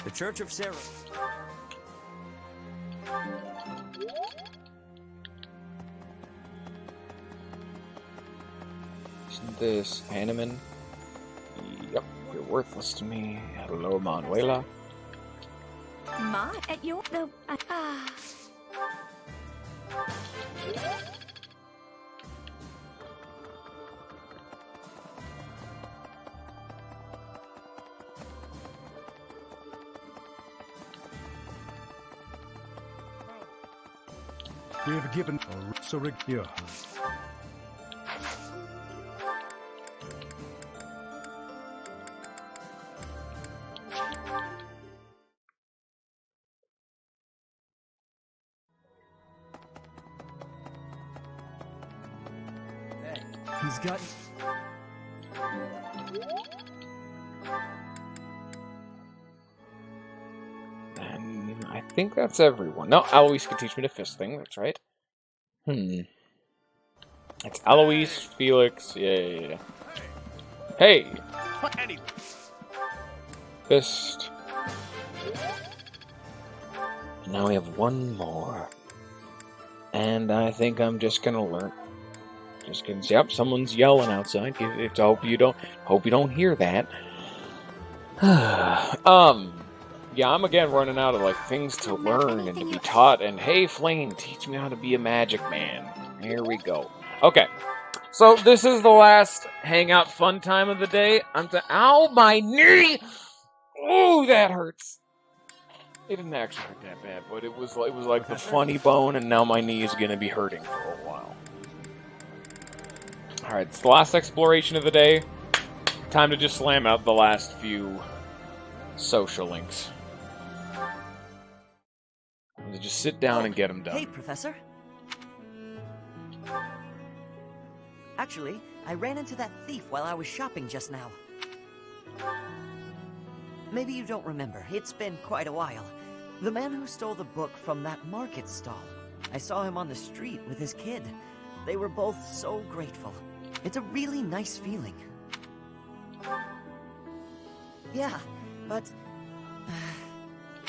The Church of Sarah. Isn't this Hanneman? Yep, you're worthless to me. Hello, Manuela. Ma, at your... No, We have given yeah. He's got... And I think that's everyone. No, Alois could teach me the fist thing, that's right. It's Eloise, Felix, yeah. Hey! Fist. Now we have one more. And I think I'm just gonna learn. Just gonna say, yep, someone's yelling outside. Hope you don't hear that. Yeah, I'm again running out of like things to learn and to be taught. And hey, Flame, teach me how to be a magic man. Here we go. Okay, so this is the last hangout fun time of the day. Ow, my knee! Ooh, that hurts. It didn't actually hurt that bad, but it was like the funny bone, and now my knee is gonna be hurting for a while. All right, it's the last exploration of the day. Time to just slam out the last few social links. Just sit down and get them done. Hey, Professor. Actually, I ran into that thief while I was shopping just now. Maybe you don't remember. It's been quite a while. The man who stole the book from that market stall. I saw him on the street with his kid. They were both so grateful. It's a really nice feeling. Yeah, but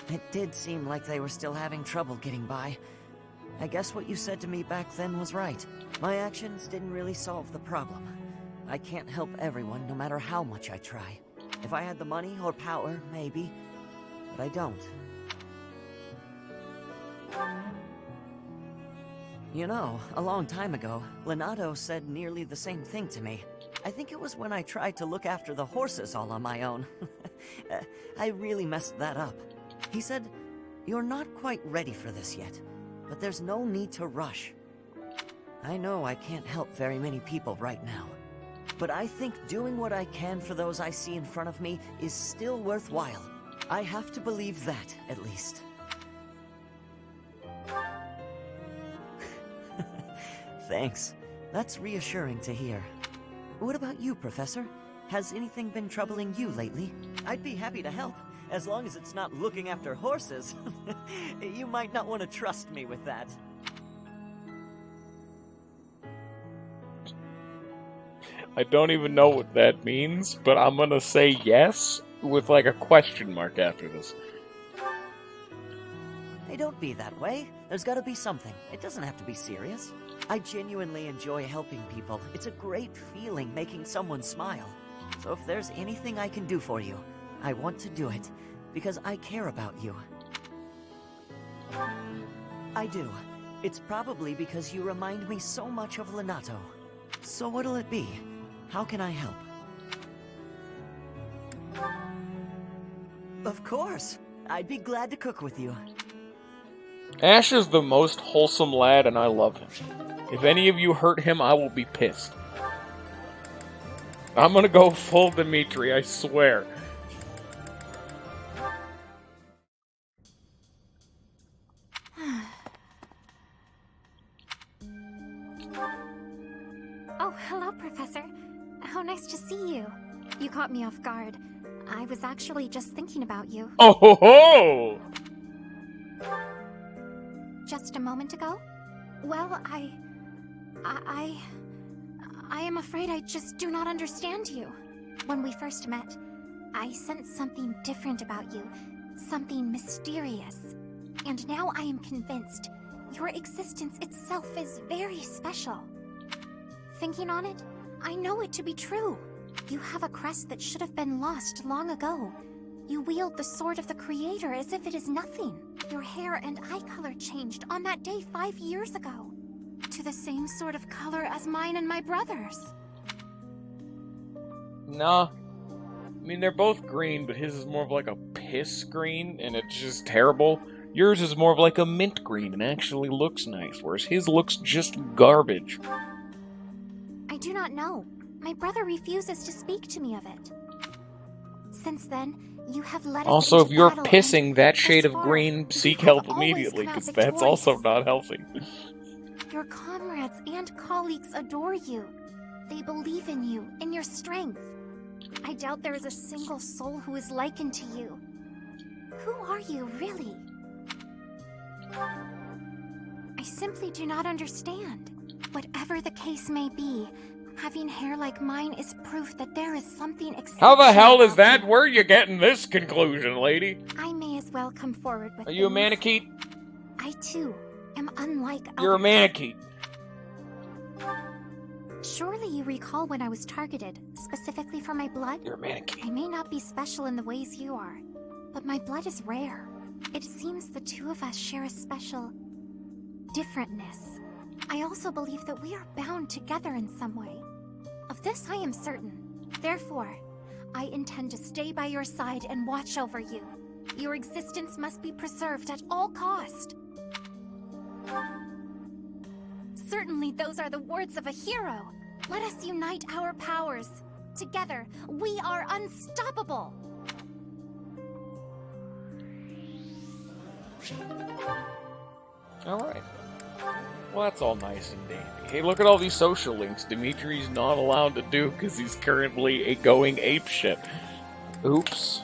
it did seem like they were still having trouble getting by. I guess what you said to me back then was right. My actions didn't really solve the problem. I can't help everyone, no matter how much I try. If I had the money or power, maybe, but I don't. You know, a long time ago, Leonardo said nearly the same thing to me. I think it was when I tried to look after the horses all on my own. I really messed that up. He said, "You're not quite ready for this yet, but there's no need to rush." I know I can't help very many people right now, but I think doing what I can for those I see in front of me is still worthwhile. I have to believe that, at least. Thanks. That's reassuring to hear. What about you, Professor? Has anything been troubling you lately? I'd be happy to help, as long as it's not looking after horses. You might not want to trust me with that. I don't even know what that means, but I'm gonna say yes with like a question mark after this. Hey, don't be that way. There's gotta be something. It doesn't have to be serious. I genuinely enjoy helping people. It's a great feeling making someone smile. So if there's anything I can do for you, I want to do it, because I care about you. I do. It's probably because you remind me so much of Lenato. So what'll it be? How can I help? Of course. I'd be glad to cook with you. Ash is the most wholesome lad, and I love him. If any of you hurt him, I will be pissed. I'm gonna go full Demitri, I swear. Oh, hello, Professor. How nice to see you. You caught me off guard. I was actually just thinking about you. Oh ho ho! Just a moment ago? Well, I am afraid I just do not understand you. When we first met, I sensed something different about you. Something mysterious. And now I am convinced your existence itself is very special. Thinking on it, I know it to be true. You have a crest that should have been lost long ago. You wield the sword of the Creator as if it is nothing. Your hair and eye color changed on that day 5 years ago. To the same sort of color as mine and my brother's. Nah. I mean, they're both green, but his is more of like a piss green, and it's just terrible. Yours is more of like a mint green and actually looks nice, whereas his looks just garbage. I do not know. My brother refuses to speak to me of it. Since then, you have led us Also, into if you're battle, pissing that thus shade of far, green, seek you have help always immediately, come out because that's also victorious. not healthy. Your comrades and colleagues adore you. They believe in you, in your strength. I doubt there is a single soul who is likened to you. Who are you, really? I simply do not understand. Whatever the case may be, having hair like mine is proof that there is something exceptional. How the hell is about that? you. Where are you getting this conclusion, lady? I may as well come forward with Are you a things. mannequin? I too am unlike You're a others. mannequin. Surely you recall when I was targeted, specifically for my blood? You're a mannequin. I may not be special in the ways you are, but my blood is rare. It seems the two of us share a special differentness. I also believe that we are bound together in some way. Of this I am certain. Therefore, I intend to stay by your side and watch over you. Your existence must be preserved at all cost. Certainly those are the words of a hero. Let us unite our powers. Together, we are unstoppable. Alright. Well, that's all nice and dandy. Hey, look at all these social links Dimitri's not allowed to do because he's currently going apeshit. Oops.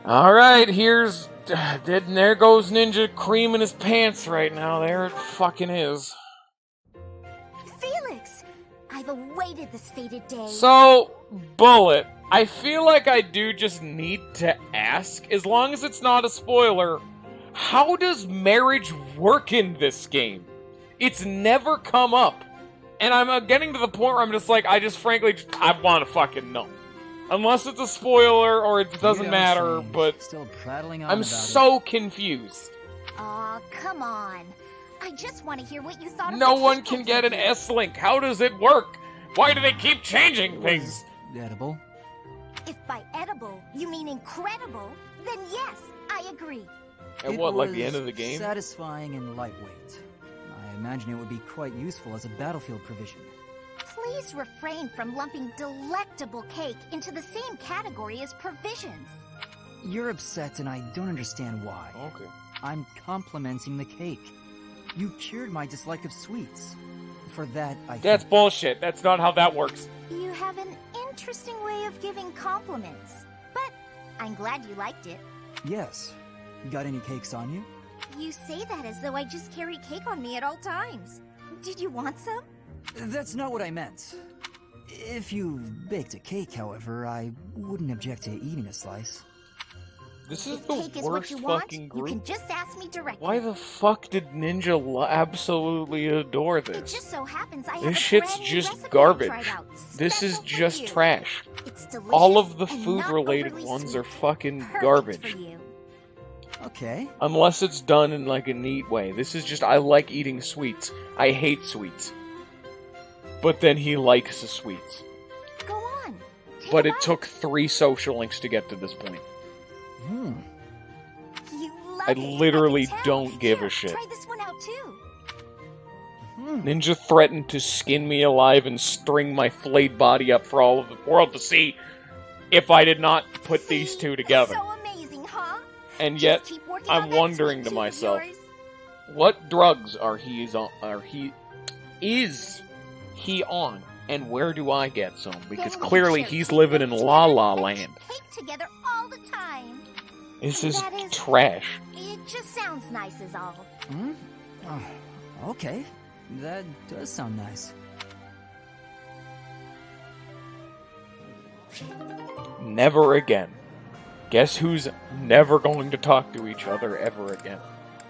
Alright, here's... There goes Ninja creaming his pants right now. There it fucking is. Felix! I've awaited this fated day. So, Bullet, I feel like I do just need to ask, as long as it's not a spoiler, how does marriage work in this game? It's never come up. And I'm getting to the point where I'm just like, I want to fucking know. Unless it's a spoiler or it doesn't matter, but still prattling on I'm about so confused. Aw, come on. I just want to hear what you thought of No the one cake can I get an gave you. S-Link. How does it work? Why do they keep changing things? Edible. If by edible you mean incredible, then yes, I agree. And It what, like the was end of the game? Satisfying and lightweight. I imagine it would be quite useful as a battlefield provision. Please refrain from lumping delectable cake into the same category as provisions. You're upset and I don't understand why. Okay. I'm complimenting the cake. You cured my dislike of sweets. For that, That's bullshit. That's not how that works. You have an interesting way of giving compliments, but I'm glad you liked it. Yes. Got any cakes on you? You say that as though I just carry cake on me at all times. Did you want some? That's not what I meant. If you baked a cake, however, I wouldn't object to eating a slice. This is If the cake is what worst you want, fucking you group. can just ask me directly. Why the fuck did Ninja absolutely adore It this? just so happens I have This a shit's brand new just recipe I garbage. tried out, This is special for just you. trash. It's delicious All of the and food-related not overly ones sweet. are fucking Perfect garbage. for you. Okay. Unless it's done in like a neat way. This is just, I like eating sweets. I hate sweets. But then he likes the sweets. Go on. But it took 3 social links to get to this point. You love I it. literally can tell. don't give Here, a shit. Try this one out too. Ninja threatened to skin me alive and string my flayed body up for all of the world to see if I did not put these two together. So amazing, huh? And Just yet, keep working I'm on that wondering sweet to tooth of myself, yours. what drugs is he on, and where do I get some? Because Then we clearly share he's cake living in together La La and Land. Cake together all the time. This is That is- trash. It just sounds nice is all. Okay. That does sound nice. Never again. Guess who's never going to talk to each other ever again?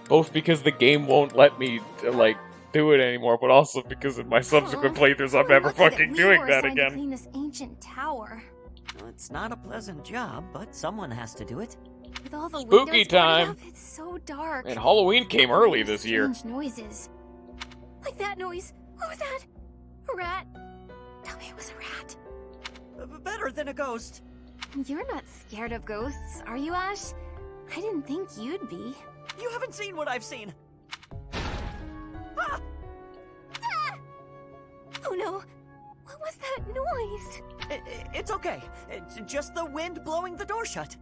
Both because the game won't let me, like, do it anymore, but also because in my subsequent playthroughs I'm never fucking doing that To again. clean this ancient tower. It's not a pleasant job, but someone has to do it. With all the Spooky windows boarded time. up, it's so dark. And Halloween came early this year. Strange noises. Like that noise. What was that? A rat? Tell me it was a rat. Better than a ghost. You're not scared of ghosts, are you, Ash? I didn't think you'd be. You haven't seen what I've seen. Ah! Oh no! What was that noise? It's okay. It's just the wind blowing the door shut.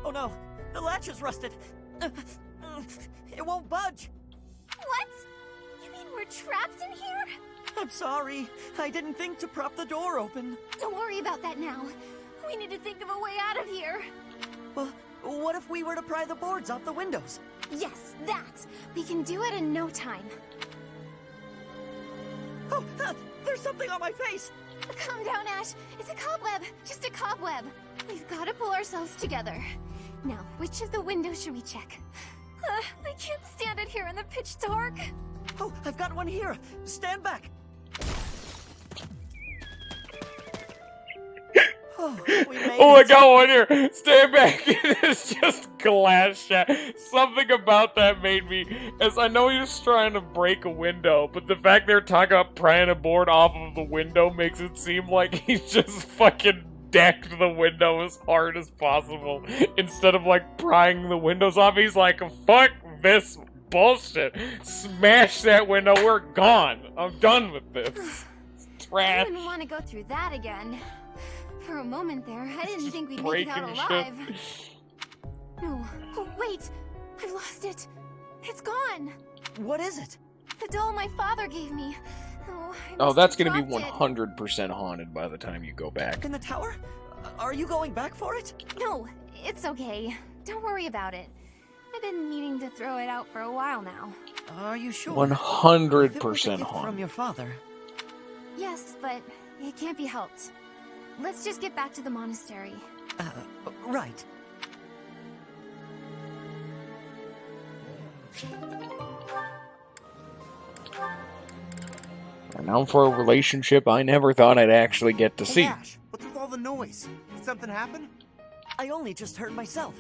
Oh no, the latch is rusted. It won't budge. What? You mean we're trapped in here? I'm sorry. I didn't think to prop the door open. Don't worry about that now. We need to think of a way out of here. Well, what if we were to pry the boards off the windows? Yes, that! We can do it in no time. Oh, there's something on my face! Calm down, Ash. It's a cobweb. Just a cobweb. We've got to pull ourselves together. Now, which of the windows should we check? I can't stand it here in the pitch dark. Oh, I've got one here. Stand back. Oh, I got one here. Stand back. It's just glass shattered. Something about that made me, as I know he was trying to break a window, but the fact they're talking about prying a board off of the window makes it seem like he's just fucking decked the window as hard as possible. Instead of like prying the windows off, he's like, fuck this bullshit. Smash that window. We're gone. I'm done with this. It's trash. I wouldn't want to go through that again. For a moment there, I didn't think we'd make it out alive. No. Oh, wait! I've lost it. It's gone. What is it? The doll my father gave me. Oh, that's gonna be 100% haunted by the time you go back. In the tower? Are you going back for it? No, it's okay. Don't worry about it. I've been meaning to throw it out for a while now. Are you sure? 100% haunted. From your father. Yes, but it can't be helped. Let's just get back to the monastery. Right. And now for a relationship I never thought I'd actually get to see. Ash, what's with all the noise? Did something happen? I only just heard myself.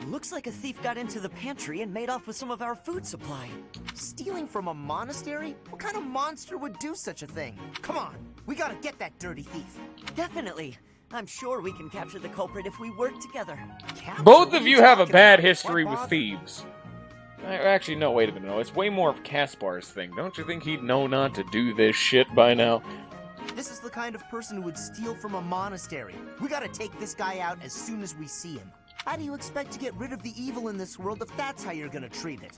Looks like a thief got into the pantry and made off with some of our food supply. Stealing from a monastery? What kind of monster would do such a thing? Come on, we gotta get that dirty thief. Definitely. I'm sure we can capture the culprit if we work together. Both of you have a bad history with thieves. Actually, no, wait a minute. No, it's way more of Kaspar's thing. Don't you think he'd know not to do this shit by now? This is the kind of person who would steal from a monastery. We gotta take this guy out as soon as we see him. How do you expect to get rid of the evil in this world if that's how you're gonna treat it?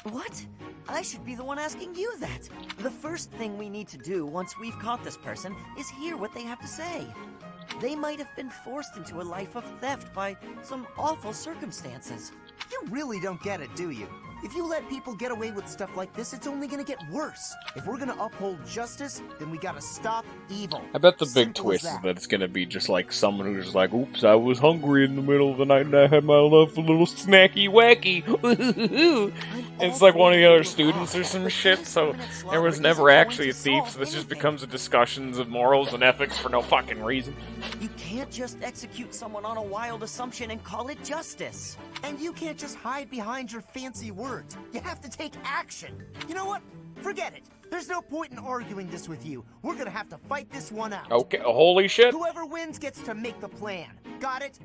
What? I should be the one asking you that. The first thing we need to do once we've caught this person is hear what they have to say. They might have been forced into a life of theft by some awful circumstances. You really don't get it, do you? If you let people get away with stuff like this, it's only gonna get worse. If we're gonna uphold justice, then we gotta stop evil. I bet the big twist is that it's gonna be just like someone who's just like, oops, I was hungry in the middle of the night and I had my love for a little snacky wacky. It's like one of the other students or some shit, so there was never actually a thief, so this just becomes a discussions of morals and ethics for no fucking reason. You can't just execute someone on a wild assumption and call it justice. And you can't just hide behind your fancy words. You have to take action. You know what? Forget it. There's no point in arguing this with you. We're gonna have to fight this one out. Okay, holy shit. Whoever wins gets to make the plan. Got it?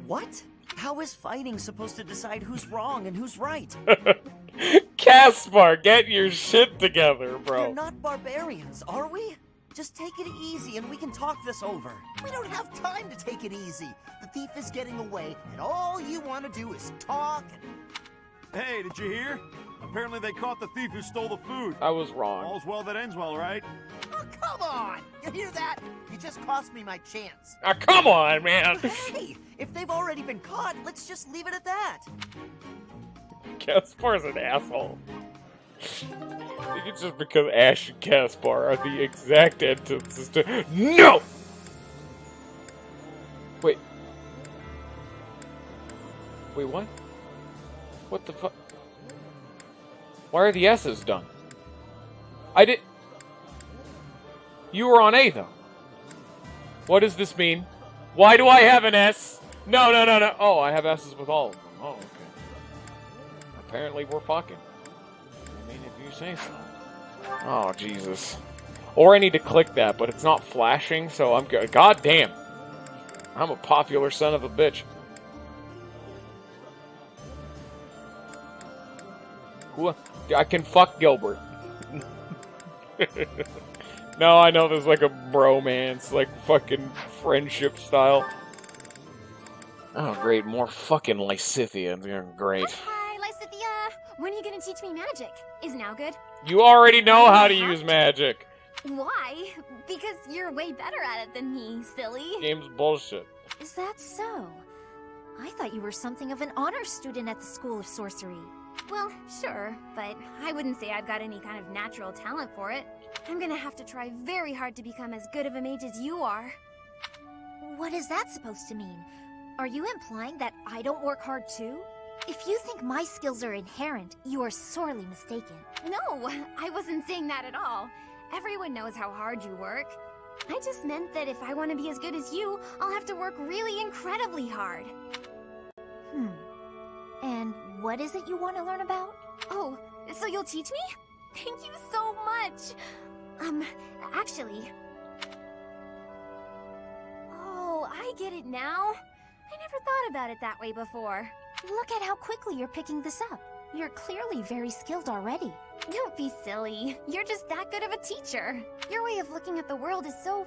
What? How is fighting supposed to decide who's wrong and who's right? Kaspar, get your shit together, bro. We're not barbarians, are we? Just take it easy and we can talk this over. We don't have time to take it easy. The thief is getting away, and all you want to do is talk and... Hey, did you hear? Apparently they caught the thief who stole the food. I was wrong. All's well that ends well, right? Oh, come on! You hear that? You just cost me my chance. Come on, man! Hey, if they've already been caught, let's just leave it at that. Kaspar's an asshole. I think it's just because Ash and Kaspar are the exact antithesis to— No! Wait. Wait, what? What the fuck? Why are the S's done? You were on A, though. What does this mean? Why do I have an S? No. Oh, I have S's with all of them. Oh, okay. Apparently we're fucking. I mean, if you say so. Oh, Jesus. Or I need to click that, but it's not flashing, so I'm good. God damn. I'm a popular son of a bitch. I can fuck Gilbert. No, I know there's like a bromance, like fucking friendship style. Oh, great. More fucking Lysithia. They're great. Hi, Lysithia. When are you gonna teach me magic? Is now good? You already know how to use magic. Why? Because you're way better at it than me, silly. Game's bullshit. Is that so? I thought you were something of an honor student at the School of Sorcery. Well, sure, but I wouldn't say I've got any kind of natural talent for it. I'm gonna have to try very hard to become as good of a mage as you are. What is that supposed to mean? Are you implying that I don't work hard too? If you think my skills are inherent, you are sorely mistaken. No, I wasn't saying that at all. Everyone knows how hard you work. I just meant that if I want to be as good as you, I'll have to work really incredibly hard. And what is it you want to learn about? Oh, so you'll teach me? Thank you so much! Actually... Oh, I get it now. I never thought about it that way before. Look at how quickly you're picking this up. You're clearly very skilled already. Don't be silly. You're just that good of a teacher. Your way of looking at the world is so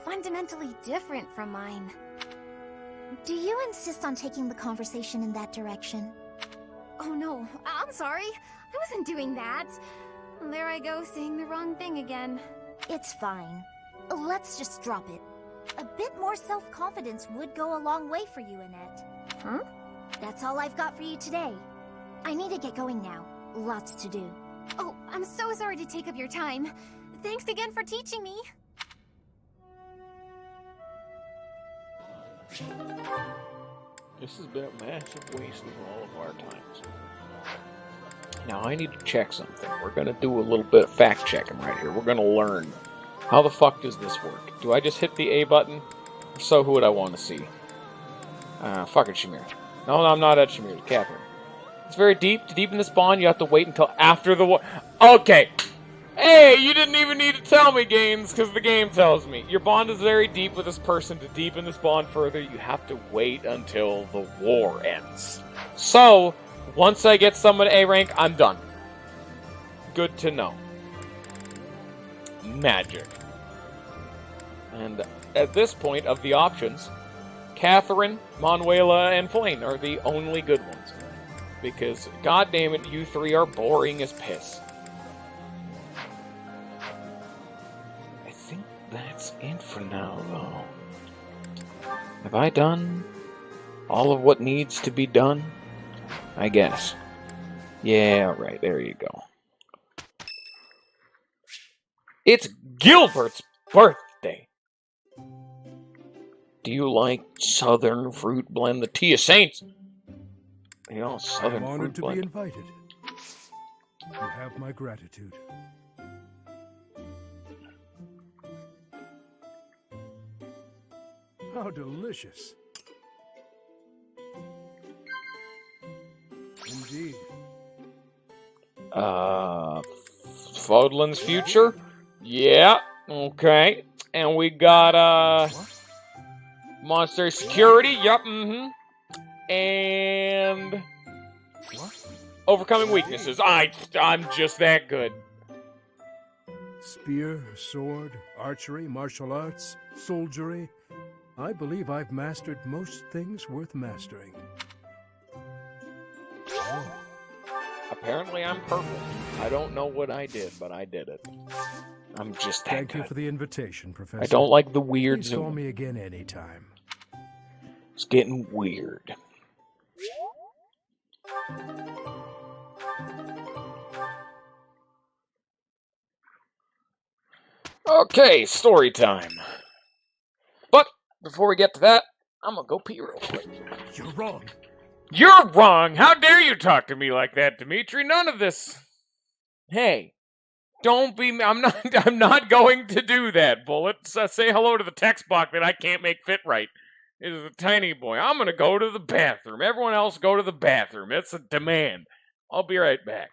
fundamentally different from mine. Do you insist on taking the conversation in that direction? Oh no, I'm sorry. I wasn't doing that. There I go, saying the wrong thing again. It's fine. Let's just drop it. A bit more self-confidence would go a long way for you, Annette. Huh? That's all I've got for you today. I need to get going now. Lots to do. Oh, I'm so sorry to take up your time. Thanks again for teaching me. This has been a massive waste of all of our times. Now I need to check something. We're gonna do a little bit of fact checking right here. We're gonna learn. How the fuck does this work? Do I just hit the A button? If so, who would I want to see? Fucking Shamir. No, I'm not at Shamir. It's Catherine. It's very deep. To deepen this bond, you have to wait until after the war. Okay. Hey, you didn't even need to tell me, games, because the game tells me. Your bond is very deep with this person. To deepen this bond further, you have to wait until the war ends. So, once I get someone A rank, I'm done. Good to know. Magic. And at this point of the options, Catherine, Manuela, and Flane are the only good ones. Because, goddammit, you three are boring as piss. I think that's it for now, though. Have I done all of what needs to be done? I guess. Yeah, right, there you go. It's Gilbert's birthday! Do you like Southern Fruit Blend? The Tea of Saints! You know, Southern I'm honored Fruit to be Blend. invited. You have my gratitude. How delicious. Indeed. Fodlan's Future? Yeah, okay. And we got, Monster Security, yep, And... Overcoming Weaknesses. I'm just that good. Spear, sword, archery, martial arts, soldiery. I believe I've mastered most things worth mastering. Oh. Apparently I'm perfect. I don't know what I did, but I did it. I'm just that Thank good. you for the invitation, Professor. I don't like the weird Please call zoom. me again anytime. It's getting weird. Okay, story time. But before we get to that, I'm gonna go pee real quick. You're wrong. You're wrong! How dare you talk to me like that, Demitri? None of this. Hey, don't be. I'm not going to do that, Bullet. Say hello to the text box that I can't make fit right. It is a tiny boy. I'm gonna go to the bathroom. Everyone else go to the bathroom. It's a demand. I'll be right back.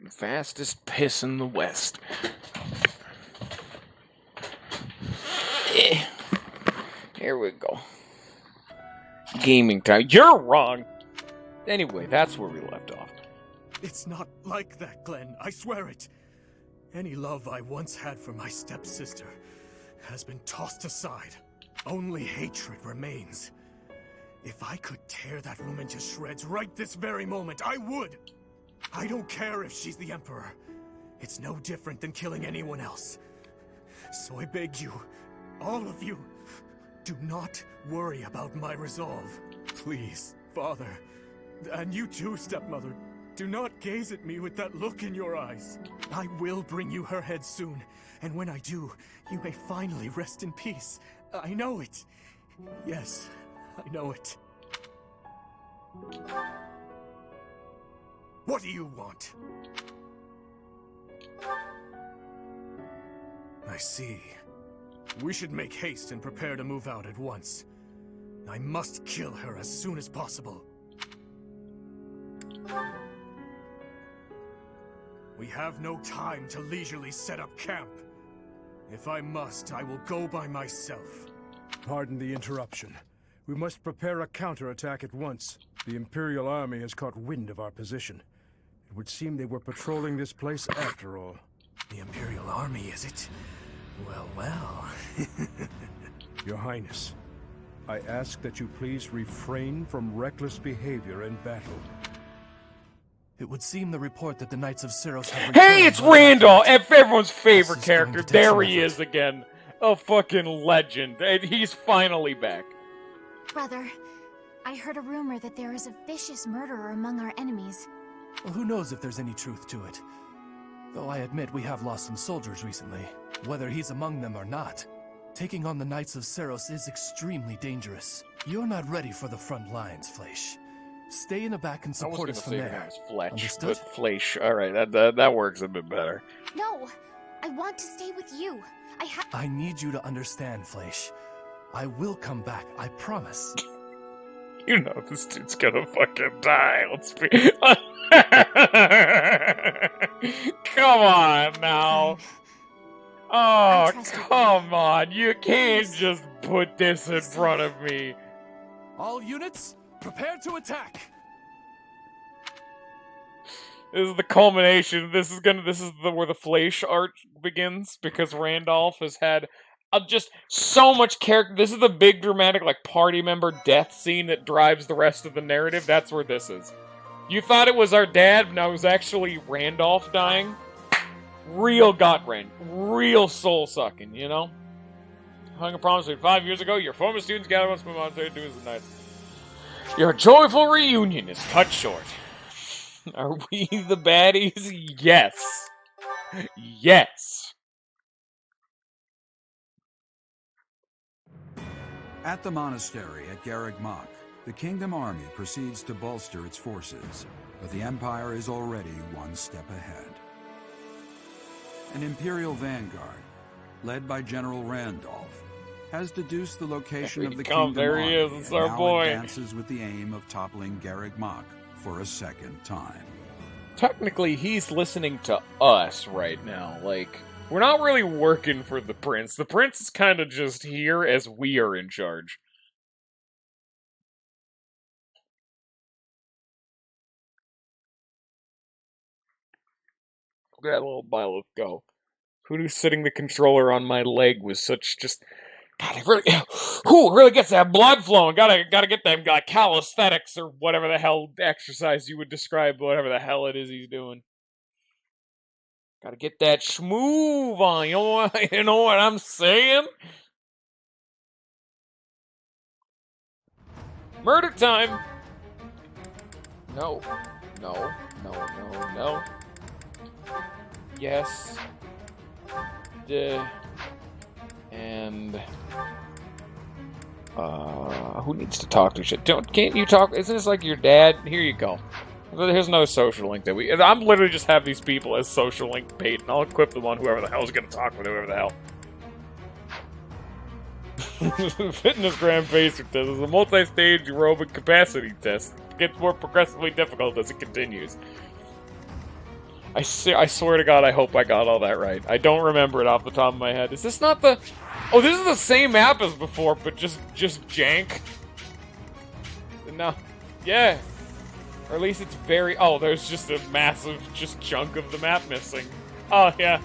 Fastest piss in the West. Here we go. Gaming time. You're wrong! Anyway, that's where we left off. It's not like that, Glenn. I swear it. Any love I once had for my stepsister has been tossed aside. Only hatred remains. If I could tear that woman to shreds right this very moment, I would! I don't care if she's the Emperor. It's no different than killing anyone else. So I beg you, all of you, do not worry about my resolve. Please, Father, and you too, stepmother, do not gaze at me with that look in your eyes. I will bring you her head soon, and when I do, you may finally rest in peace. I know it. Yes, I know it. What do you want? I see. We should make haste and prepare to move out at once. I must kill her as soon as possible. We have no time to leisurely set up camp. If I must, I will go by myself. Pardon the interruption. We must prepare a counterattack at once. The Imperial Army has caught wind of our position. It would seem they were patrolling this place after all. The Imperial Army, is it? Well, well. Your Highness, I ask that you please refrain from reckless behavior in battle. It would seem the report that the Knights of Syros have... Hey, it's Randolph! Everyone's favorite character. There he is again. A fucking legend. And he's finally back. Brother, I heard a rumor that there is a vicious murderer among our enemies. Well, who knows if there's any truth to it? Though I admit we have lost some soldiers recently. Whether he's among them or not, taking on the Knights of Syros is extremely dangerous. You're not ready for the front lines, Fleisch. Stay in the back and support us from there. Understood? Fleisch. Alright, that works a bit better. No, I want to stay with you. I need you to understand, Fleisch. I will come back, I promise. You know this dude's gonna fucking die. Let's be... Come on, now. Oh, come on. You can't just put this in front of me. All units, prepare to attack. This is the culmination. This is where the Fleisch art begins, because Randolph has had just so much character. This is the big dramatic, like, party member death scene that drives the rest of the narrative. That's where this is. You thought it was our dad, but no, it was actually Randolph dying. Real gut-wrench. Real soul-sucking, you know? Hung a promise to 5 years ago, your former students gather once per month to do as the night. Your joyful reunion is cut short. Are we the baddies? Yes. Yes. At the monastery at Garreg Mach, the Kingdom Army proceeds to bolster its forces, but the Empire is already one step ahead. An Imperial vanguard, led by General Randolph, has deduced the location of the Kingdom Army and now advances with the aim of toppling Garreg Mach for a second time. Technically, he's listening to us right now. Like, we're not really working for the Prince. The Prince is kind of just here as we are in charge. Look at that little bile, let's go. Who knew sitting the controller on my leg was such just... God, it really gets that blood flowing. Gotta get them calisthenics or whatever the hell exercise you would describe, whatever the hell it is he's doing. Gotta get that schmoove on. You know what I'm saying? Murder time. No. Yes. And who needs to talk to shit? Can't you talk? Isn't this like your dad? Here you go. Here's another social link that I'm literally just have these people as social link bait, and I'll equip them on whoever the hell's gonna talk with whoever the hell. Fitness gram basic test is a multi-stage aerobic capacity test. It gets more progressively difficult as it continues. I swear to God, I hope I got all that right. I don't remember it off the top of my head. Is this not the... Oh, this is the same map as before, but just jank. No. Yeah. Or at least it's very... Oh, there's just a massive chunk of the map missing. Oh, yeah,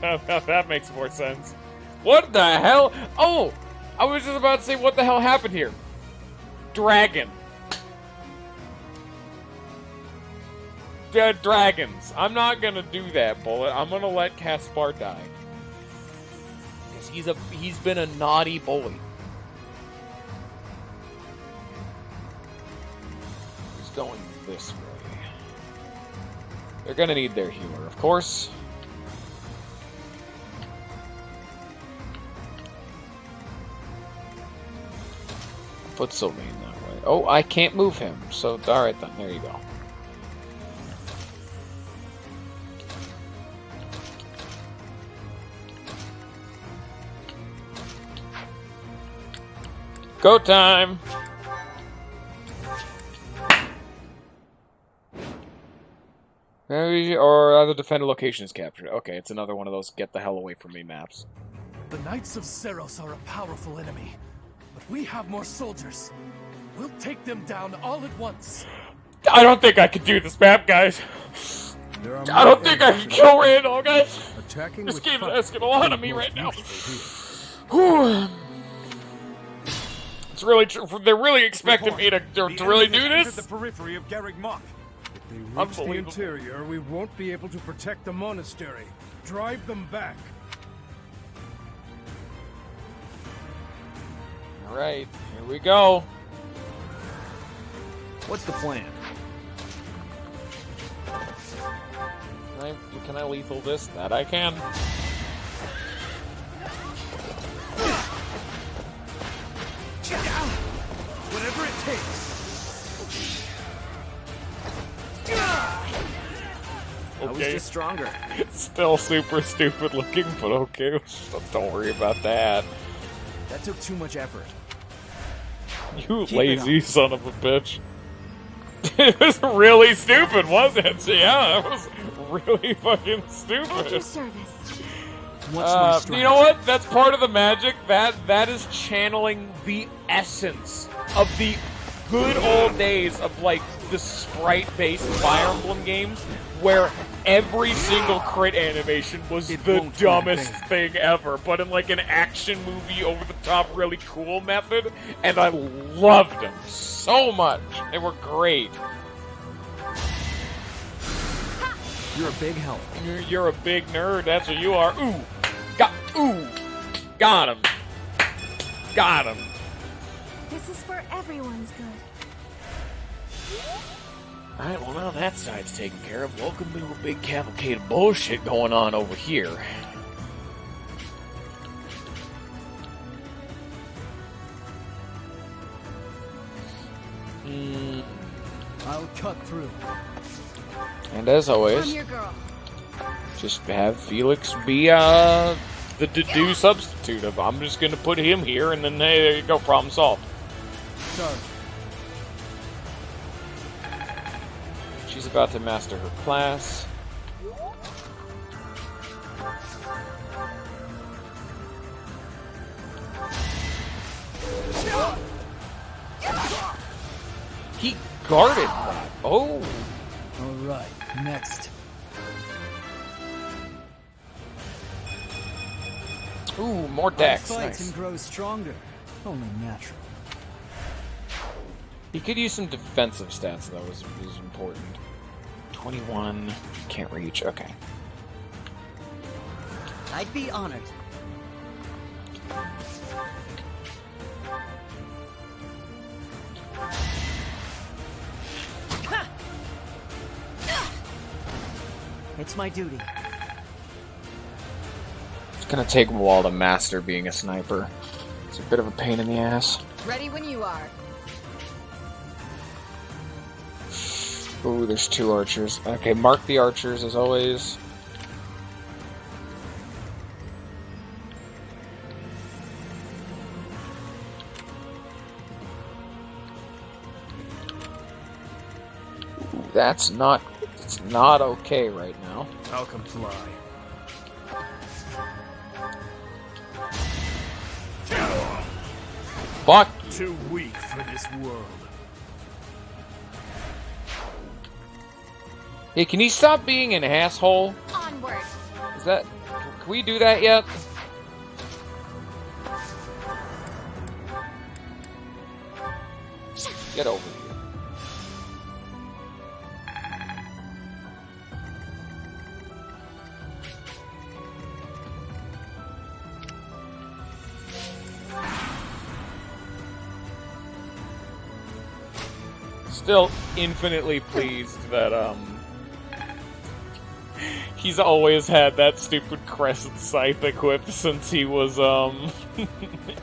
that makes more sense. What the hell? Oh! I was just about to say, what the hell happened here? Dragon. Dragons. I'm not gonna do that, Bullet. I'm gonna let Caspar die. Because he's been a naughty bully. He's going this way. They're gonna need their healer, of course. Put Sylvain that way. Oh, I can't move him. So, alright then. There you go. Go time! Maybe, or other defender location is captured. Okay, it's another one of those get the hell away from me maps. The Knights of Seros are a powerful enemy, but we have more soldiers. We'll take them down all at once. I don't think I can do this map, guys. I don't think I can kill Randall, guys. This game is asking a lot of me right now. It's really they're really expecting me to really do this? The periphery of Garreg Mach. If they reach the interior, we won't be able to protect the monastery. Drive them back. Alright, here we go. What's the plan? Can I lethal this? That I can. Whatever it takes. I was just stronger. It's still super stupid looking, but okay. Don't worry about that. That took too much effort. You lazy son of a bitch. It was really stupid, wasn't it? Yeah, that was really fucking stupid. You know what? That's part of the magic. That is channeling the essence of the good old days of like the sprite-based Fire Emblem games, where every single crit animation was the dumbest thing ever, but in like an action movie, over-the-top, really cool method, and I loved them so much. They were great. You're a big help. You're a big nerd. That's what you are. Ooh, got him. Got him. This is for everyone's good. Alright, well now that side's taken care of. Welcome to a big cavalcade of bullshit going on over here. I'll cut through. And as always, just have Felix be the do substitute of I'm just gonna put him here and then hey, there you go, problem solved. Sorry. She's about to master her class. He guarded that. Oh. Alright, next. Ooh, more dex. Fights Nice. and grows stronger. Only natural. He could use some defensive stats, though, is important. 21. Can't reach. Okay. I'd be honored. It's my duty. It's gonna take a while to master being a sniper. It's a bit of a pain in the ass. Ready when you are. Ooh, there's 2 archers. Okay, mark the archers as always. Ooh, that's not It's not okay right now. I'll comply. Fuck. Too weak for this world. Hey, can you stop being an asshole? Onward. Is that... Can we do that yet? Get over here. Still infinitely pleased that, he's always had that stupid crescent scythe equipped since he was,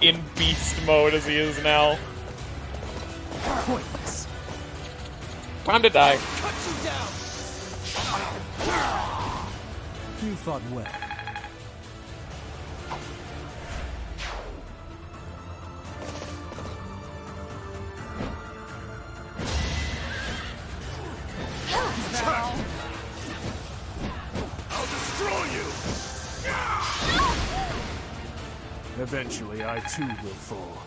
in beast mode as he is now. Pointless. Time to die. Cut you down. You fought well. I'll destroy you! Eventually, I too will fall.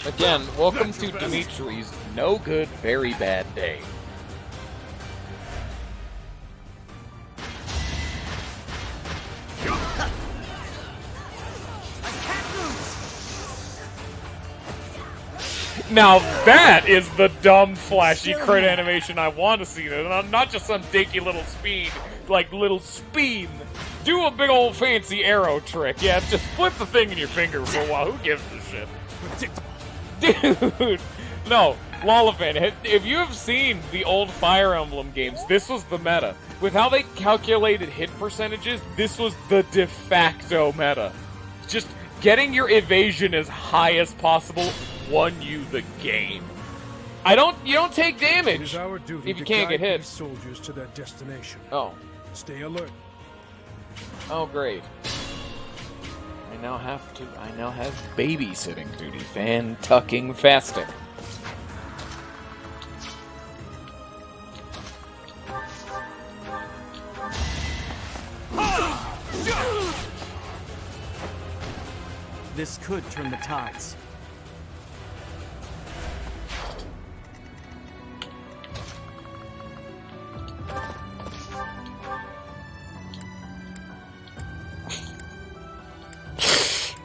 Again, welcome to Dimitri's no good, very bad day. Now that is the dumb, flashy crit animation I want to see. Not just some dinky little speed, like little speed. Do a big old fancy arrow trick. Yeah, just flip the thing in your finger for a while. Who gives a shit? Dude, no, Lollifan, if you have seen the old Fire Emblem games, this was the meta. With how they calculated hit percentages, this was the de facto meta. Just getting your evasion as high as possible won you the game. You don't take damage It is our duty if you to can't get guide hit. these soldiers to their destination. Oh. Stay alert. Oh, great. I now have babysitting duty. Fan-tucking fasting. This could turn the tides.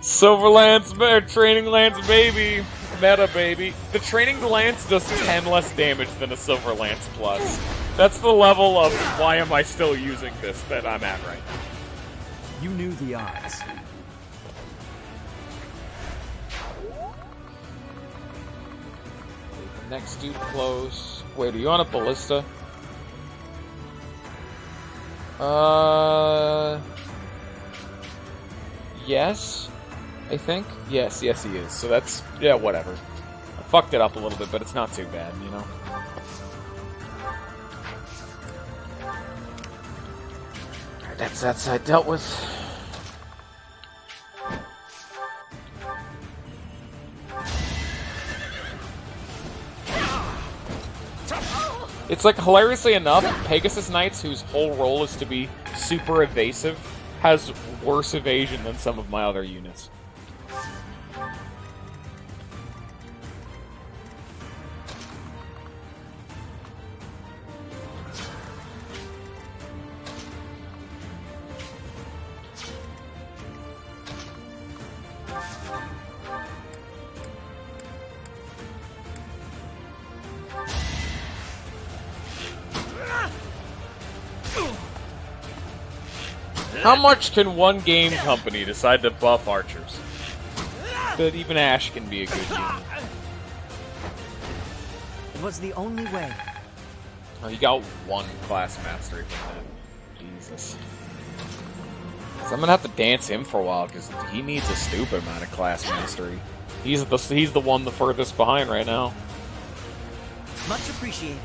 Silverlance, Training Lance baby. Meta baby. The Training Lance does 10 less damage than a Silver Lance Plus. That's the level of why am I still using this that I'm at right now. You knew the odds. Next dude close. Wait, are you on a ballista? Yes, I think. Yes, he is. So that's, yeah, whatever. I fucked it up a little bit, but it's not too bad, you know? Alright, that's that side dealt with. It's like, hilariously enough, Pegasus Knights, whose whole role is to be super evasive, has worse evasion than some of my other units. How much can one game company decide to buff archers? But even Ash can be a good unit. It was the only way. Oh, you got one class mastery from that. Jesus. So I'm gonna have to dance him for a while, because he needs a stupid amount of class mastery. He's the one the furthest behind right now. Much appreciated.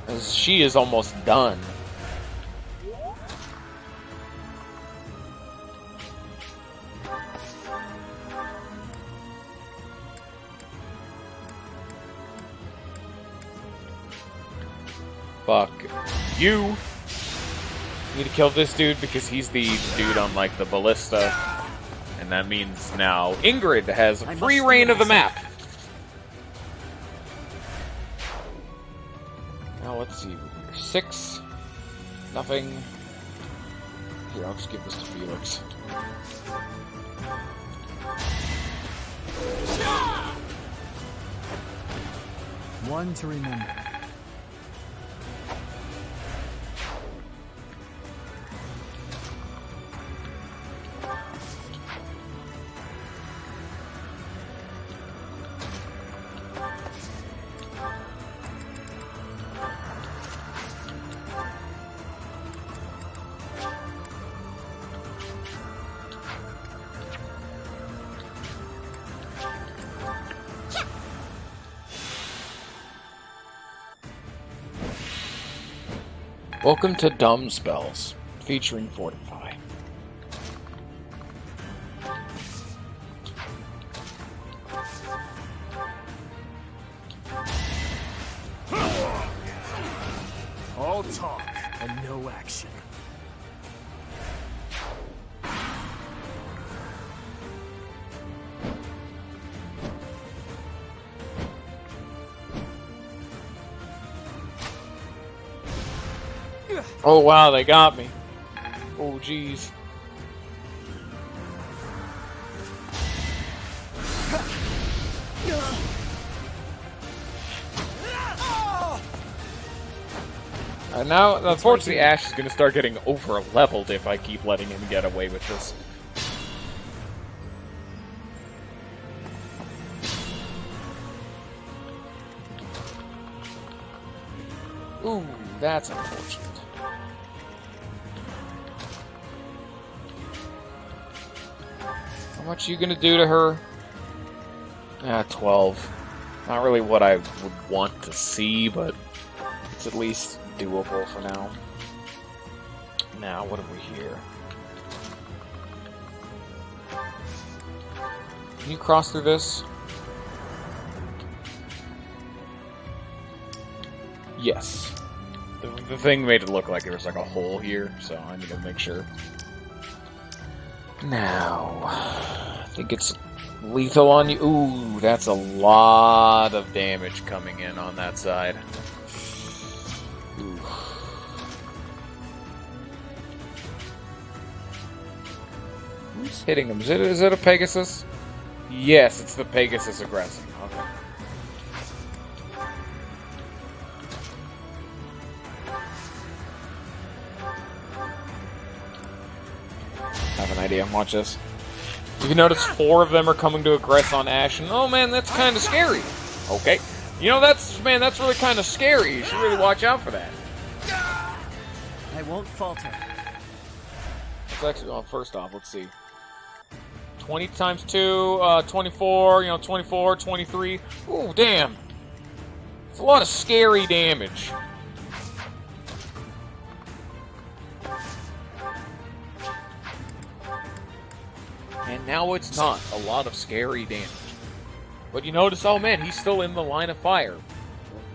As she is almost done. Fuck you. Need to kill this dude because he's the dude on, like, the ballista. And that means now Ingrid has free reign of the map. Now let's see. 6. Nothing. Here, I'll just give this to Felix. One to remember. Welcome to Dumb Spells, featuring Fortify. All talk and no action. Oh wow, they got me. Oh jeez. Now, unfortunately, Ash is going to start getting over-leveled if I keep letting him get away with this. Ooh, that's unfortunate. How much are you gonna do to her? 12. Not really what I would want to see, but it's at least doable for now. Now, what have we here? Can you cross through this? Yes. The thing made it look like there was like a hole here, so I need to make sure. Now, I think it's lethal on you. Ooh, that's a lot of damage coming in on that side. Ooh. Who's hitting him? Is it a Pegasus? Yes, it's the Pegasus aggressing. Okay. I have an idea. Watch this. You can notice 4 of them are coming to aggress on Ash, and oh man, that's kind of scary. Okay. You know, that's really kind of scary. You should really watch out for that. I won't falter. Let's actually, well, first off, let's see. 20 times 2, 24, 24, 23. Ooh, damn. It's a lot of scary damage. And now it's not a lot of scary damage. But you notice, oh man, he's still in the line of fire.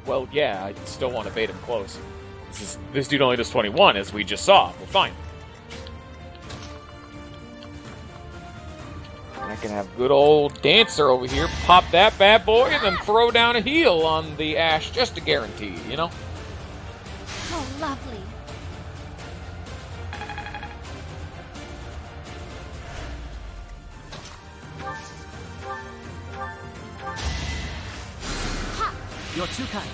Well, yeah, I still want to bait him close. This dude only does 21, as we just saw. We're fine. And I can have good old Dancer over here pop that bad boy and then throw down a heal on the Ash just to guarantee, you know? Oh, lovely. You're too kind.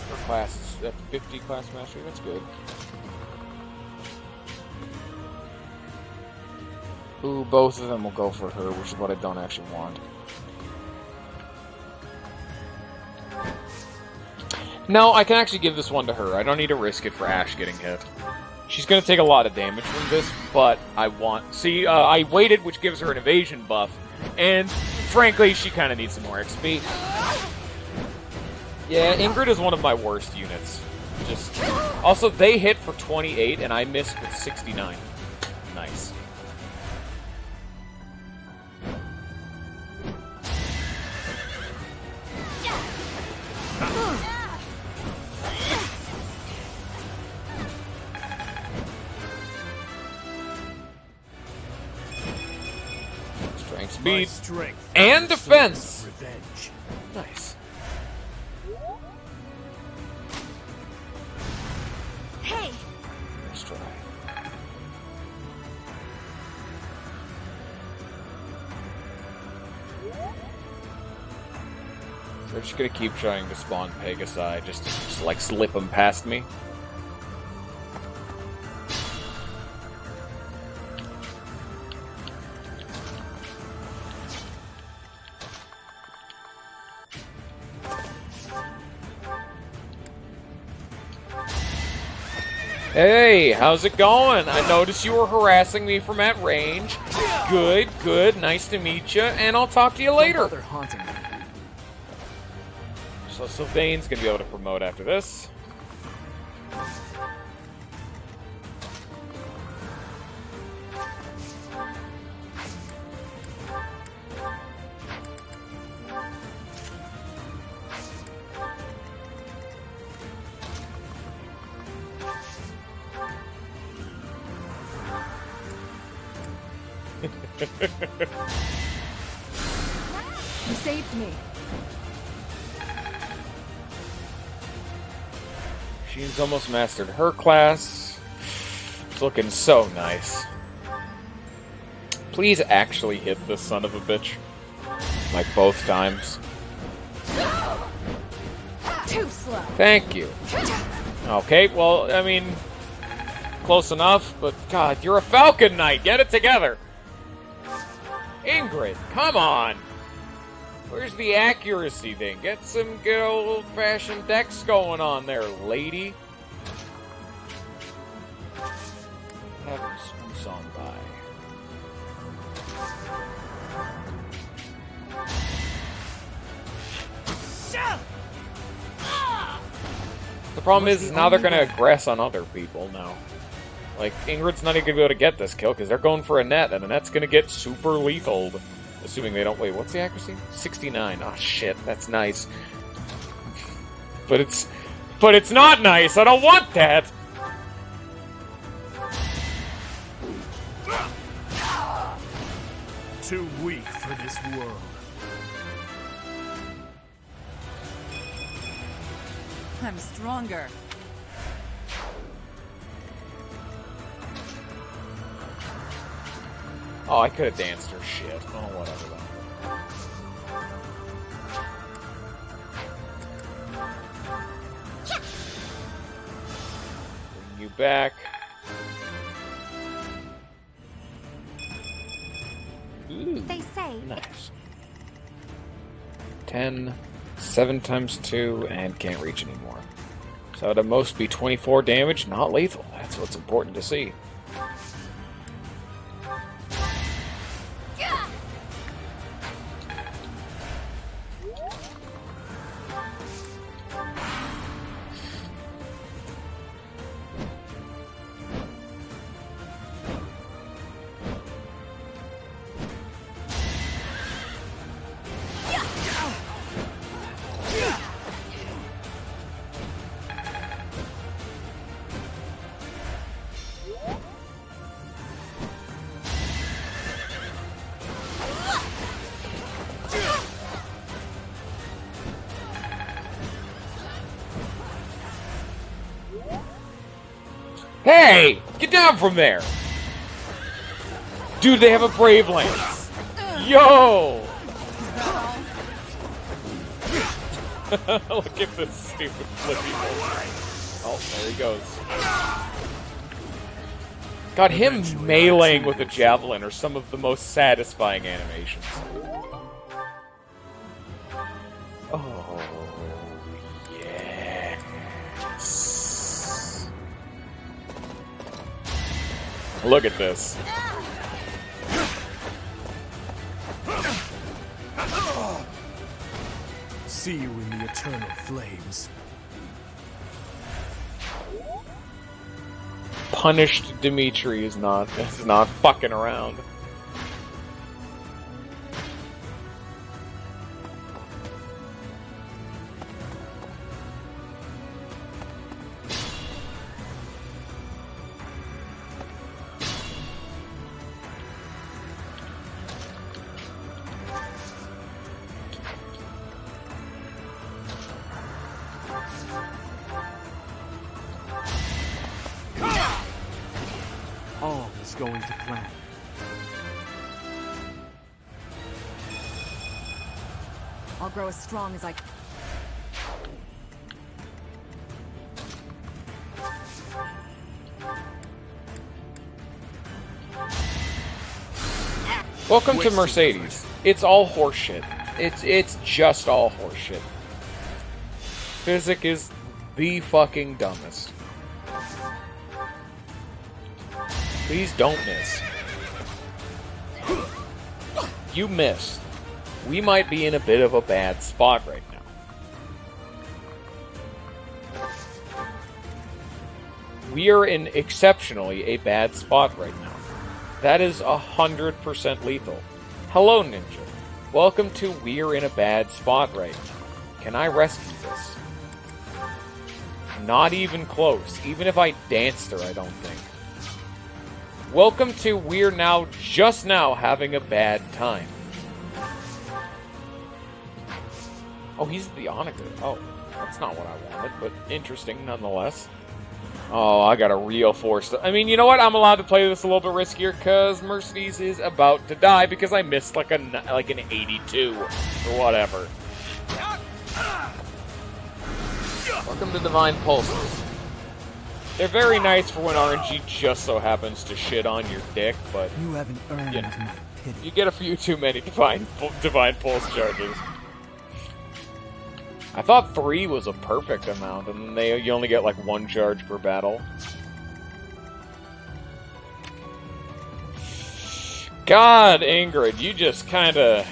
Her class is at 50 class mastery. That's good. Ooh, both of them will go for her, which is what I don't actually want. No, I can actually give this one to her. I don't need to risk it for Ash getting hit. She's going to take a lot of damage from this, but I want... See, I waited, which gives her an evasion buff, and frankly, she kind of needs some more XP. Yeah, Ingrid is one of my worst units. Also, they hit for 28, and I missed with 69. Nice. Strength, speed, strength and defense. Revenge. Nice. Hey! Nice try. They're just gonna keep trying to spawn Pegasi, just like slip them past me. Hey, how's it going? I noticed you were harassing me from at range. Good, good, nice to meet you, and I'll talk to you later. They're haunting me. So Sylvain's gonna be able to promote after this. You saved me. She's almost mastered her class. It's looking so nice. Please actually hit this son of a bitch. Like both times. Too slow. Thank you. Okay, well, I mean, close enough, but God, you're a Falcon Knight. Get it together. Ingrid, come on. Where's the accuracy thing? Get some good old-fashioned dex going on there, lady. Have one song by. The problem is now they're gonna aggress on other people now. Like, Ingrid's not even gonna be able to get this kill because they're going for a net, and the net's gonna get super lethal. Assuming they don't... Wait, what's the accuracy? 69. Oh, shit. That's nice. But it's not nice. I don't want that. Too weak for this world. I'm stronger. Oh, I could have danced her shit. Oh, whatever then. Bring you back. Ooh, They say nice. 10, 7 times 2, and can't reach anymore. So at most be 24 damage, not lethal. That's what's important to see. Hey! Get down from there! Dude, they have a Brave Lance! Yo! Look at this stupid flippy bullshit. Oh, there he goes. God, him meleeing with a javelin are some of the most satisfying animations. Oh, yes. Look at this. See you in the eternal flames. Punished Demitri is not fucking around. going to plan. I'll grow as strong as I can. Welcome to Mercedes. It's all horseshit. It's just all horseshit. Physic is the fucking dumbest. Please don't miss. You missed. We might be in a bit of a bad spot right now. We are in exceptionally a bad spot right now. That is 100% lethal. Hello, Ninja. Welcome to We're in a Bad Spot right now. Can I rescue this? Not even close. Even if I danced her, I don't think. Welcome to We're now, just now, having a bad time. Oh, he's the Onager. Oh, that's not what I wanted, but interesting nonetheless. Oh, I got a real force. I mean, you know what? I'm allowed to play this a little bit riskier because Mercedes is about to die because I missed like an 82 or whatever. Welcome to Divine Pulses. They're very nice for when RNG just so happens to shit on your dick, but you haven't earned you know, my pity. you get a few too many Divine Pulse charges. I thought 3 was a perfect amount, and you only get like 1 charge per battle. God, Ingrid, you just kinda...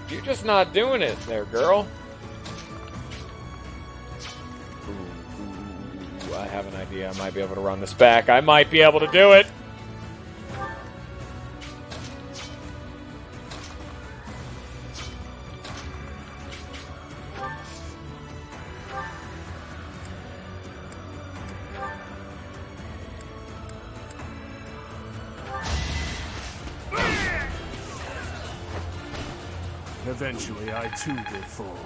You're just not doing it there, girl. Ooh, I have an idea. I might be able to run this back. I might be able to do it! Eventually, I too will fall.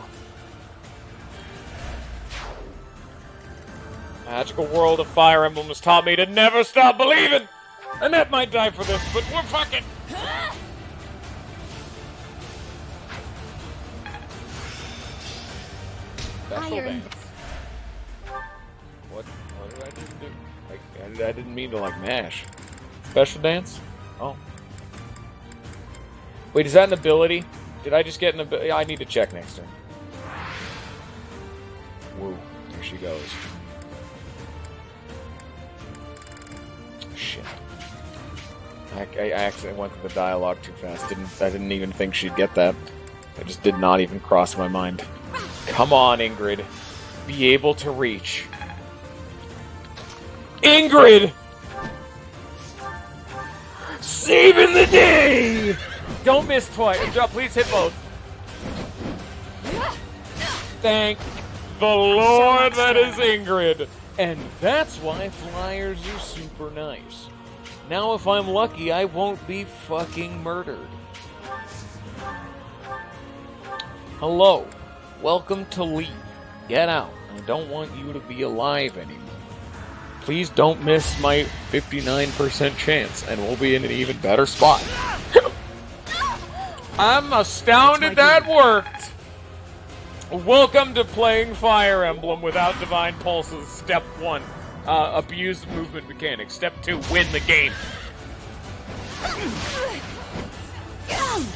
Magical world of Fire Emblem has taught me to never stop believing! Annette might die for this, but we're fucking... Special dance. What did I just do? I didn't mean to, like, mash. Special dance? Oh. Wait, is that an ability? Did I just get an ability? I need to check next turn. Woo. There she goes. Shit. I accidentally went through the dialogue too fast. I didn't even think she'd get that. It just did not even cross my mind. Come on, Ingrid. Be able to reach. Ingrid! Saving the day! Don't miss twice. Please hit both. Thank the Lord that is Ingrid. And that's why flyers are super nice. Now if I'm lucky, I won't be fucking murdered. Hello. Welcome to Leave. Get out. I don't want you to be alive anymore. Please don't miss my 59% chance, and we'll be in an even better spot. I'm astounded that worked! Welcome to playing Fire Emblem without Divine Pulses. Step 1. Abuse movement mechanics. Step 2. Win the game.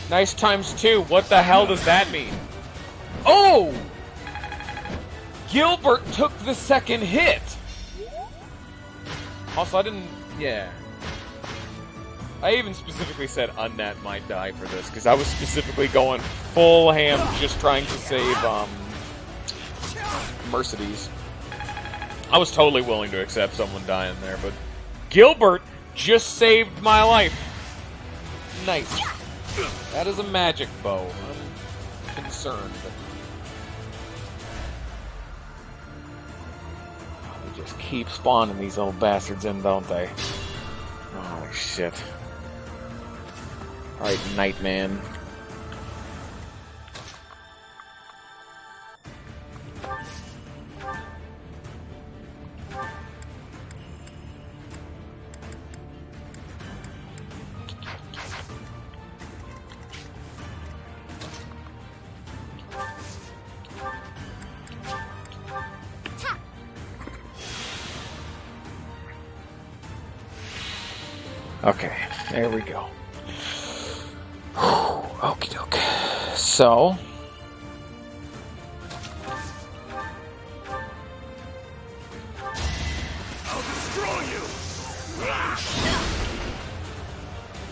Nice times 2. What the hell does that mean? Oh! Gilbert took the second hit! Also, I didn't... Yeah. I even specifically said Unnat might die for this, because I was specifically going full ham just trying to save, Mercedes. I was totally willing to accept someone dying there, but Gilbert just saved my life. Nice. That is a magic bow. I'm concerned. They just keep spawning these old bastards in, don't they? Oh, shit. Alright, Nightman. Okay, there we go. Okie doke. So... I'll destroy you!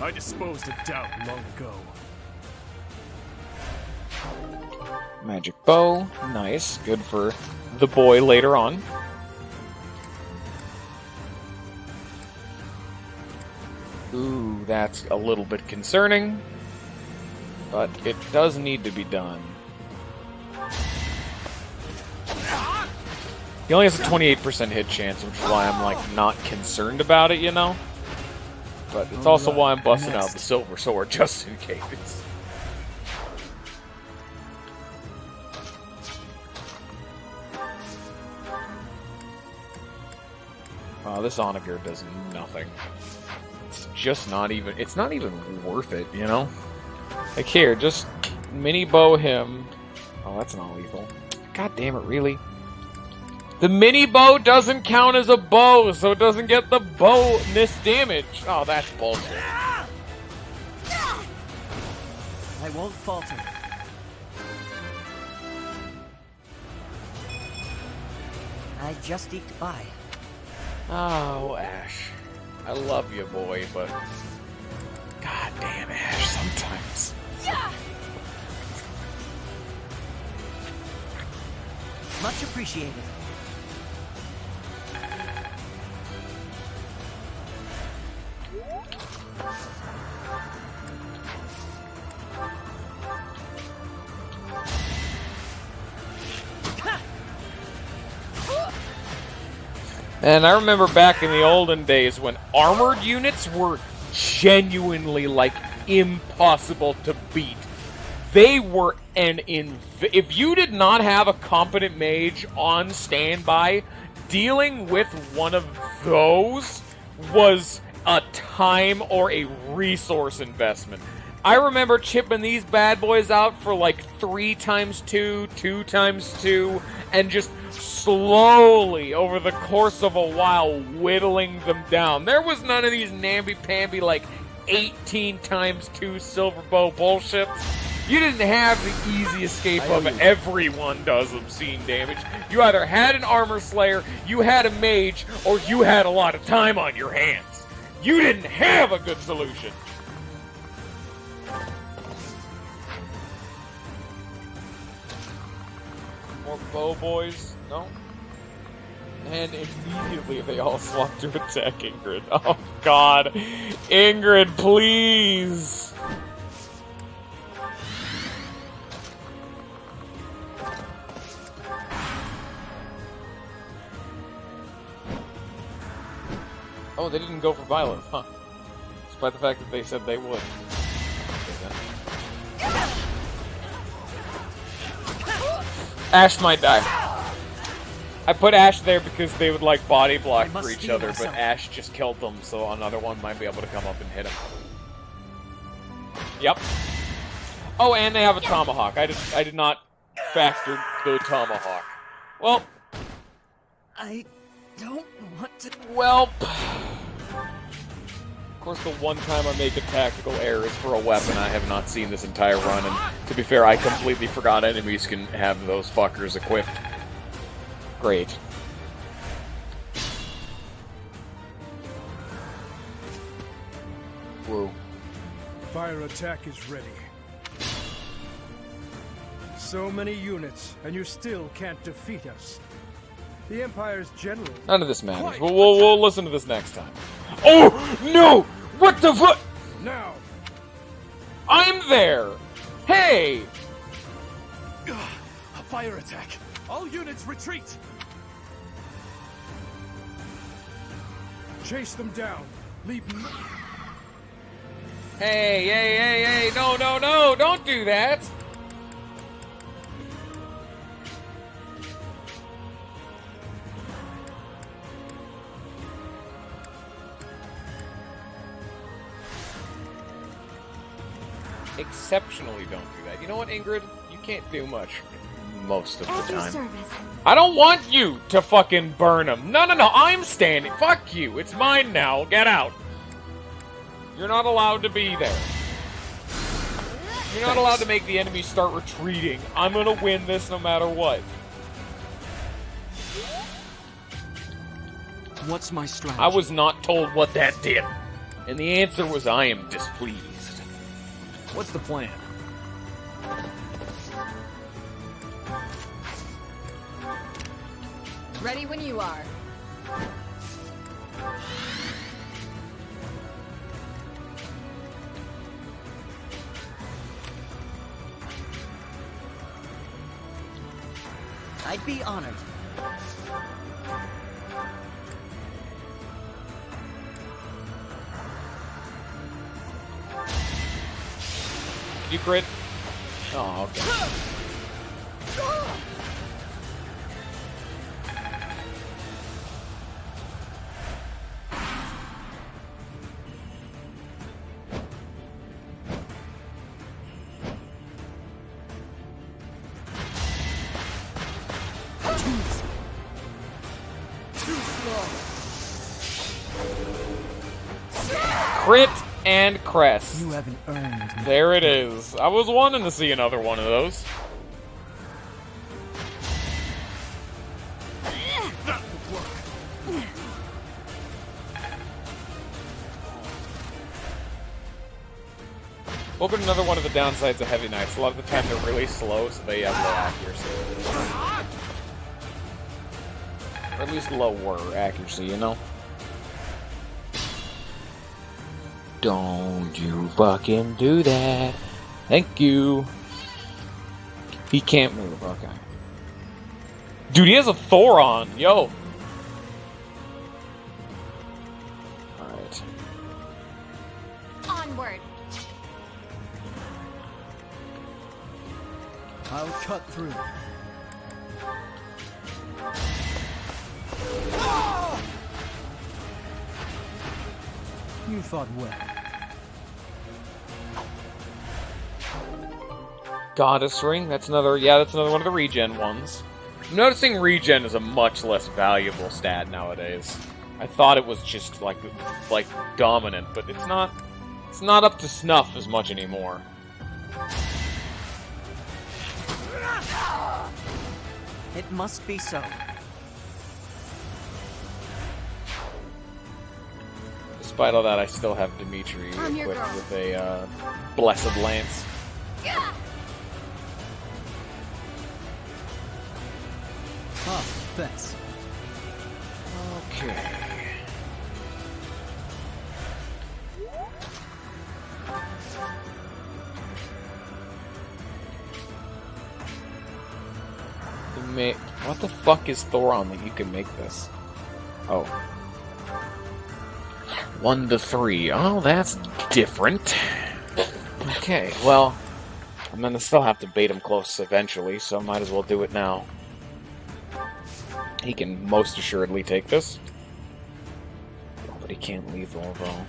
I disposed of doubt long ago. Magic bow. Nice. Good for the boy later on. Ooh, that's a little bit concerning. But it does need to be done. He only has a 28% hit chance, which is why I'm, like, not concerned about it, you know? But it's also why I'm busting out the silver sword, just in case. This Onager does nothing. It's just not even... It's not even worth it, you know? Like, here, just mini bow him. Oh, that's not lethal. God damn it, really? The mini bow doesn't count as a bow, so it doesn't get the bonus damage. Oh, that's bullshit. I won't falter. I just eked by. Oh, Ash. I love you, boy, but... God damn, Ash, sometimes. Much appreciated. And I remember back in the olden days when armored units were genuinely, like, impossible to beat. They were if you did not have a competent mage on standby, dealing with one of those was a time or a resource investment. I remember chipping these bad boys out for like 3x2, 2x2, and just slowly, over the course of a while, whittling them down. There was none of these namby-pamby, like, 18x2 silver bow bullshit. You didn't have the easy escape of everyone does obscene damage. You either had an armor slayer, you had a mage, or you had a lot of time on your hands. You didn't have a good solution. More bow boys? No? And immediately they all swap to attack Ingrid. Oh god. Ingrid, please! Oh, they didn't go for violence, huh? Despite the fact that they said they would. Ash might die. I put Ash there because they would like body block for each other, but Ash just killed them, so another one might be able to come up and hit him. Yep. Oh, and they have a tomahawk. I did not factor the tomahawk. Well, I don't want to... Well, of course, the one time I make a tactical error is for a weapon I have not seen this entire run, and to be fair, I completely forgot enemies can have those fuckers equipped. Great. Whoa. Fire attack is ready. So many units, and you still can't defeat us. The Empire's general... None of this matters. We'll listen to this next time. Oh, no! What the fuck? Now! I'm there! Hey! A fire attack! All units retreat! Chase them down. Leave them... Hey, no, don't do that! Exceptionally don't do that. You know what, Ingrid? You can't do much most of the time. I don't want you to fucking burn them. No, I'm standing. Fuck you. It's mine now. Get out. You're not allowed to be there. You're not allowed to make the enemies start retreating. I'm gonna win this no matter what. What's my strategy? I was not told what that did. And the answer was I am displeased. What's the plan? Ready when you are. I'd be honored. You crit? Oh, okay. Crit and crest. You haven't earned me. There it is. I was wanting to see another one of those. That will work. Welcome to another one of the downsides of Heavy Knights. A lot of the time they're really slow, so they have low accuracy. Or at least lower accuracy, you know? Don't you fucking do that. Thank you. He can't move, okay. Dude, he has a Thoron, yo! Alright. Onward. I'll cut through. You fought well. Goddess Ring, that's another one of the regen ones. I'm noticing regen is a much less valuable stat nowadays. I thought it was just like dominant, but it's not up to snuff as much anymore. It must be so. Despite all that, I still have Demitri equipped with a Blessed Lance. Ah, thanks. Okay. What the fuck is Thoron that you can make this? Oh. 1 to 3. Oh, that's different. Okay, well, I'm gonna still have to bait him close eventually, so might as well do it now. He can most assuredly take this. Oh, but he can't lethal, though.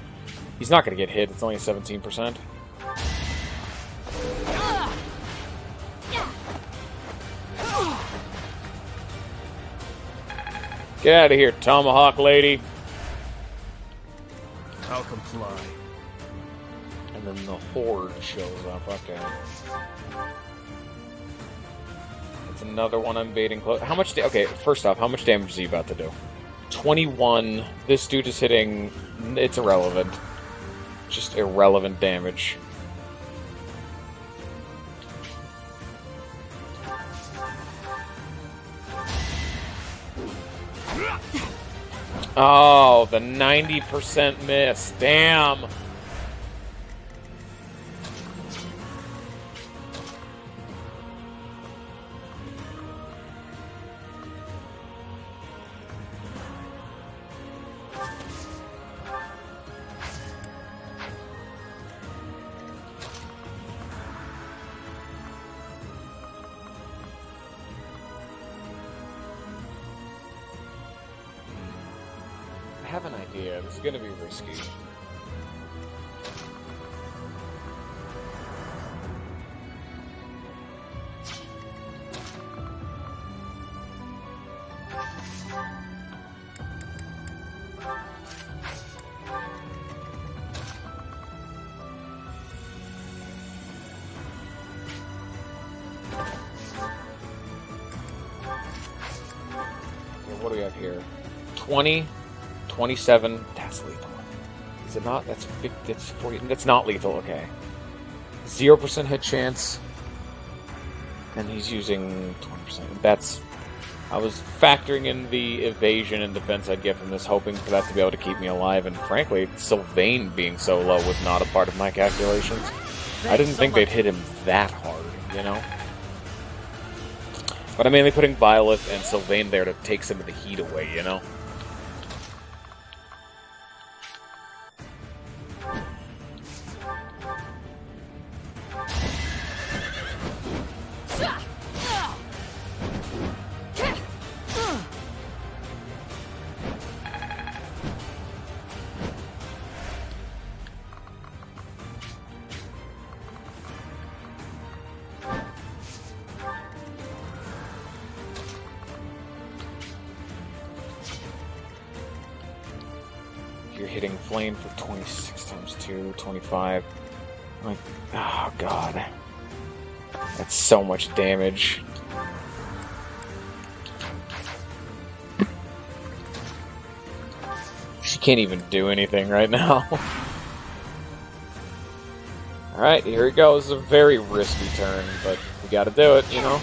He's not gonna get hit, it's only 17%. Get out of here, Tomahawk lady! I'll comply. And then the Horde shows up, okay. It's another one I'm baiting close. How much okay, first off, how much damage is he about to do? 21. This dude is hitting... It's irrelevant. Just irrelevant damage. Oh, the 90% miss. Damn. I have an idea. This is going to be risky. what do we have here? 20, 27. That's lethal. Is it not? That's 50, that's 40. That's not lethal. Okay. 0% hit chance. And he's using 20%. That's... I was factoring in the evasion and defense I'd get from this, hoping for that to be able to keep me alive, and frankly, Sylvain being so low was not a part of my calculations. I didn't think they'd hit him that hard, you know? But I'm mainly putting Byleth and Sylvain there to take some of the heat away, you know? You're hitting flame for 26 times 2, 25. Like, oh god. That's so much damage. She can't even do anything right now. Alright, here we go. This is a very risky turn, but we gotta do it, you know?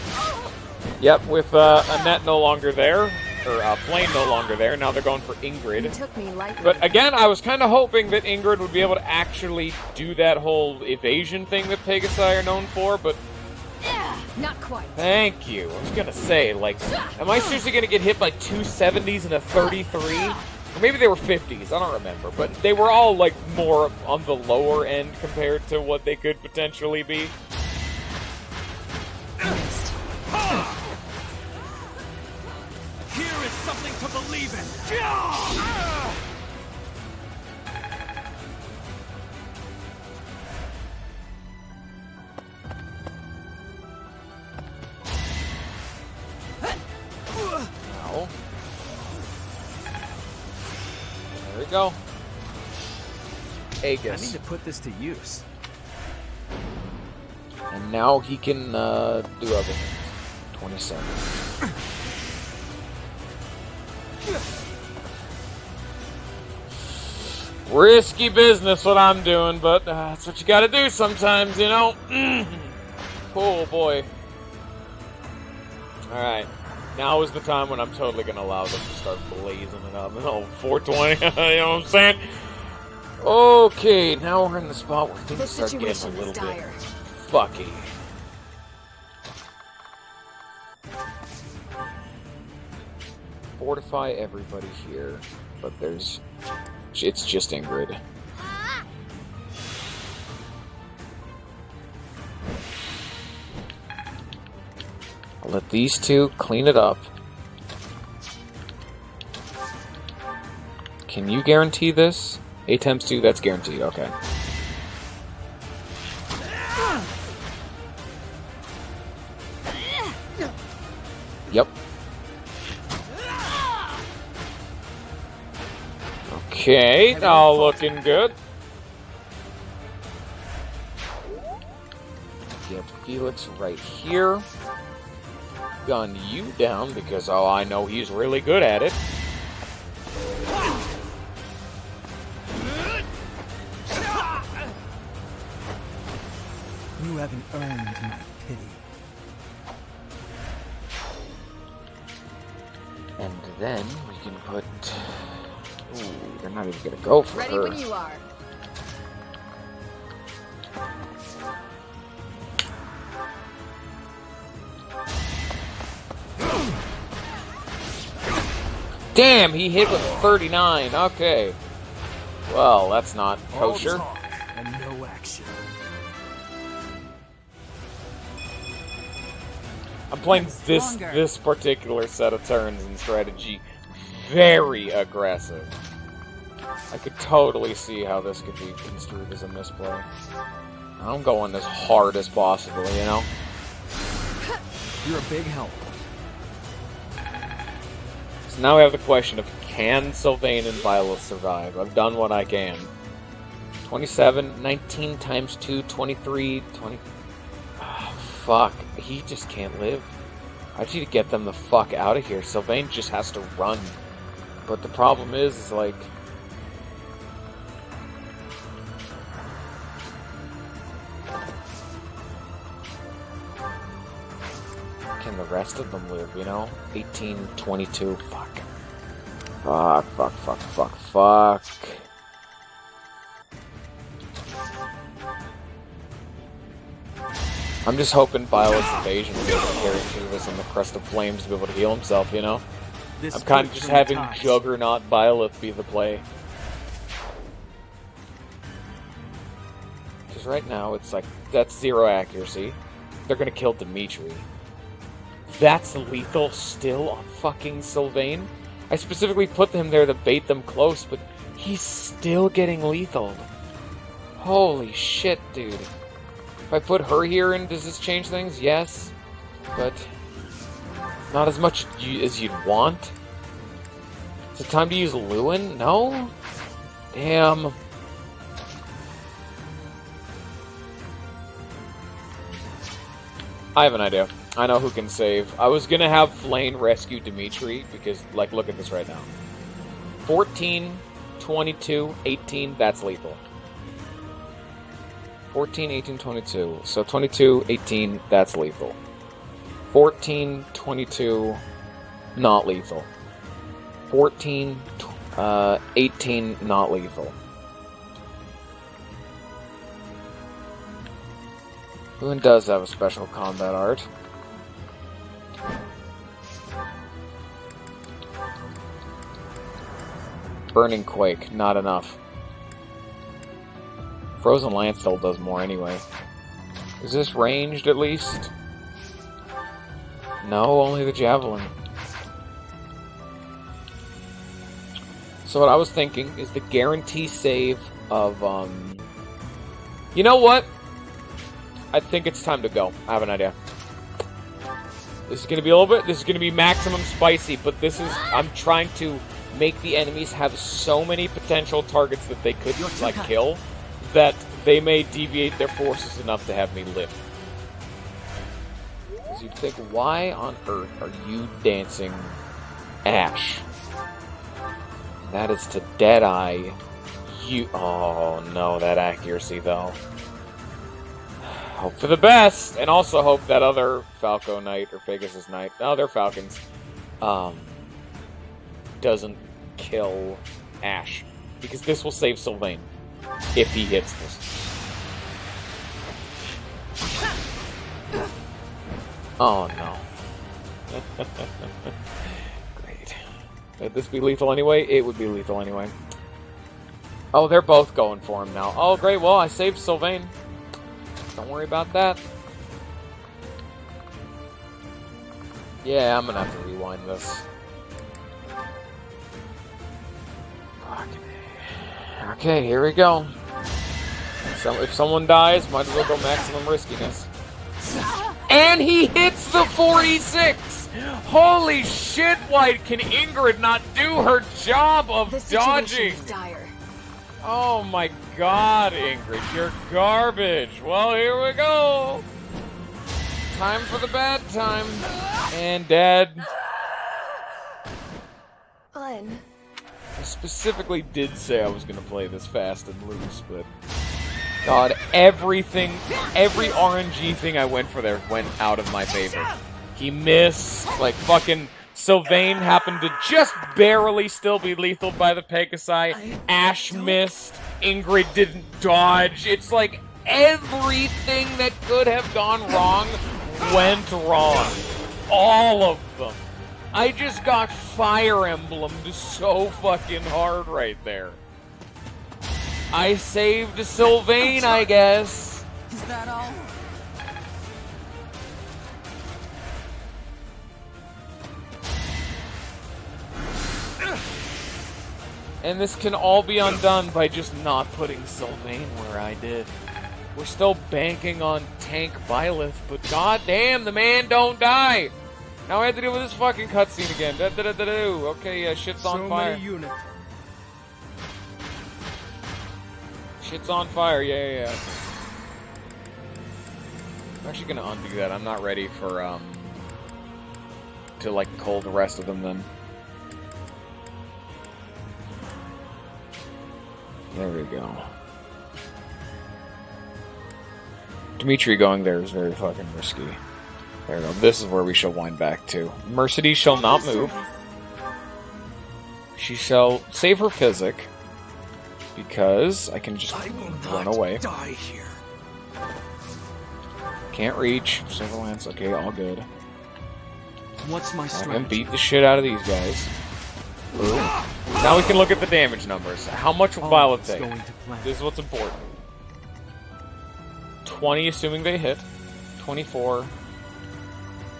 Yep, with Annette no longer there, or Flame no longer there, now they're going for Ingrid. Took me lightly. But again, I was kind of hoping that Ingrid would be able to actually do that whole evasion thing that Pegasi are known for, but... Not quite. Thank you. I was gonna say, like, am I seriously gonna get hit by 2 70s and a 33? Or maybe they were 50s, I don't remember. But they were all, like, more on the lower end compared to what they could potentially be. Here is something to believe in. Now. There we go. Aegis. I need to put this to use. And now he can do other things. 27. Risky business what I'm doing, but that's what you gotta do sometimes, you know? Oh boy. Alright. Now is the time when I'm totally gonna allow them to start blazing it up. Oh, 420, you know what I'm saying? Okay, now we're in the spot where things start getting a little bit fucky. Fortify everybody here, but it's just Ingrid. I'll let these two clean it up. Can you guarantee this? 8 times 2, that's guaranteed, okay. Yep. Okay, all looking good. Get Felix right here. Gun you down because, oh, I know he's really good at it. You haven't earned my pity. And then we can put... Ooh, they're not even gonna go for Ready her. when you are. Damn, he hit with 39. Okay. Well, that's not kosher. All talk and no action. I'm playing this particular set of turns and strategy very aggressive. I could totally see how this could be construed as a misplay. I'm going as hard as possible, you know? You're a big help. So now we have the question of, can Sylvain and Viola survive? I've done what I can. 27, 19 times 2, 23, 20... Oh, fuck. He just can't live. I need to get them the fuck out of here. Sylvain just has to run. But the problem is like... Can the rest of them live, you know? 18, 22, fuck. Fuck. I'm just hoping Violet's evasion will be able to carry through this in the Crest of Flames to be able to heal himself, you know? I'm kind of just having Juggernaut Violet be the play. Because right now, it's like, that's 0 accuracy. They're gonna kill Demitri. That's lethal still on fucking Sylvain? I specifically put him there to bait them close, but he's still getting lethal. Holy shit, dude. If I put her here in, does this change things? Yes. But not as much as you'd want. Is it time to use Lewin? No? Damn. I have an idea. I know who can save. I was gonna have Flane rescue Demitri, because, like, look at this right now. 14, 22, 18, that's lethal. 14, 18, 22. So 22, 18, that's lethal. 14, 22, not lethal. 14, 18, not lethal. Lewin does have a special combat art. Burning Quake, not enough. Frozen Lance still does more anyway. Is this ranged at least? No, only the Javelin. So what I was thinking is the guarantee save of, You know what? I think it's time to go. I have an idea. This is gonna be a little bit... This is gonna be maximum spicy, but this is... I'm trying to make the enemies have so many potential targets that they could, like, kill, that they may deviate their forces enough to have me live. Because you'd think, why on earth are you dancing Ash? That is to Deadeye. You... Oh, no, that accuracy, though. Hope for the best! And also hope that other Falco Knight, or Pegasus Knight, no, they're Falcons, doesn't kill Ash. Because this will save Sylvain. If he hits this. Oh, no. Great. Would this be lethal anyway? It would be lethal anyway. Oh, they're both going for him now. Oh, great. Well, I saved Sylvain. Don't worry about that. Yeah, I'm gonna have to rewind this. Okay, here we go. So if someone dies, might as well go maximum riskiness. And he hits the 46! Holy shit, White! Can Ingrid not do her job of dodging? Dire. Oh my god, Ingrid, you're garbage. Well, here we go. Time for the bad time. And dead. Glenn. I specifically did say I was going to play this fast and lose, but... God, everything, every RNG thing I went for there went out of my favor. He missed, like fucking... Sylvain happened to just barely still be lethal by the Pegasi. Ash missed. Ingrid didn't dodge. It's like everything that could have gone wrong went wrong. All of them. I just got Fire Emblemed so fucking hard right there. I saved Sylvain, I guess. Is that all? And this can all be undone by just not putting Sylvain where I did. We're still banking on tank Byleth, but goddamn, the man don't die! Now I have to deal with this fucking cutscene again. Okay, yeah, shit's on fire. Shit's on fire, yeah. I'm actually gonna undo that. I'm not ready for, to like cull the rest of them then. There we go. Demitri going there is very fucking risky. There we go. This is where we shall wind back to. Mercedes shall not move. She shall save her physic. Because I can just run away. Die here. Can't reach. Several lands. Okay, all good. What's my I'm strategy? gonna beat the shit out of these guys. Ooh. Now we can look at the damage numbers. How much will Violet take? This is what's important. 20, assuming they hit. 24.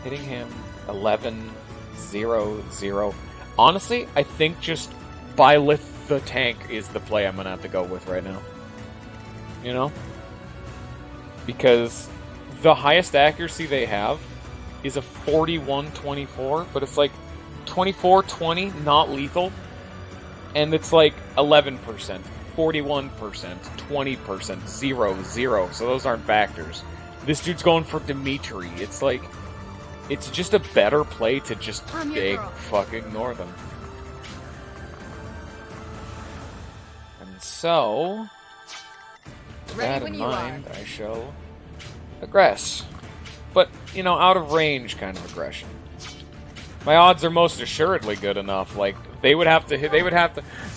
Hitting him. 11. 0. 0. Honestly, I think just Violet the tank is the play I'm gonna have to go with right now. You know? Because the highest accuracy they have is a 41-24, but it's like 24-20, not lethal. And it's like 11%, 41%, 20%, 0, 0. So those aren't factors. This dude's going for Demitri. It's like, it's just a better play to just fucking ignore them. And so, with that in mind, I shall aggress. But, you know, out of range kind of aggression. My odds are most assuredly good enough. Like, they would have to hit,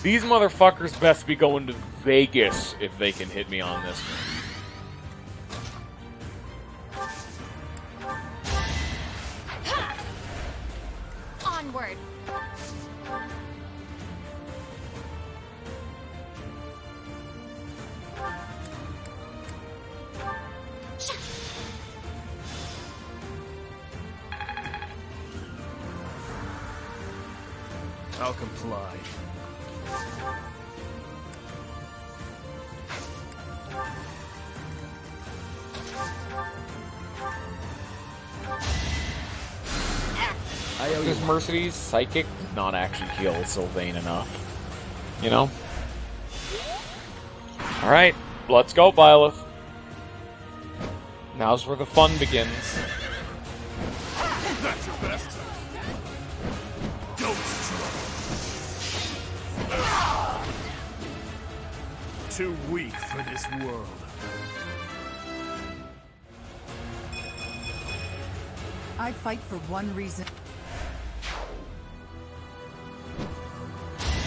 these motherfuckers best be going to Vegas if they can hit me on this. Onward. I'll comply. Because Mercedes Psychic did not actually heal Sylvain enough. You know? Alright, let's go, Byleth. Now's where the fun begins. That's your best. Too weak for this world. I fight for one reason.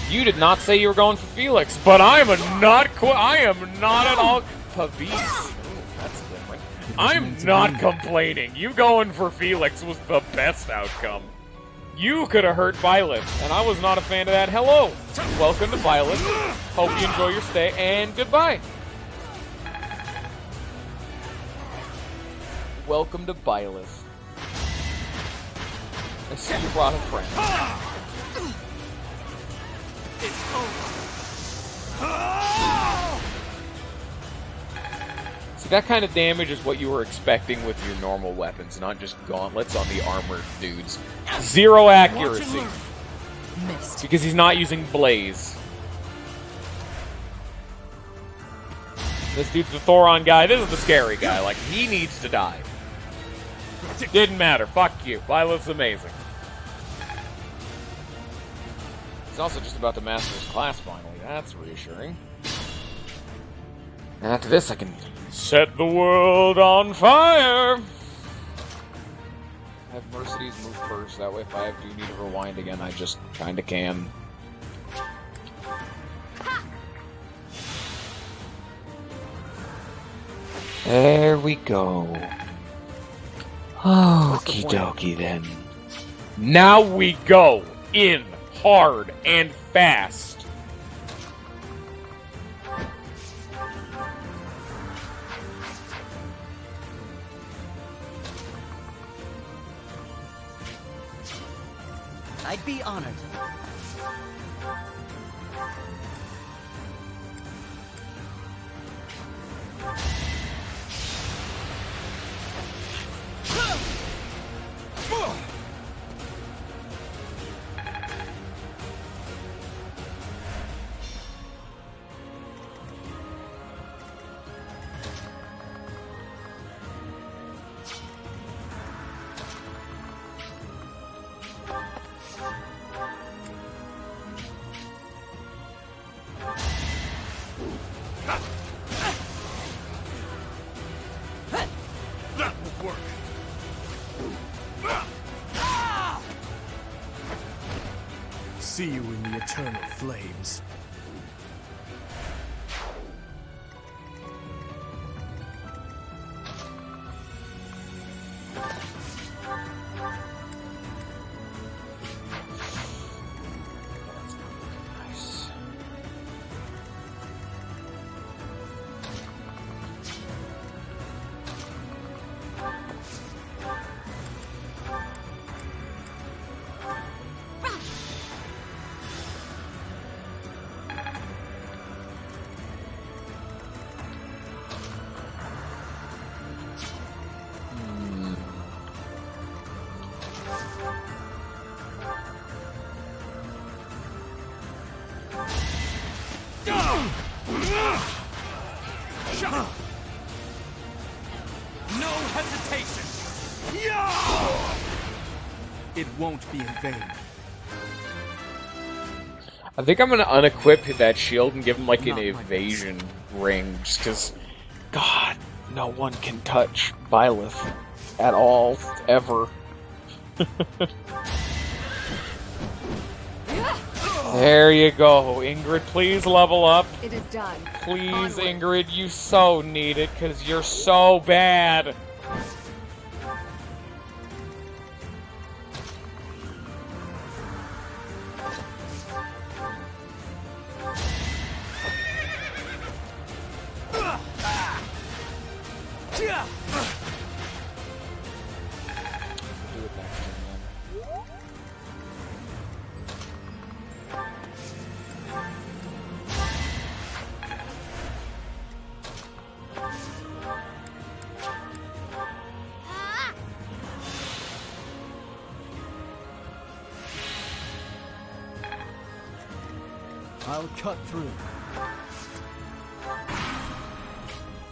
You did not say you were going for Felix, but I am not at all Pavis. That's different. I'm not complaining. You going for Felix was the best outcome. You could have hurt Violet, and I was not a fan of that. Hello! Welcome to Violet. Hope you enjoy your stay, and goodbye! Welcome to Violet. I see you brought a friend. It's over. See, that kind of damage is what you were expecting with your normal weapons, not just gauntlets on the armored dudes. 0 accuracy. Missed. Because he's not using Blaze. This dude's the Thoron guy. This is the scary guy. Like, he needs to die. Didn't matter. Fuck you. Violet's amazing. He's also just about to master his class finally. That's reassuring. And after this, I can set the world on fire! Have Mercedes move first. That way, if I do need to rewind again, I just kinda can. There we go. Okie dokie then. Now we go in hard and fast. I'd be honored. see you in the eternal flames. No hesitation! It won't be in vain. I think I'm gonna unequip that shield and give him like an evasion ring, just because, God, no one can touch Byleth at all, ever. There you go, Ingrid. Please level up. It is done. Please, Onward. Ingrid, you so need it because you're so bad. I'll cut through.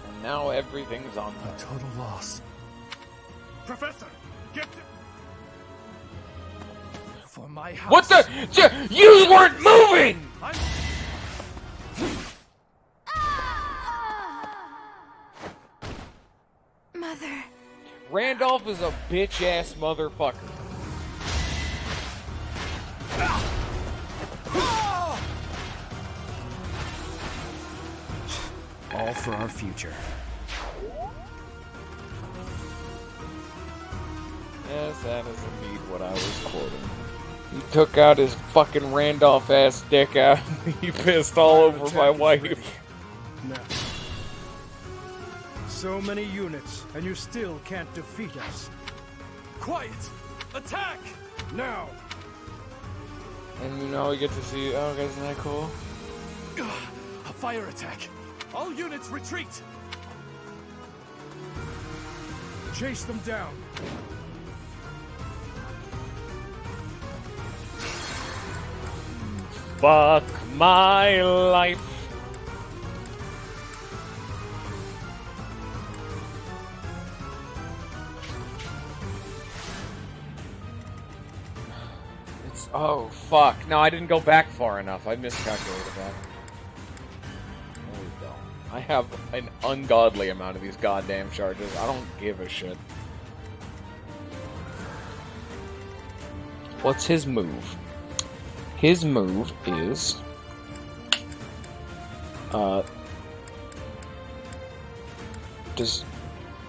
And now everything's on a total loss. Professor, get for my house. What the? You weren't moving! Mother. Randolph is a bitch-ass motherfucker. All for our future. Yes, that is indeed what I was quoting. He took out his fucking Randolph-ass dick out and he pissed all over my wife. Now. So many units, and you still can't defeat us. Quiet! Attack! Now! And you know we get to see, oh guys, isn't that cool? A fire attack! All units retreat! Chase them down! Fuck my life. It's, oh fuck. No, I didn't go back far enough. I miscalculated that. There we go. I have an ungodly amount of these goddamn charges. I don't give a shit. What's his move? His move is...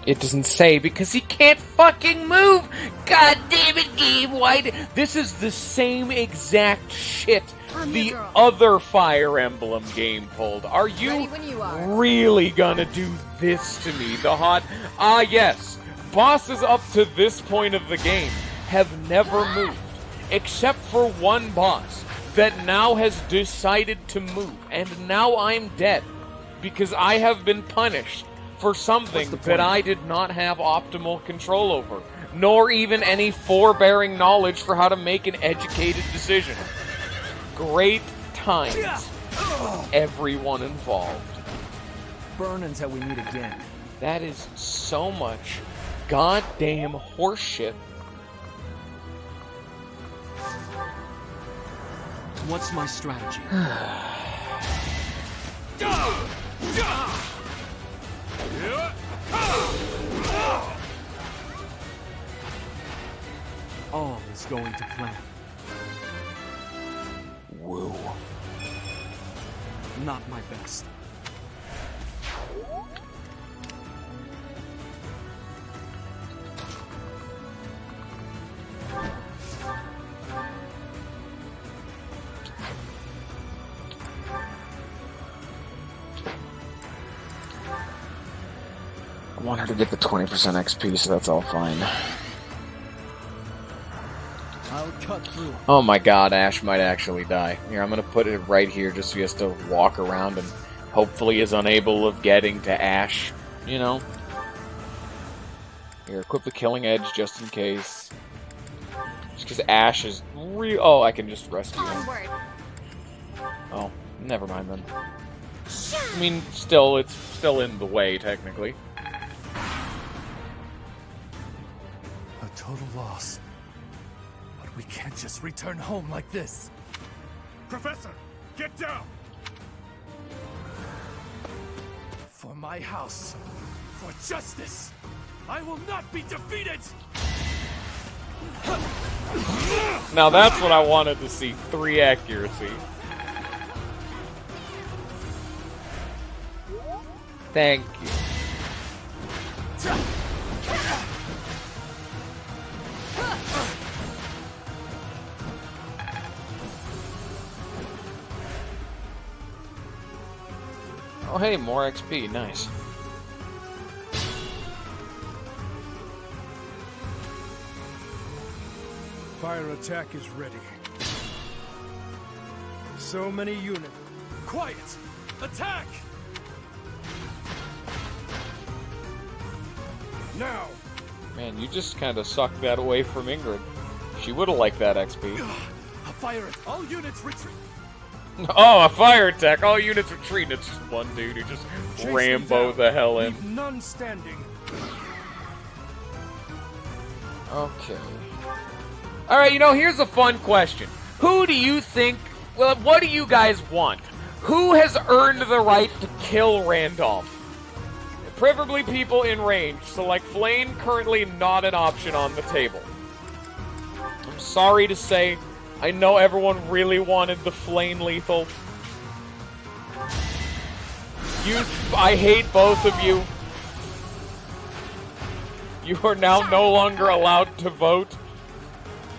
It doesn't say because he can't fucking move! God damn it, game! This is the same exact shit the other Fire Emblem game pulled. Are you really gonna do this to me? The hot... Ah, yes. Bosses up to this point of the game have never moved. Except for one boss that now has decided to move. And now I'm dead. Because I have been punished for something that I did not have optimal control over. Nor even any forbearing knowledge for how to make an educated decision. Great times. Everyone involved. Burn until we meet again. That is so much goddamn horseshit. What's my strategy? All is going to plan. Woo. Not my best. I want her to get the 20% XP, so that's all fine. I'll cut through. Oh my god, Ash might actually die. Here, I'm gonna put it right here just so he has to walk around and hopefully is unable of getting to Ash, you know? Here, equip the killing edge just in case. Just because Ash is real. Oh, I can just rescue him. Oh, never mind then. I mean, still, it's still in the way, technically. A total loss. But we can't just return home like this. Professor, get down! For my house, for justice, I will not be defeated! Now that's what I wanted to see. 3 accuracy. Thank you. Oh hey, more XP, nice. Fire attack is ready. So many units. Quiet! Attack! Now! Man, you just kind of sucked that away from Ingrid. She would have liked that XP. A fire! All units retreat! Oh, a fire attack! All units retreat. It's just one dude who just Chase Rambo the hell in. Leave none standing. Okay. Alright, you know, here's a fun question. Who do you think... Well, what do you guys want? Who has earned the right to kill Randolph? Preferably people in range, so like Flame currently not an option on the table. I'm sorry to say, I know everyone really wanted the Flame lethal. I hate both of you. You are now no longer allowed to vote.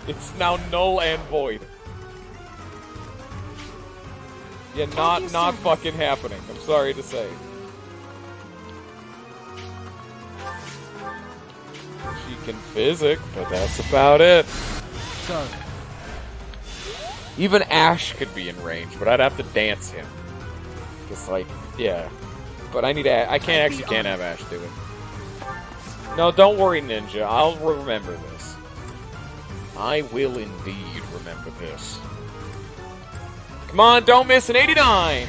It's now null and void. Yeah, not fucking happening. I'm sorry to say. She can physic, but that's about it. Sorry. Even Ash could be in range, but I'd have to dance him. Just like, yeah. But I can't have Ash do it. No, don't worry, Ninja. I'll remember this. I will indeed remember this. Come on, don't miss an 89!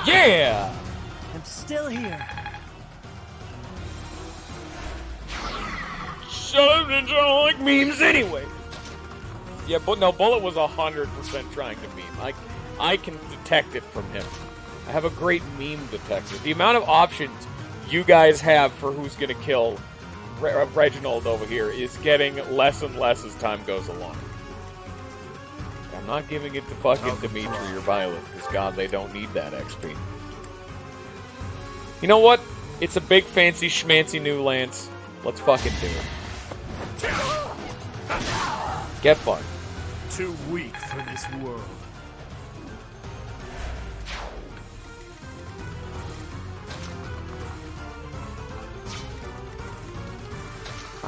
Yeah! I'm still here. Shut up, Ninja! I don't like memes anyway! Yeah, but no, Bullet was 100% trying to meme. I can detect it from him. I have a great meme detector. The amount of options you guys have for who's gonna kill Reginald over here is getting less and less as time goes along. I'm not giving it to fucking Demitri or Violet, because god, they don't need that XP. You know what? It's a big fancy schmancy new Lance. Let's fucking do it. Get fucked. Too weak for this world.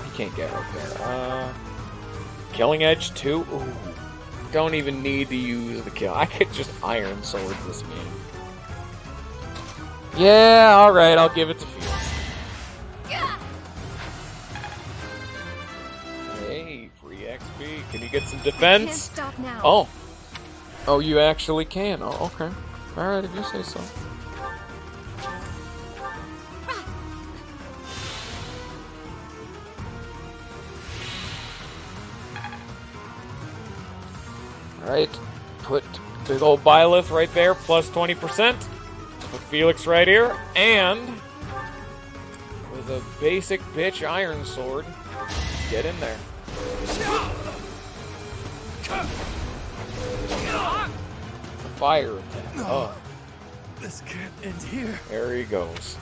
He can't get right there. Killing Edge 2? Ooh. Don't even need to use the kill. I could just Iron Sword this man. Yeah, alright, I'll give it to Felix. Hey, free XP. Can you get some defense? Can't stop now. Oh. Oh, you actually can. Oh, okay. Alright, if you say so. Alright, put big old Byleth right there, plus 20%. Put Felix right here, and with a basic bitch Iron Sword, get in there. Fire attack. Oh. This can't end here. There he goes.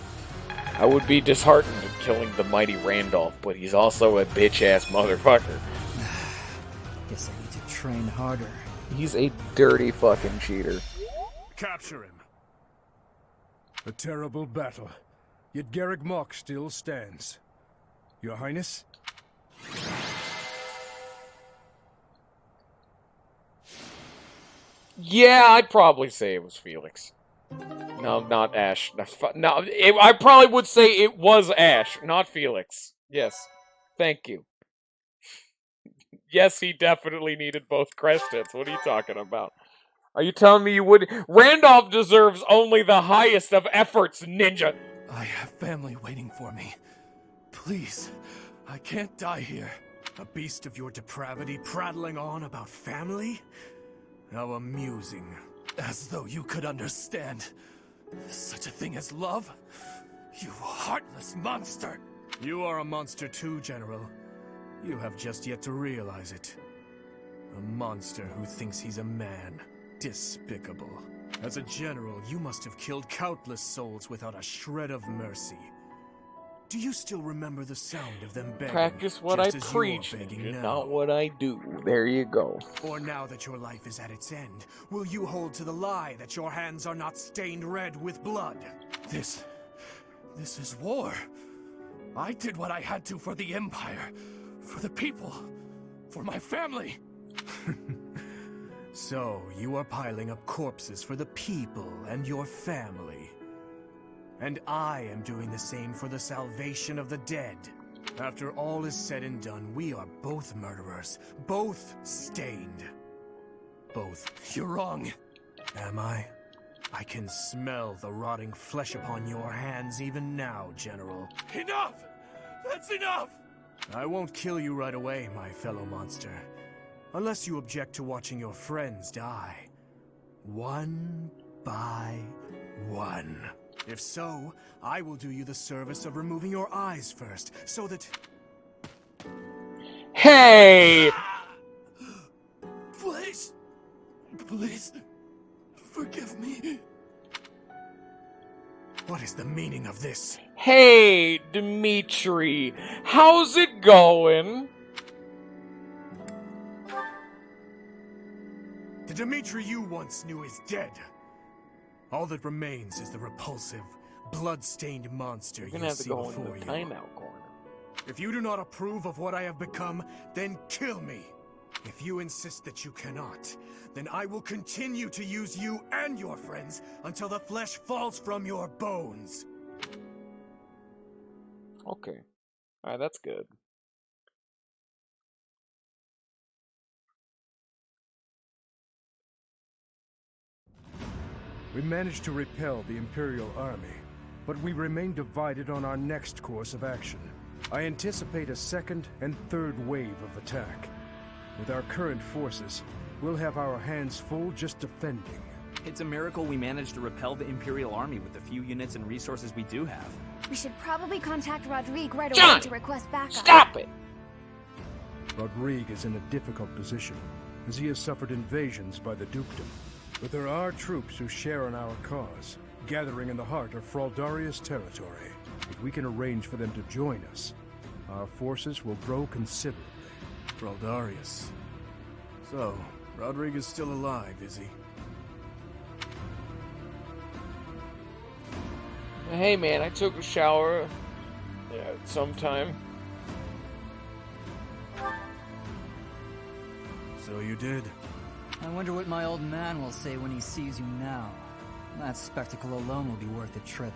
I would be disheartened at killing the mighty Randolph, but he's also a bitch-ass motherfucker. Guess I need to train harder. He's a dirty fucking cheater. Capture him. A terrible battle. Yet Garrick Mach still stands. Your Highness? Yeah, I'd probably say it was Felix. No, not Ash. No, I probably would say it was Ash, not Felix. Yes. Thank you. Yes, he definitely needed both crest hits. What are you talking about? Are you telling me you would? Randolph deserves only the highest of efforts, ninja. I have family waiting for me. Please, I can't die here. A beast of your depravity prattling on about family? How amusing. As though you could understand such a thing as love? You heartless monster! You are a monster too, General. You have just yet to realize it. A monster who thinks he's a man. Despicable. As a general, you must have killed countless souls without a shred of mercy. Do you still remember the sound of them begging? Practice what I preach, not what I do. There you go. Or now that your life is at its end, will you hold to the lie that your hands are not stained red with blood? This is war. I did what I had to for the Empire, for the people, for my family. So, you are piling up corpses for the people and your family. And I am doing the same for the salvation of the dead. After all is said and done, we are both murderers, both stained. Both. You're wrong. Am I? I can smell the rotting flesh upon your hands even now, General. Enough! That's enough! I won't kill you right away, my fellow monster. Unless you object to watching your friends die. One by one. If so, I will do you the service of removing your eyes first, so that... Hey! Please, please, forgive me. What is the meaning of this? Hey, Demitri, how's it going? The Demitri you once knew is dead. All that remains is the repulsive, blood-stained monster you see before you. Timeout corner. If you do not approve of what I have become, then kill me. If you insist that you cannot, then I will continue to use you and your friends until the flesh falls from your bones. Okay. Alright, that's good. We managed to repel the Imperial Army, but we remain divided on our next course of action. I anticipate a second and third wave of attack. With our current forces, we'll have our hands full just defending. It's a miracle we managed to repel the Imperial Army with the few units and resources we do have. We should probably contact Rodrigue right John! away to request backup. Stop it! Rodrigue is in a difficult position, as he has suffered invasions by the Dukedom. But there are troops who share in our cause, gathering in the heart of Fraldaria's territory. If we can arrange for them to join us, our forces will grow considerably. Fraldarius. So, Rodrigue is still alive, is he? Hey man, I took a shower sometime. So you did. I wonder what my old man will say when he sees you now. That spectacle alone will be worth the trip.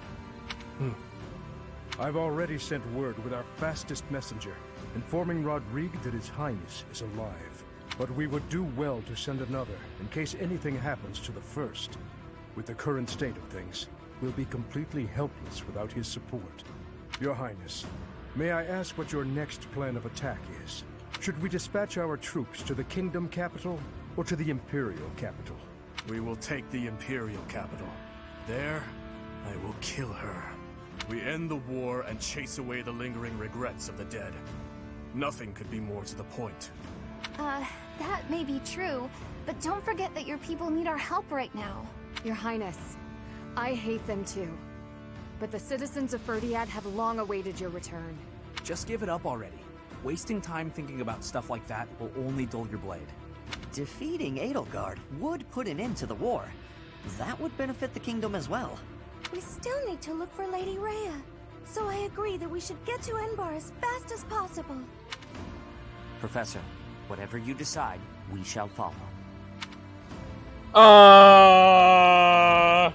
I've already sent word with our fastest messenger, informing Rodrigue that His Highness is alive. But we would do well to send another, in case anything happens to the first. With the current state of things, we'll be completely helpless without his support. Your Highness, may I ask what your next plan of attack is? Should we dispatch our troops to the Kingdom capital, or to the Imperial capital? We will take the Imperial capital. There, I will kill her. We end the war and chase away the lingering regrets of the dead. Nothing could be more to the point. That may be true, but don't forget that your people need our help right now. Your Highness, I hate them too. But the citizens of Ferdiad have long awaited your return. Just give it up already. Wasting time thinking about stuff like that will only dull your blade. Defeating Edelgard would put an end to the war. That would benefit the kingdom as well. We still need to look for Lady Rhea. So I agree that we should get to Enbar as fast as possible. Professor, whatever you decide, we shall follow. I'm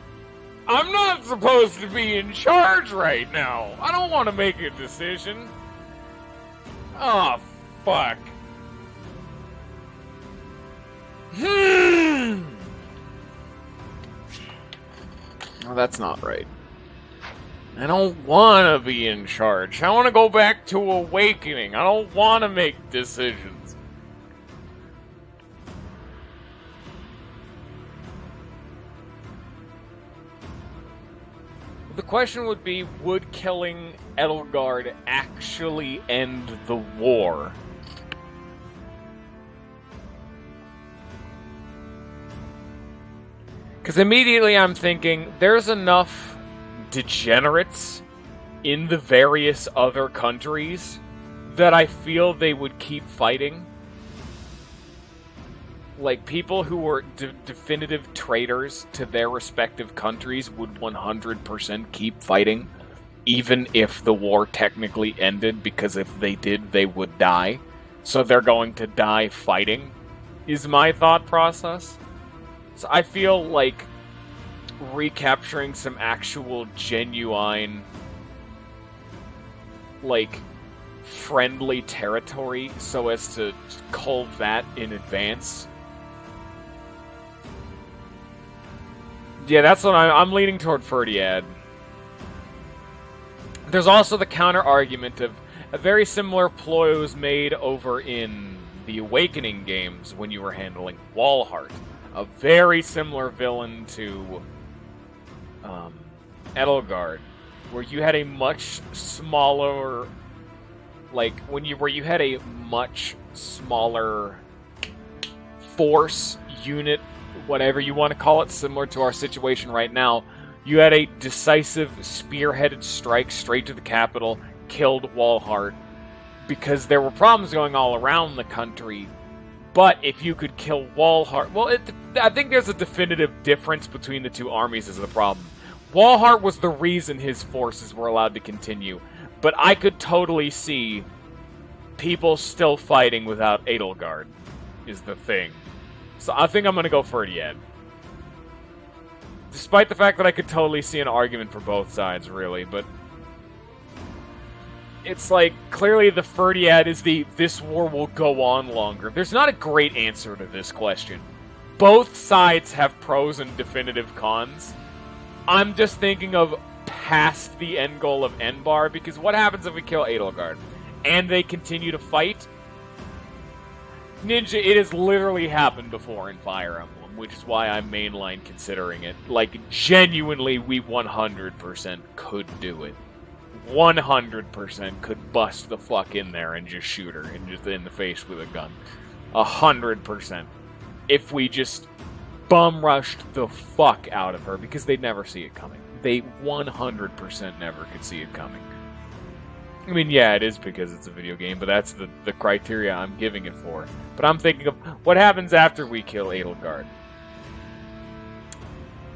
not supposed to be in charge right now. I don't want to make a decision. Oh, fuck. Oh, that's not right. I don't want to be in charge. I want to go back to Awakening. I don't want to make decisions. The question would be, would killing Edelgard actually end the war? Because immediately I'm thinking, there's enough degenerates in the various other countries that I feel they would keep fighting. Like, people who were definitive traitors to their respective countries would 100% keep fighting, even if the war technically ended, because if they did, they would die. So they're going to die fighting, is my thought process. So I feel like recapturing some actual genuine, like, friendly territory so as to cull that in advance. Yeah, that's what I'm leaning toward Ferdiad. There's also the counter-argument of a very similar ploy was made over in the Awakening games when you were handling Walhart. A very similar villain to Edelgard, where you had a much smaller, like, where you had a much smaller force, unit, whatever you want to call it, similar to our situation right now. You had a decisive, spearheaded strike straight to the capital, killed Walhart, because there were problems going all around the country. But if you could kill Walhart... Well, I think there's a definitive difference between the two armies is the problem. Walhart was the reason his forces were allowed to continue. But I could totally see people still fighting without Edelgard, is the thing. So I think I'm going to go Ferdiad. Despite the fact that I could totally see an argument for both sides, really, but... It's like, clearly the Ferdiad is the, this war will go on longer. There's not a great answer to this question. Both sides have pros and definitive cons. I'm just thinking of past the end goal of Enbar, because what happens if we kill Edelgard? And they continue to fight? Ninja, it has literally happened before in Fire Emblem, which is why I'm mainline considering it. Like, genuinely, we 100% could do it. 100% could bust the fuck in there and just shoot her and just in the face with a gun. 100%. If we just bum rushed the fuck out of her, because they'd never see it coming. They 100% never could see it coming. I mean, yeah, it is because it's a video game, but that's the criteria I'm giving it for. But I'm thinking of what happens after we kill Edelgard.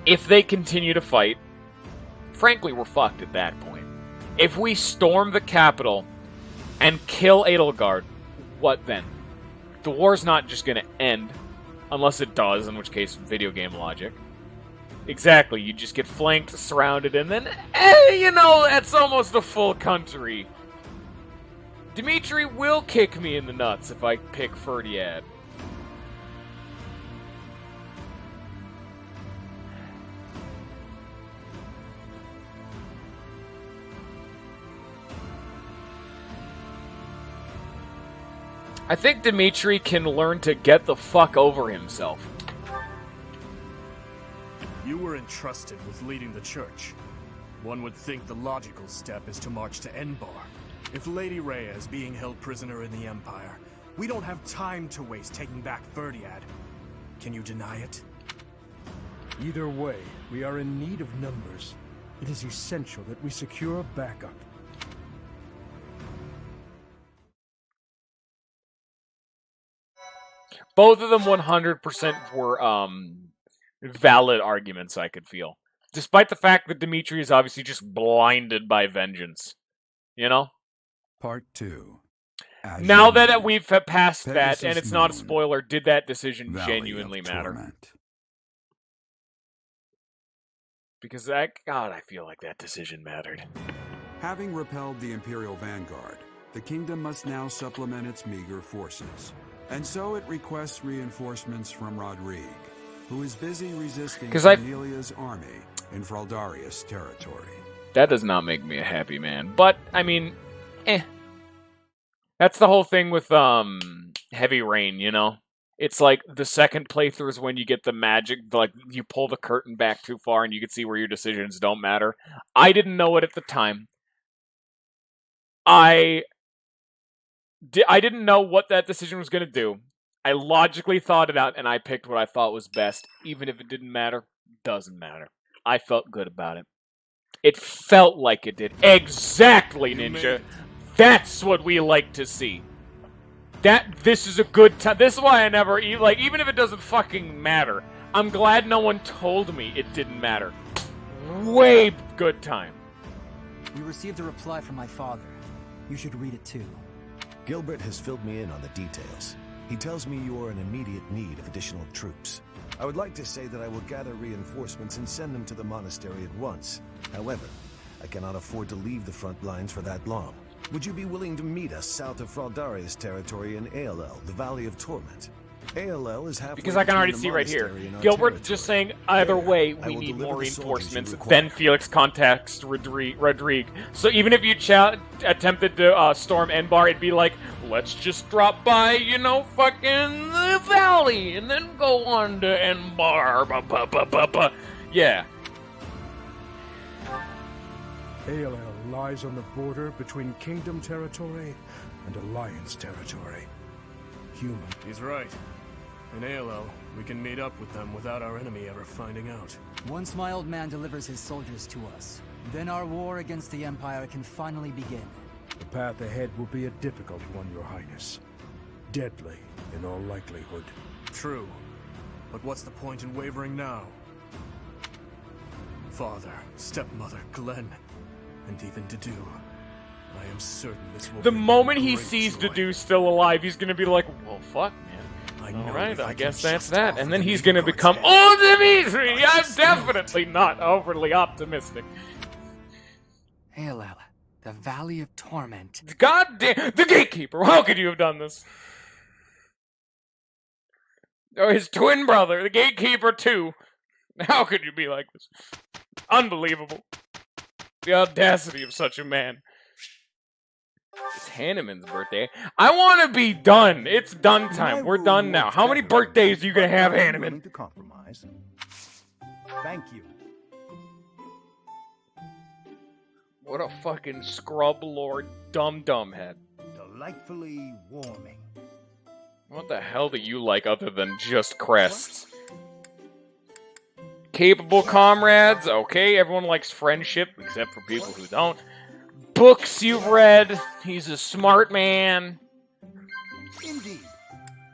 If they continue to fight, frankly, we're fucked at that point. If we storm the capital and kill Edelgard, what then? The war's not just going to end, unless it does, in which case, video game logic. Exactly, you just get flanked, surrounded, and then, you know, that's almost a full country. Demitri will kick me in the nuts if I pick Ferdiad. I think Demitri can learn to get the fuck over himself. You were entrusted with leading the church. One would think the logical step is to march to Enbar. If Lady Rhea is being held prisoner in the Empire, we don't have time to waste taking back Verdiad. Can you deny it? Either way, we are in need of numbers. It is essential that we secure backup. Both of them 100% were valid arguments I could feel. Despite the fact that Demitri is obviously just blinded by vengeance. You know? Part 2. Now that we've passed that, Pegasus and it's not a Moon. spoiler, did that decision Valley genuinely of matter? Torment. Because God, I feel like that decision mattered. Having repelled the Imperial Vanguard, the kingdom must now supplement its meager forces. And so it requests reinforcements from Rodrigue, who is busy resisting Cornelia's army in Fraldarius territory. That does not make me a happy man. But, I mean, That's the whole thing with Heavy Rain, you know? It's like the second playthrough is when you get the magic, like you pull the curtain back too far and you can see where your decisions don't matter. I didn't know it at the time. I didn't know what that decision was going to do. I logically thought it out and I picked what I thought was best. Even if it didn't matter, doesn't matter. I felt good about it. It felt like it did. Exactly, Ninja. That's what we like to see. This is a good time. This is why I never, even if it doesn't fucking matter, I'm glad no one told me it didn't matter. Way good time. We received a reply from my father. You should read it too. Gilbert has filled me in on the details. He tells me you are in immediate need of additional troops. I would like to say that I will gather reinforcements and send them to the monastery at once. However, I cannot afford to leave the front lines for that long. Would you be willing to meet us south of Fraldarius territory in ALL, the Valley of Torment? ALL is halfway because I can already see right here. Gilbert just saying, either way, we need more reinforcements. Then Felix contacts Rodrigue. So even if you attempted to storm Enbar, it'd be like, let's just drop by, you know, fucking the valley, and then go on to Enbar. Yeah. ALL lies on the border between Kingdom territory and Alliance territory. Human. He's right. In ALL, we can meet up with them without our enemy ever finding out. Once my old man delivers his soldiers to us, then our war against the Empire can finally begin. The path ahead will be a difficult one, Your Highness. Deadly, in all likelihood. True. But what's the point in wavering now? Father, stepmother, Glenn, and even Dedu. I am certain this will The moment he sees Dedu still alive, he's gonna be like, well, fuck, man. Alright, I guess that's that. And then he's gonna become, oh, Demitri! I'm definitely not overly optimistic. ALL, the Valley of Torment. God damn, the Gatekeeper! How could you have done this? Oh, his twin brother, the Gatekeeper too. How could you be like this? Unbelievable. The audacity of such a man. It's Hanneman's birthday. I want to be done. It's done time. We're done now. How many birthdays are you going to have, Hanneman? To compromise. Thank you. What a fucking scrub lord dum-dum head. Delightfully warming. What the hell do you like other than just crests? Capable comrades. Okay, everyone likes friendship, except for people who don't. Books you've read. He's a smart man. Indeed.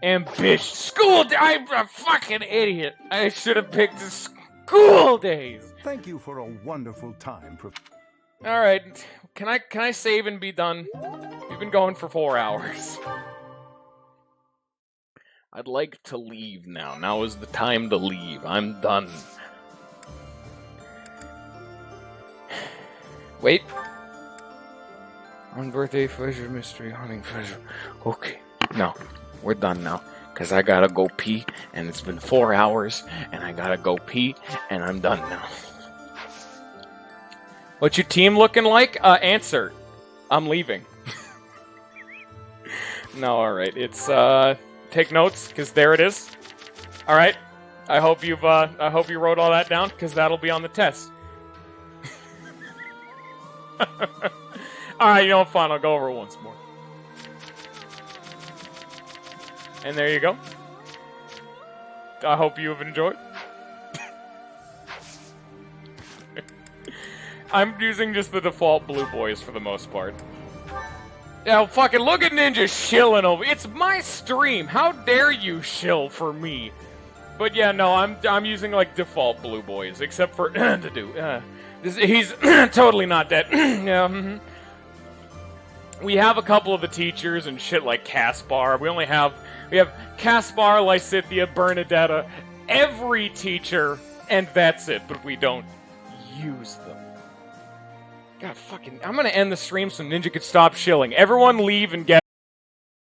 Ambitious. School day. I'm a fucking idiot. I should have picked the school days. Thank you for a wonderful time. All right. Can I save and be done? We've been going for 4 hours. I'd like to leave now. Now is the time to leave. I'm done. Wait. On birthday, treasure, mystery, hunting, treasure. Okay. No. We're done now. Because I gotta go pee, and it's been 4 hours, and I gotta go pee, and I'm done now. What's your team looking like? Answer. I'm leaving. No, alright. It's, take notes, because there it is. Alright. I hope you wrote all that down, because that'll be on the test. Alright, you know what? Fine, I'll go over it once more. And there you go. I hope you have enjoyed. I'm using just the default blue boys for the most part. Now, fucking look at Ninja shilling over. It's my stream. How dare you shill for me? But yeah, no, I'm using like default blue boys, except for he's totally not dead. Yeah. We have a couple of the teachers and shit like Caspar. We have Caspar, Lysithea, Bernadetta, every teacher, and that's it. But we don't use them. God, fucking, I'm gonna end the stream so Ninja could stop shilling. Everyone leave and get